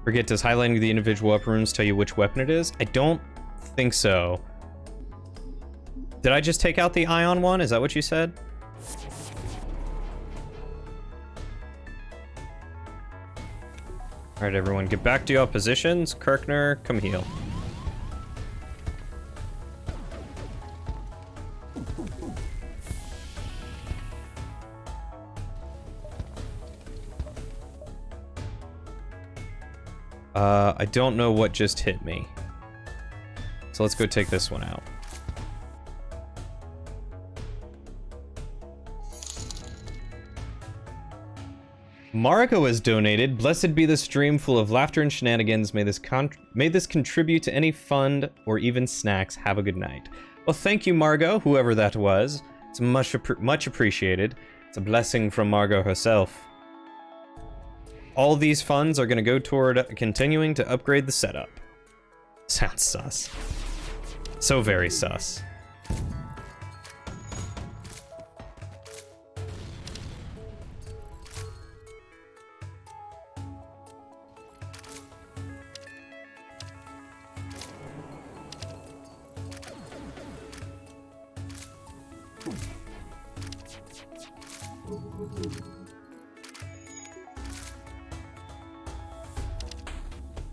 Forget, does highlighting the individual upper rooms tell you which weapon it is? I don't think so. Did I just take out the ion one? Is that what you said? Alright, everyone, get back to your positions. Kirkner, come heal. I don't know what just hit me. So let's go take this one out. Mariko has donated. Blessed be the stream full of laughter and shenanigans. May this contribute to any fund or even snacks. Have a good night. Well, thank you, Margot, whoever that was. It's much appreciated. It's a blessing from Margot herself. All these funds are going to go toward continuing to upgrade the setup. Sounds sus. So very sus.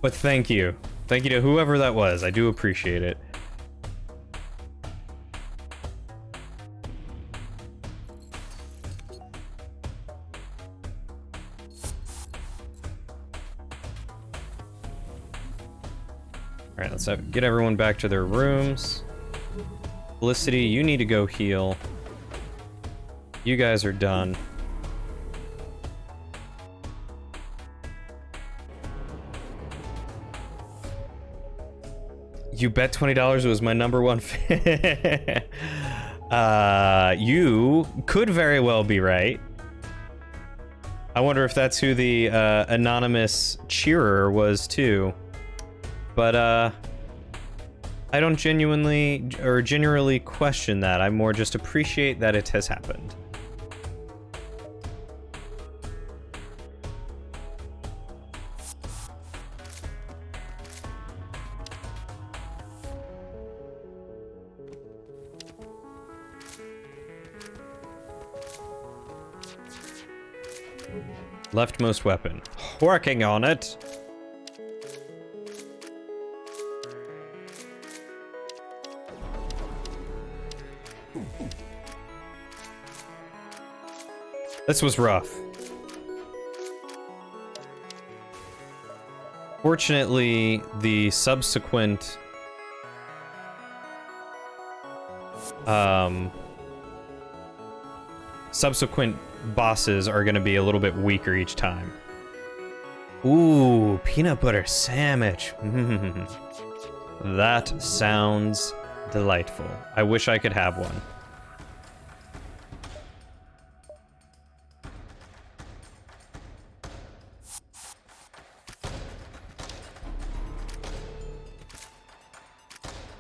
But thank you. Thank you to whoever that was. I do appreciate it. Alright, let's get everyone back to their rooms. Felicity, you need to go heal. You guys are done. You bet $20 was my #1 fan. You could very well be right. I wonder if that's who the anonymous cheerer was too. But I don't genuinely question that. I more just appreciate that it has happened. Leftmost weapon. Working on it. This was rough. Fortunately, the subsequent bosses are going to be a little bit weaker each time. Ooh, peanut butter sandwich. That sounds delightful. I wish I could have one.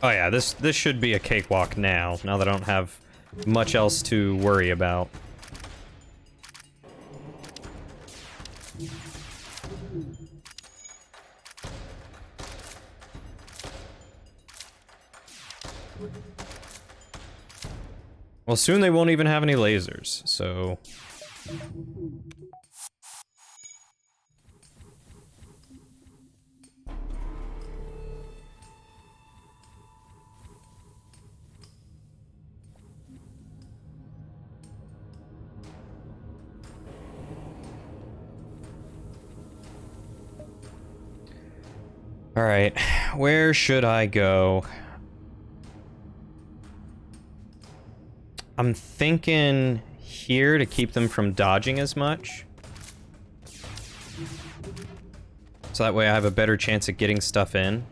Oh yeah, this should be a cakewalk now that I don't have much else to worry about. Well, soon they won't even have any lasers, so... Alright, where should I go? I'm thinking here to keep them from dodging as much. So that way I have a better chance at getting stuff in.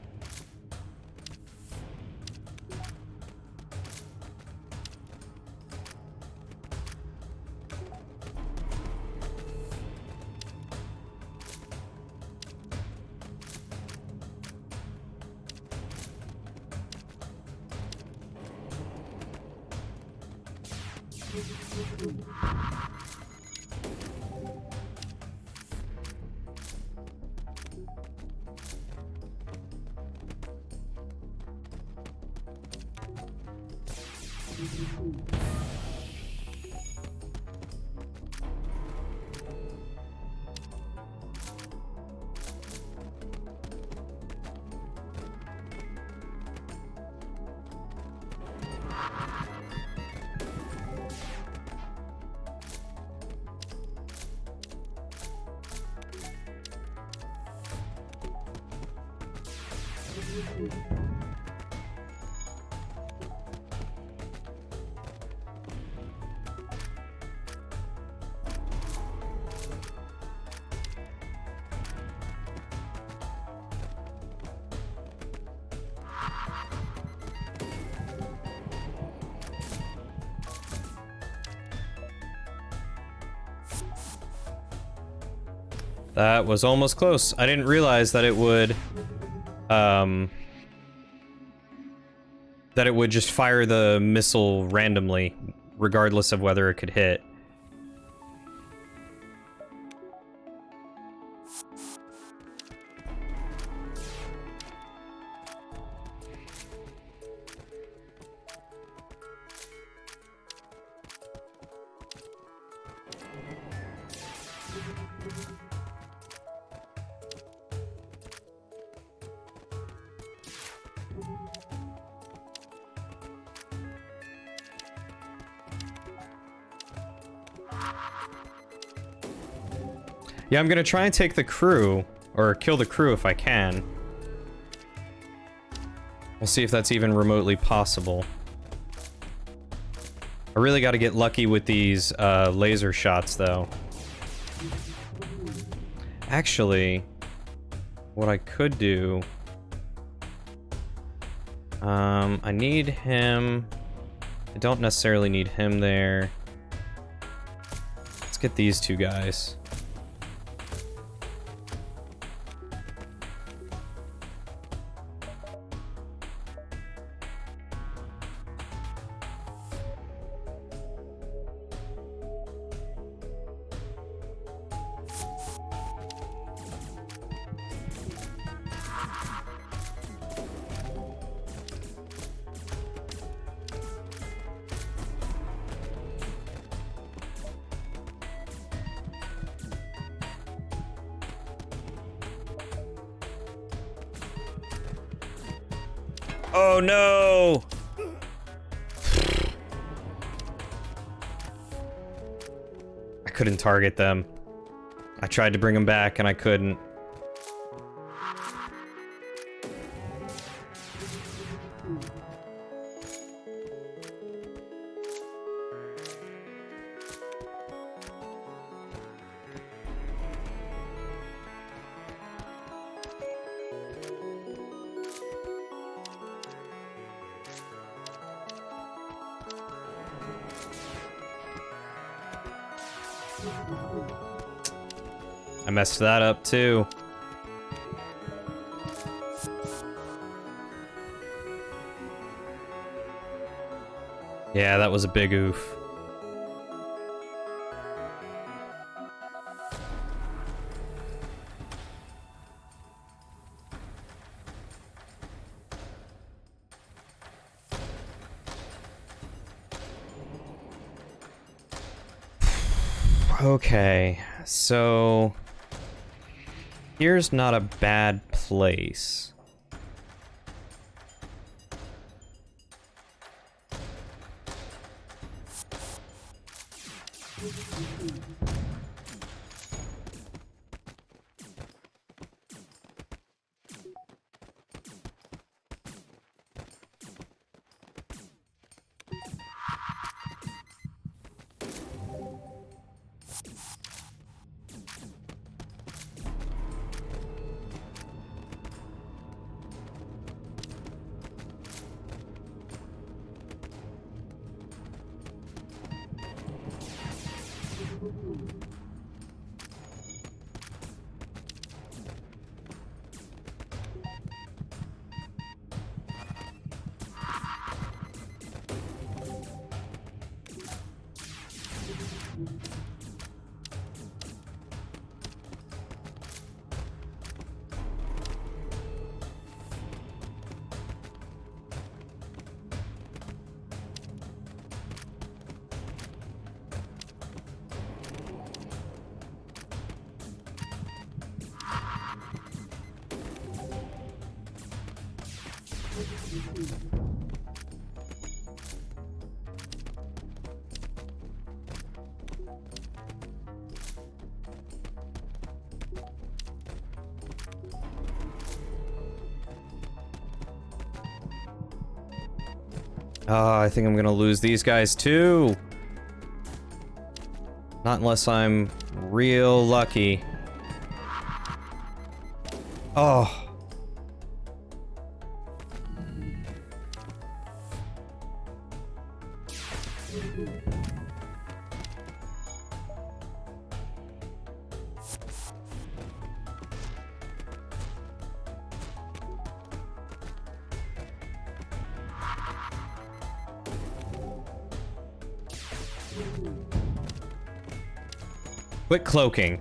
That was almost close. I didn't realize that it would, that it would just fire the missile randomly, regardless of whether it could hit. Yeah, I'm gonna try and take the crew, or kill the crew if I can. We'll see if that's even remotely possible. I really gotta get lucky with these laser shots, though. Actually, what I could do... I need him... I don't necessarily need him there. Let's get these two guys. Oh no! I couldn't target them. I tried to bring them back and I couldn't. I messed that up too. Yeah, that was a big oof. Okay, so here's not a bad place. Oh, I think I'm gonna lose these guys too. Not unless I'm real lucky. Oh. Quit cloaking.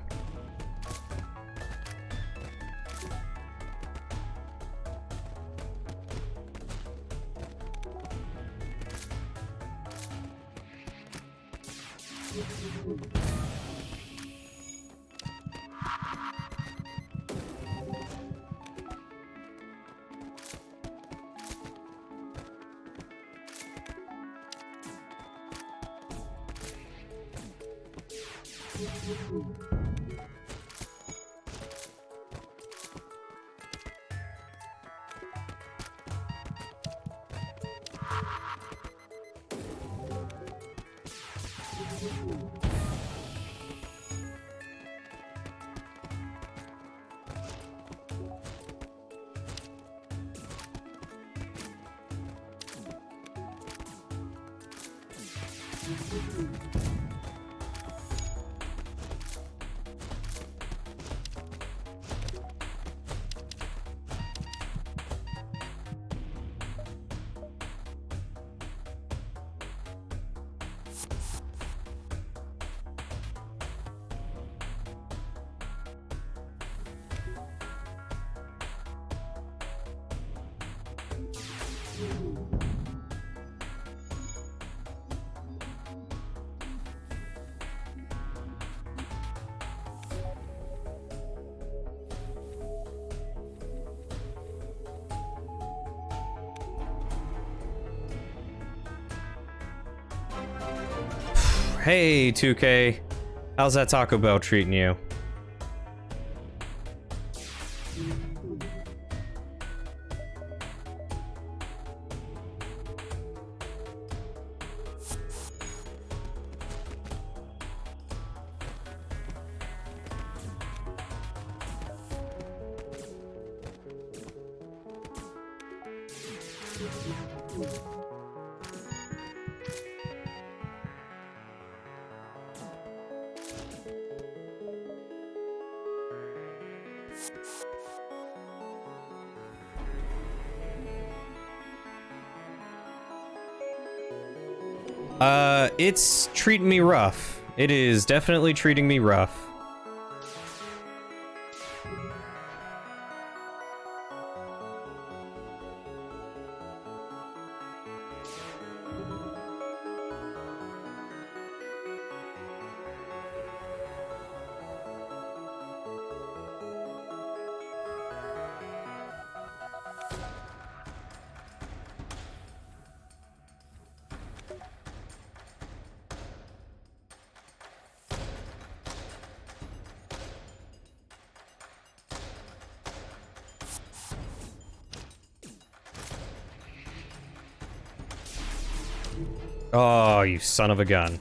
Hey, 2K. How's that Taco Bell treating you? It's treating me rough. It is definitely treating me rough. Oh, you son of a gun.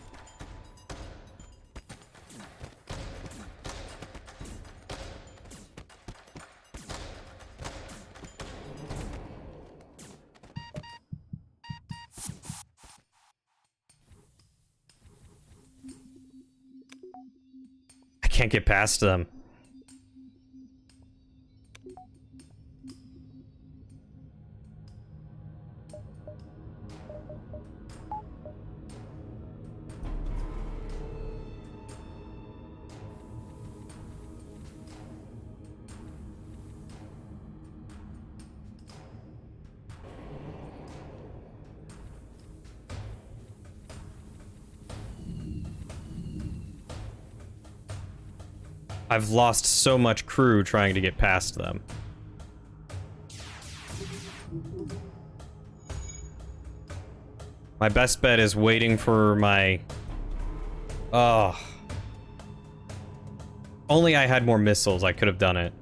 I can't get past them. I've lost so much crew trying to get past them. My best bet is waiting for my... Oh. Only I had more missiles, I could have done it.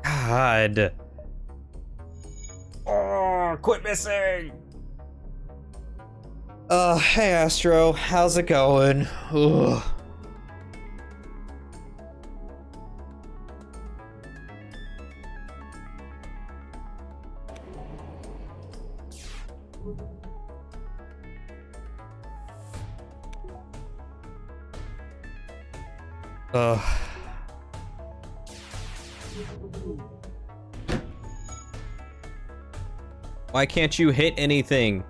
God. Oh, quit missing! Hey Astro, how's it going? Ugh. Ugh. Why can't you hit anything?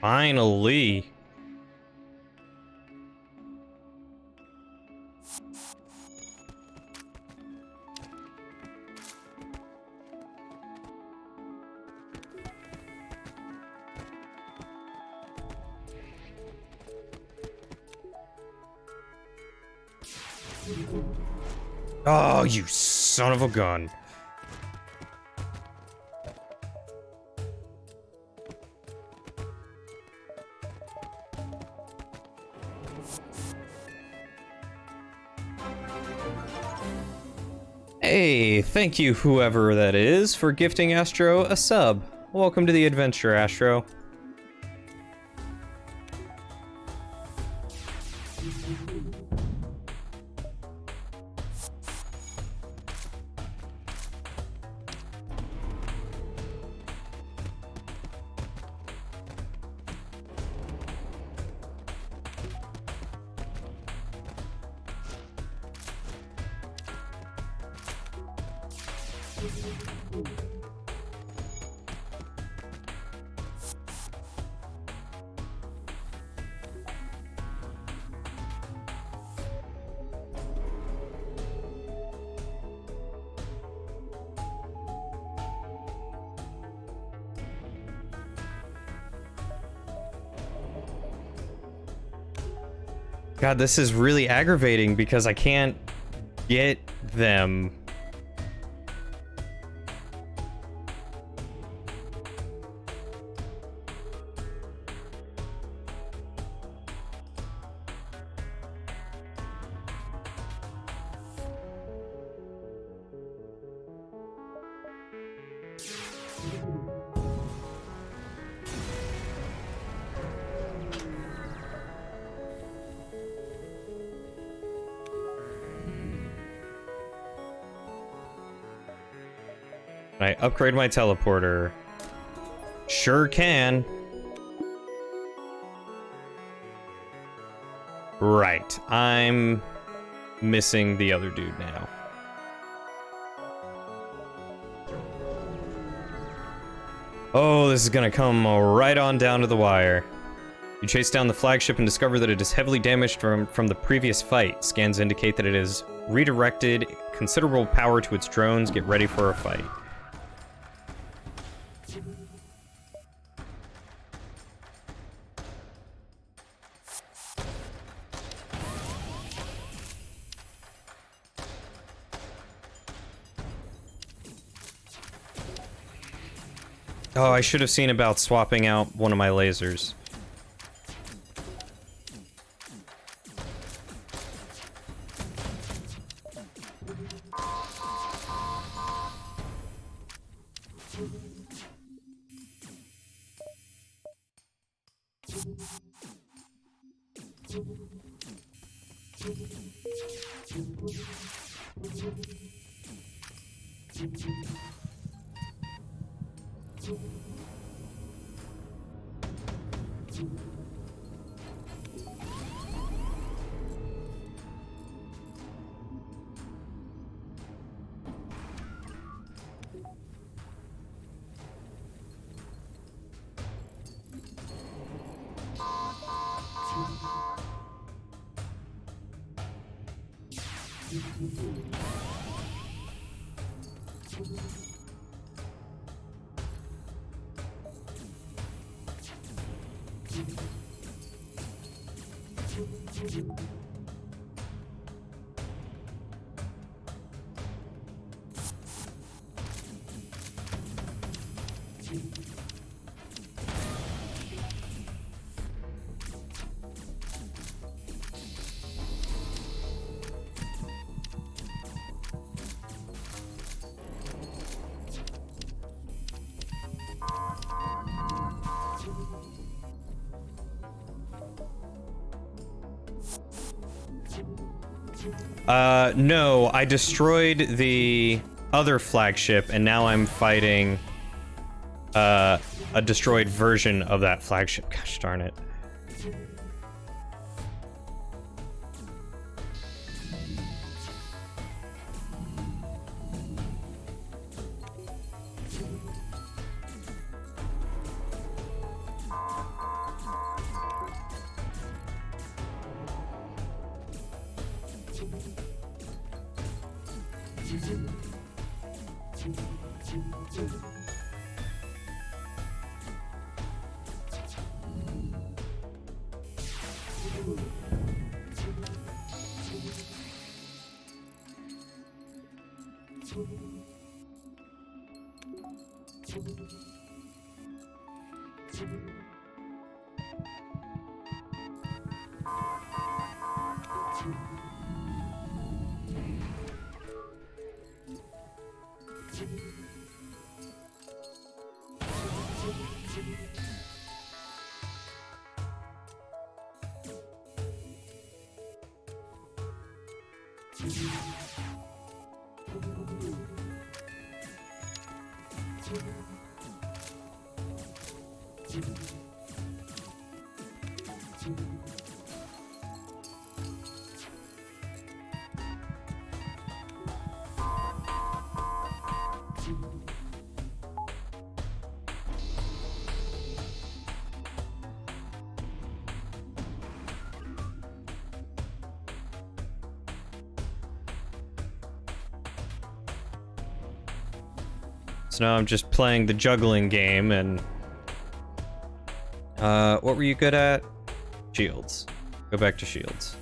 Finally. Oh, you son of a gun. Hey, thank you whoever that is for gifting Astro a sub. Welcome to the adventure, Astro. God, this is really aggravating because I can't get them. Can I upgrade my teleporter? Sure can. Right, I'm missing the other dude now. Oh, this is gonna come right on down to the wire. You chase down the flagship and discover that it is heavily damaged from the previous fight. Scans indicate that it has redirected considerable power to its drones. Get ready for a fight. Oh, I should have seen about swapping out one of my lasers. No, I destroyed the other flagship, and now I'm fighting, a destroyed version of that flagship. Gosh darn it. So now I'm just playing the juggling game, and what were you good at? Shields. Go back to shields.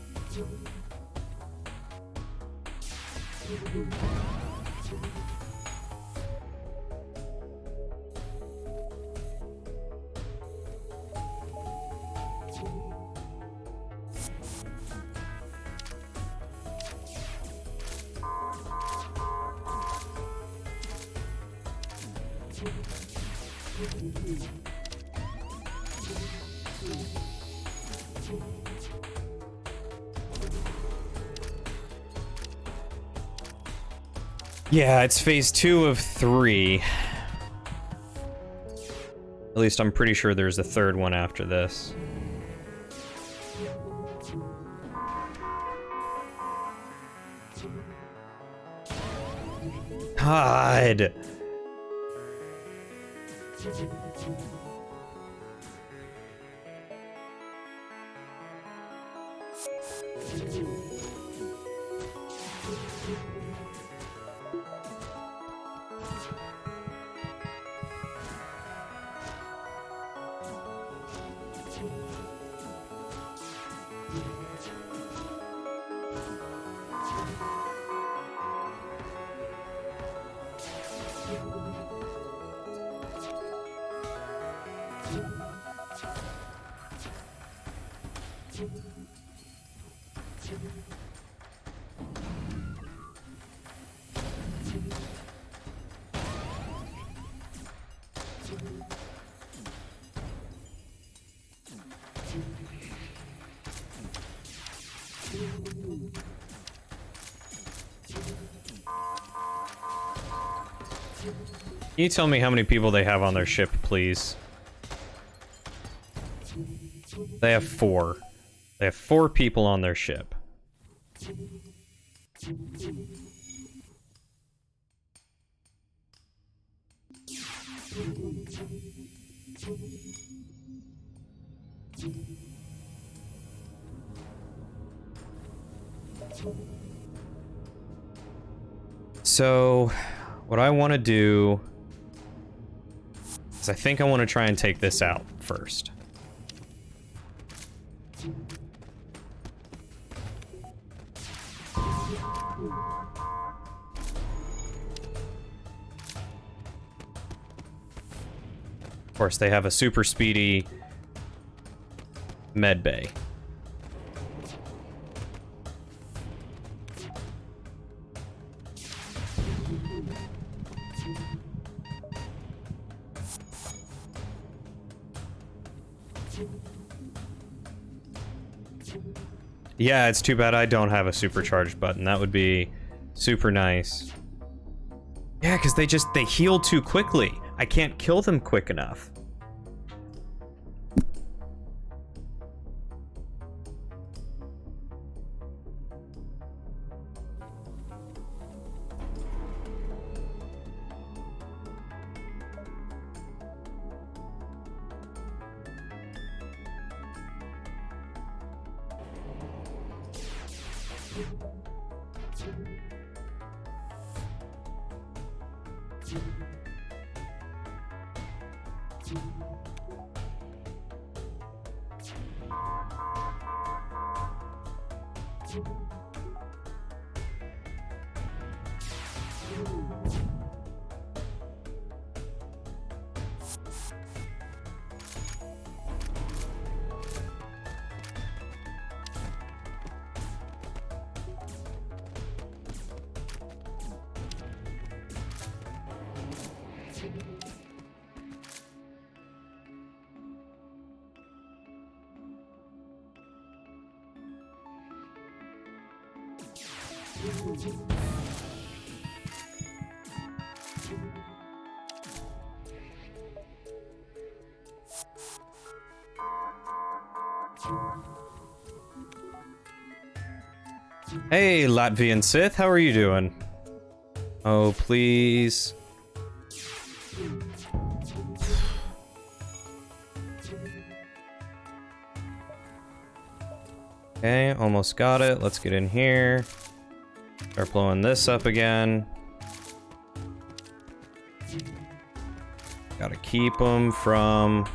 Yeah, it's phase 2 of 3. At least I'm pretty sure there's a third one after this. God. Can you tell me how many people they have on their ship, please? They have 4. They have 4 people on their ship. So, what I want to do is I think I want to try and take this out first. Of course, they have a super speedy med bay. Yeah, it's too bad I don't have a supercharged button. That would be super nice. Yeah, because they heal too quickly. I can't kill them quick enough. Hey, Latvian Sith, how are you doing? Oh, please. Okay, almost got it. Let's get in here. Start blowing this up again. Gotta keep them from...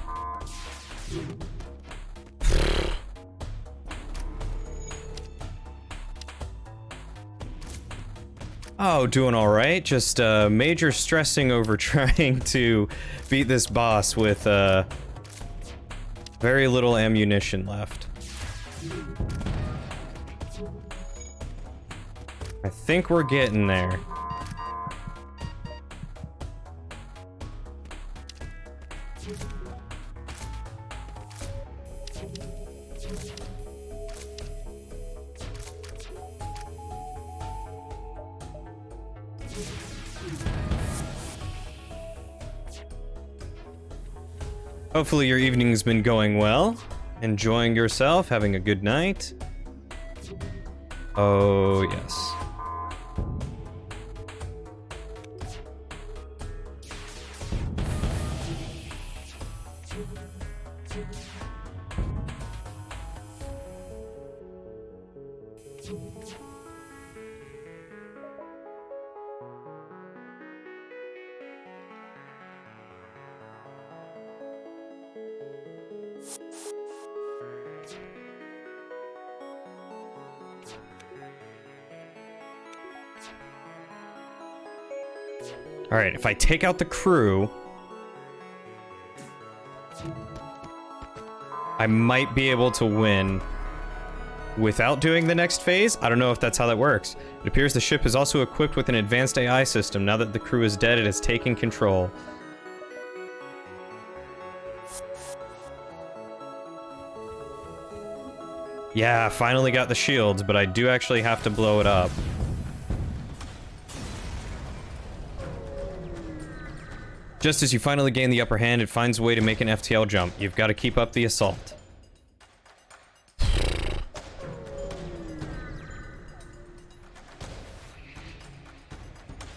Oh, doing alright. Just major stressing over trying to beat this boss with very little ammunition left. I think we're getting there. Hopefully your evening's been going well. Enjoying yourself, having a good night. Oh, yes. Alright, if I take out the crew, I might be able to win without doing the next phase. I don't know if that's how that works. It appears the ship is also equipped with an advanced AI system. Now that the crew is dead, it has taken control. Yeah, finally got the shields, but I do actually have to blow it up. Just as you finally gain the upper hand, it finds a way to make an FTL jump. You've got to keep up the assault.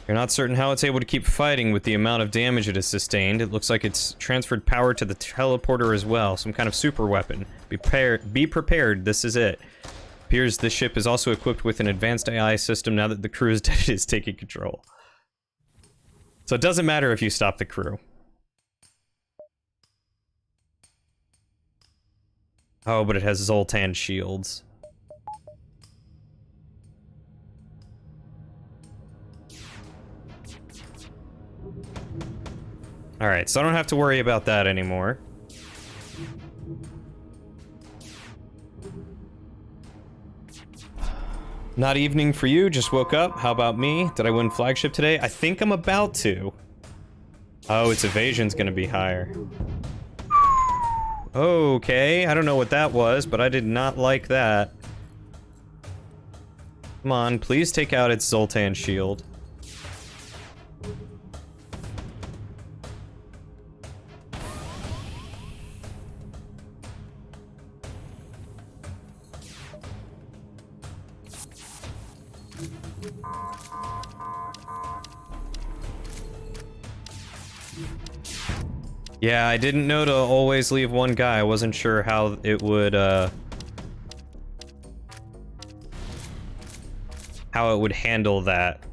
You're not certain how it's able to keep fighting with the amount of damage it has sustained. It looks like it's transferred power to the teleporter as well, some kind of super weapon. Be prepared, this is it. Appears this ship is also equipped with an advanced AI system. Now that the crew is dead, it is taking control. So it doesn't matter if you stop the crew. Oh, but it has Zoltan shields. Alright, so I don't have to worry about that anymore. Not evening for you, just woke up. How about me? Did I win flagship today? I think I'm about to. Oh, its evasion's gonna be higher. Okay, I don't know what that was, but I did not like that. Come on, please take out its Zoltan shield. Yeah, I didn't know to always leave one guy. I wasn't sure how it would, how it would handle that.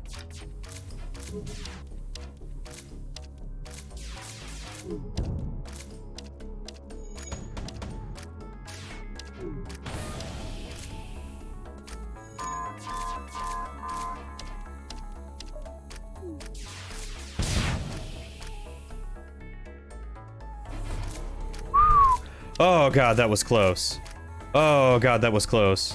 Oh god, that was close. Oh god, that was close.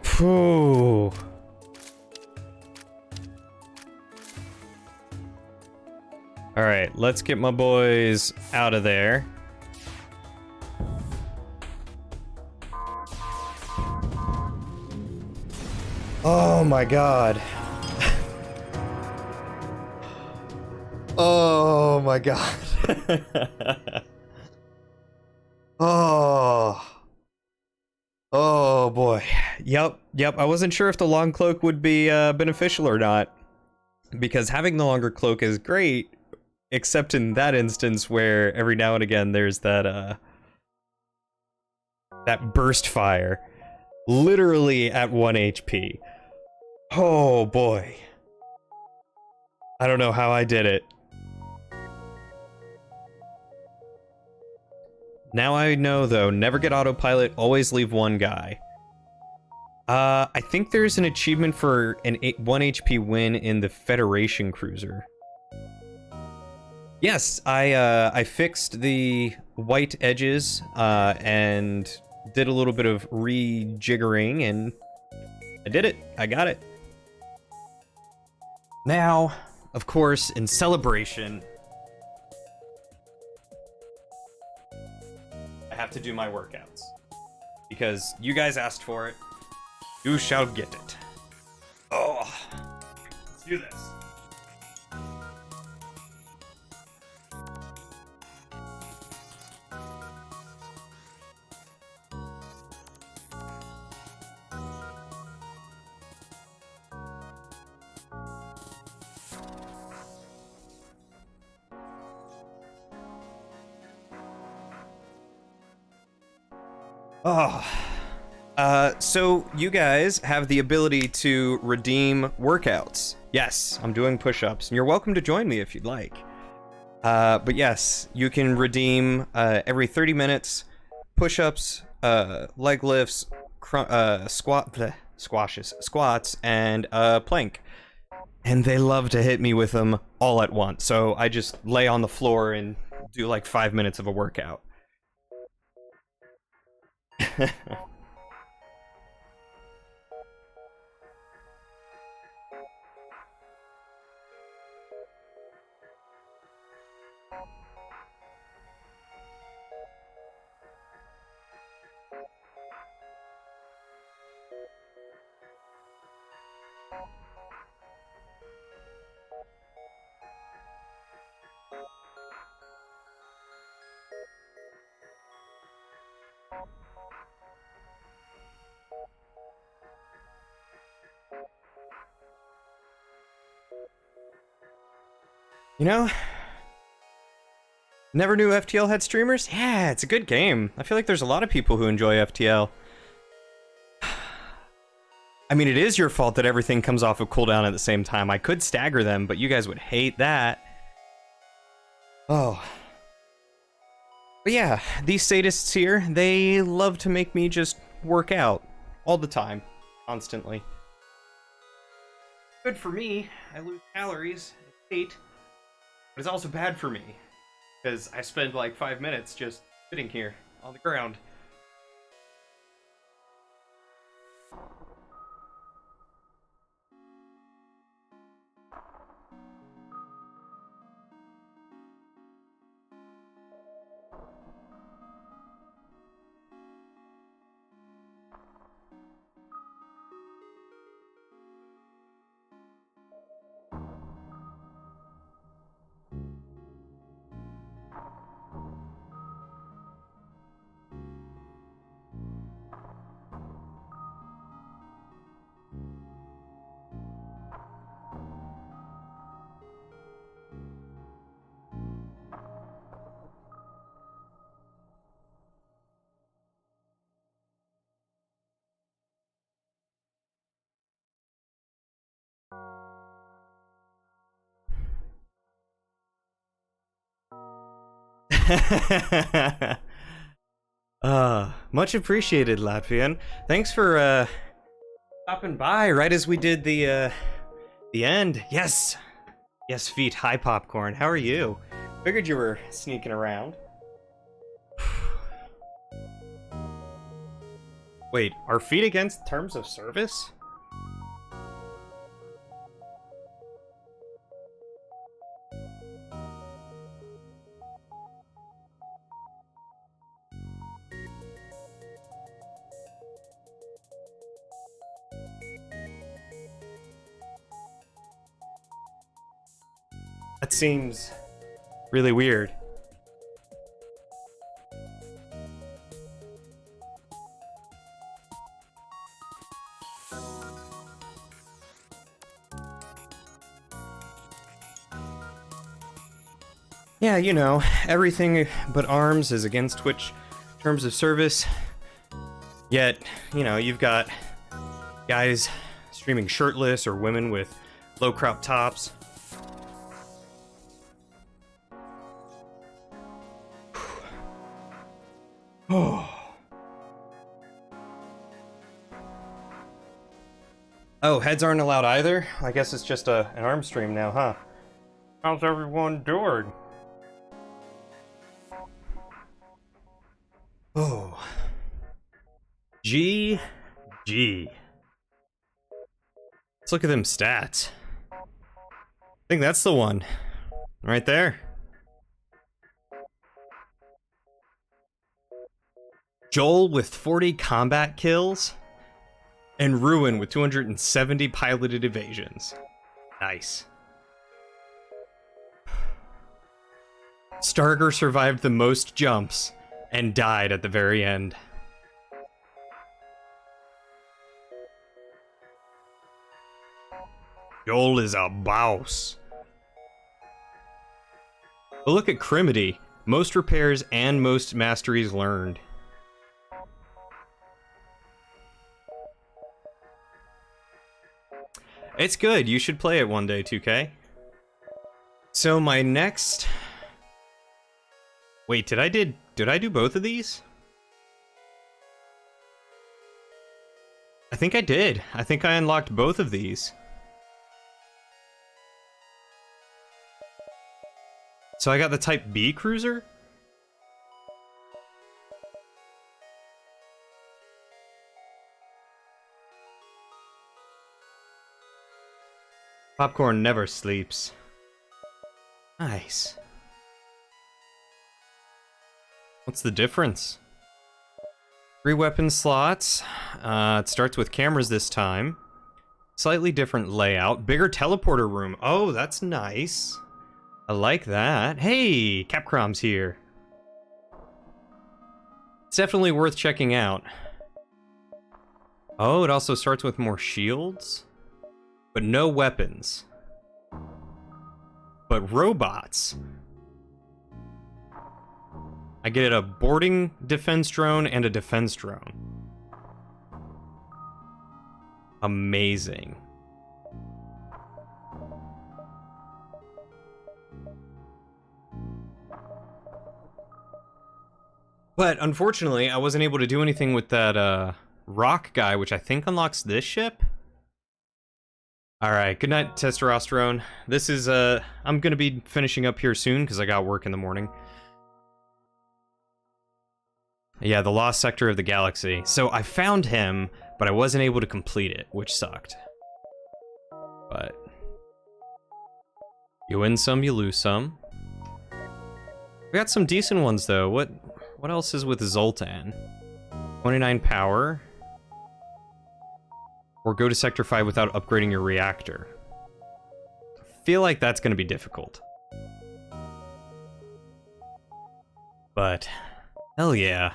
Phew. Alright, let's get my boys out of there. Oh my god. Oh my god. Oh. Oh boy. Yep. I wasn't sure if the long cloak would be beneficial or not. Because having the longer cloak is great, except in that instance where every now and again there's that that burst fire. Literally at 1 HP. Oh boy. I don't know how I did it. Now I know though, never get autopilot, always leave one guy. I think there's an achievement for an 1 HP win in the Federation cruiser. Yes, I fixed the white edges and did a little bit of rejiggering, and I did it. I got it. Now, of course, in celebration, I have to do my workouts. Because you guys asked for it. You shall get it. Oh, let's do this. So you guys have the ability to redeem workouts. Yes, I'm doing push-ups, and you're welcome to join me if you'd like. But yes, you can redeem every 30 minutes push-ups, leg lifts, squat, squashes, squats, and plank. And they love to hit me with them all at once. So I just lay on the floor and do like 5 minutes of a workout. You know, never knew FTL had streamers? Yeah, it's a good game. I feel like there's a lot of people who enjoy FTL. I mean, it is your fault that everything comes off of cooldown at the same time. I could stagger them, but you guys would hate that. Oh. But yeah, these sadists here, they love to make me just work out all the time, constantly. Good for me. I lose calories, hate. But it's also bad for me, because I spend like 5 minutes just sitting here on the ground. Much appreciated, Latvian. Thanks for stopping by right as we did the end. Yes, yes, feet, hi popcorn. How are you? Figured you were sneaking around. Wait, are feet against terms of service? That seems really weird. Yeah, you know, everything but arms is against Twitch terms of service. Yet, you know, you've got guys streaming shirtless or women with low crop tops. Oh, heads aren't allowed either? I guess it's just an arm stream now, huh? How's everyone doing? Oh. GG. Let's look at them stats. I think that's the one. Right there. Joel with 40 combat kills. And Ruin with 270 piloted evasions. Nice. Starger survived the most jumps and died at the very end. Joel is a boss. But look at Crimity. Most repairs and most masteries learned. It's good. You should play it one day, 2K. So my next... Wait, did I do both of these? I think I did. I think I unlocked both of these. So I got the Type B cruiser? Popcorn never sleeps. Nice. What's the difference? 3 weapon slots. It starts with cameras this time. Slightly different layout. Bigger teleporter room. Oh, that's nice. I like that. Hey, Capcom's here. It's definitely worth checking out. Oh, it also starts with more shields, but no weapons. But robots. I get a boarding defense drone and a defense drone. Amazing. But unfortunately, I wasn't able to do anything with that rock guy, which I think unlocks this ship. Alright, good night, testosterone. This is, I'm gonna be finishing up here soon, because I got work in the morning. Yeah, the lost sector of the galaxy. So I found him, but I wasn't able to complete it, which sucked. But you win some, you lose some. We got some decent ones, though. What else is with Zoltan? 29 power. Or go to Sector 5 without upgrading your reactor. I feel like that's going to be difficult. But, hell yeah.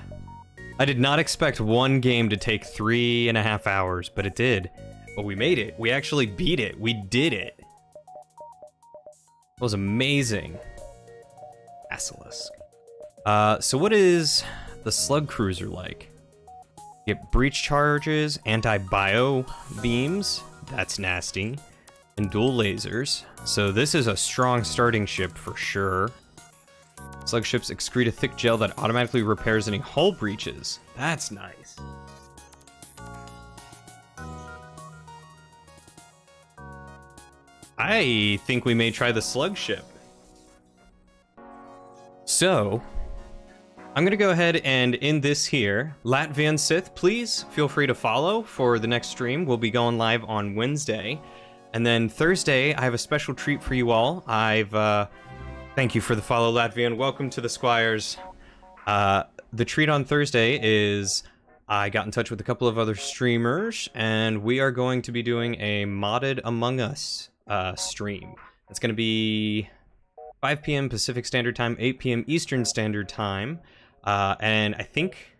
I did not expect one game to take 3.5 hours, but it did. But we made it. We actually beat it. We did it. It was amazing. Basilisk. So what is the Slug Cruiser like? Get breach charges, anti-bio beams, that's nasty, and dual lasers. So this is a strong starting ship for sure. Slug ships excrete a thick gel that automatically repairs any hull breaches. That's nice. I think we may try the slug ship. So, I'm gonna go ahead and end this here. Latvian Sith, please feel free to follow for the next stream. We'll be going live on Wednesday. And then Thursday, I have a special treat for you all. Thank you for the follow, Latvian. Welcome to the Squires. The treat on Thursday is I got in touch with a couple of other streamers, and we are going to be doing a modded Among Us stream. It's going to be 5 p.m. Pacific Standard Time, 8 p.m. Eastern Standard Time, and I think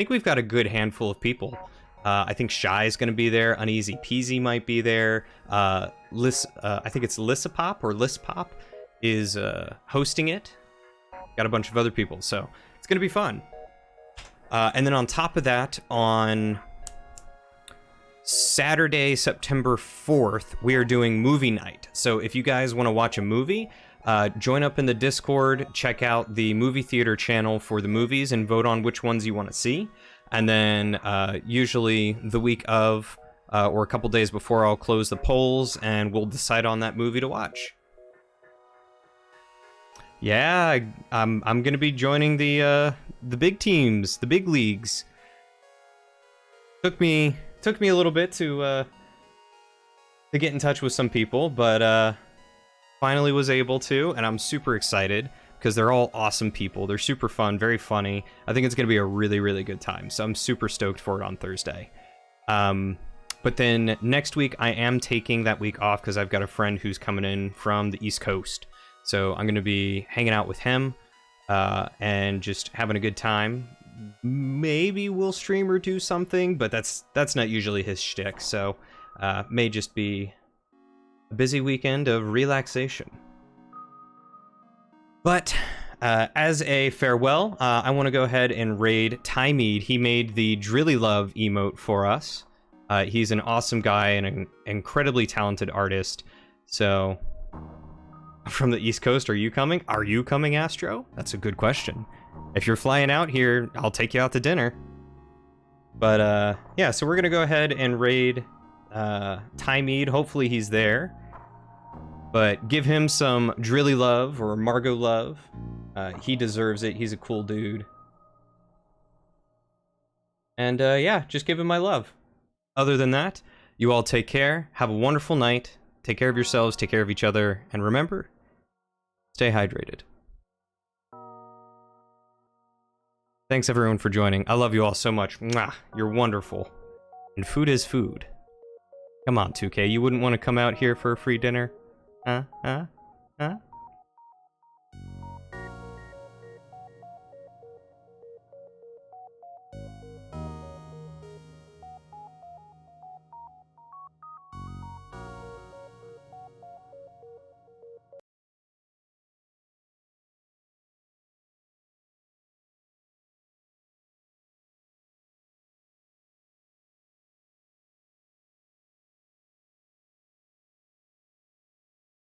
we've got a good handful of people. I think Shy is going to be there. Uneasy Peasy might be there. I think it's Lissapop or Lispop is hosting it. Got a bunch of other people, so it's going to be fun. And then on top of that, on Saturday, September 4th, we are doing movie night. So if you guys want to watch a movie, join up in the Discord, check out the movie theater channel for the movies, and vote on which ones you want to see. And then usually the week of, or a couple days before, I'll close the polls, and we'll decide on that movie to watch. Yeah, I'm gonna be joining the big teams, the big leagues. Took me a little bit to get in touch with some people, but finally was able to, and I'm super excited because they're all awesome people. They're super fun, very funny. I think it's gonna be a really, really good time. So I'm super stoked for it on Thursday. But then next week I am taking that week off because I've got a friend who's coming in from the East Coast. So I'm going to be hanging out with him and just having a good time. Maybe we'll stream or do something, but that's not usually his shtick. So may just be a busy weekend of relaxation. But as a farewell, I want to go ahead and raid Tymeed. He made the Drilly Love emote for us. He's an awesome guy and an incredibly talented artist. So... From the East Coast, are you coming? Are you coming, Astro? That's a good question. If you're flying out here, I'll take you out to dinner. But, yeah, so we're gonna go ahead and raid Tymeed. Hopefully he's there. But give him some Drilly love or Margot love. He deserves it. He's a cool dude. And, yeah, just give him my love. Other than that, you all take care. Have a wonderful night. Take care of yourselves. Take care of each other. And remember, stay hydrated. Thanks, everyone, for joining. I love you all so much. Mwah. You're wonderful. And food is food. Come on, 2K. You wouldn't want to come out here for a free dinner? Huh?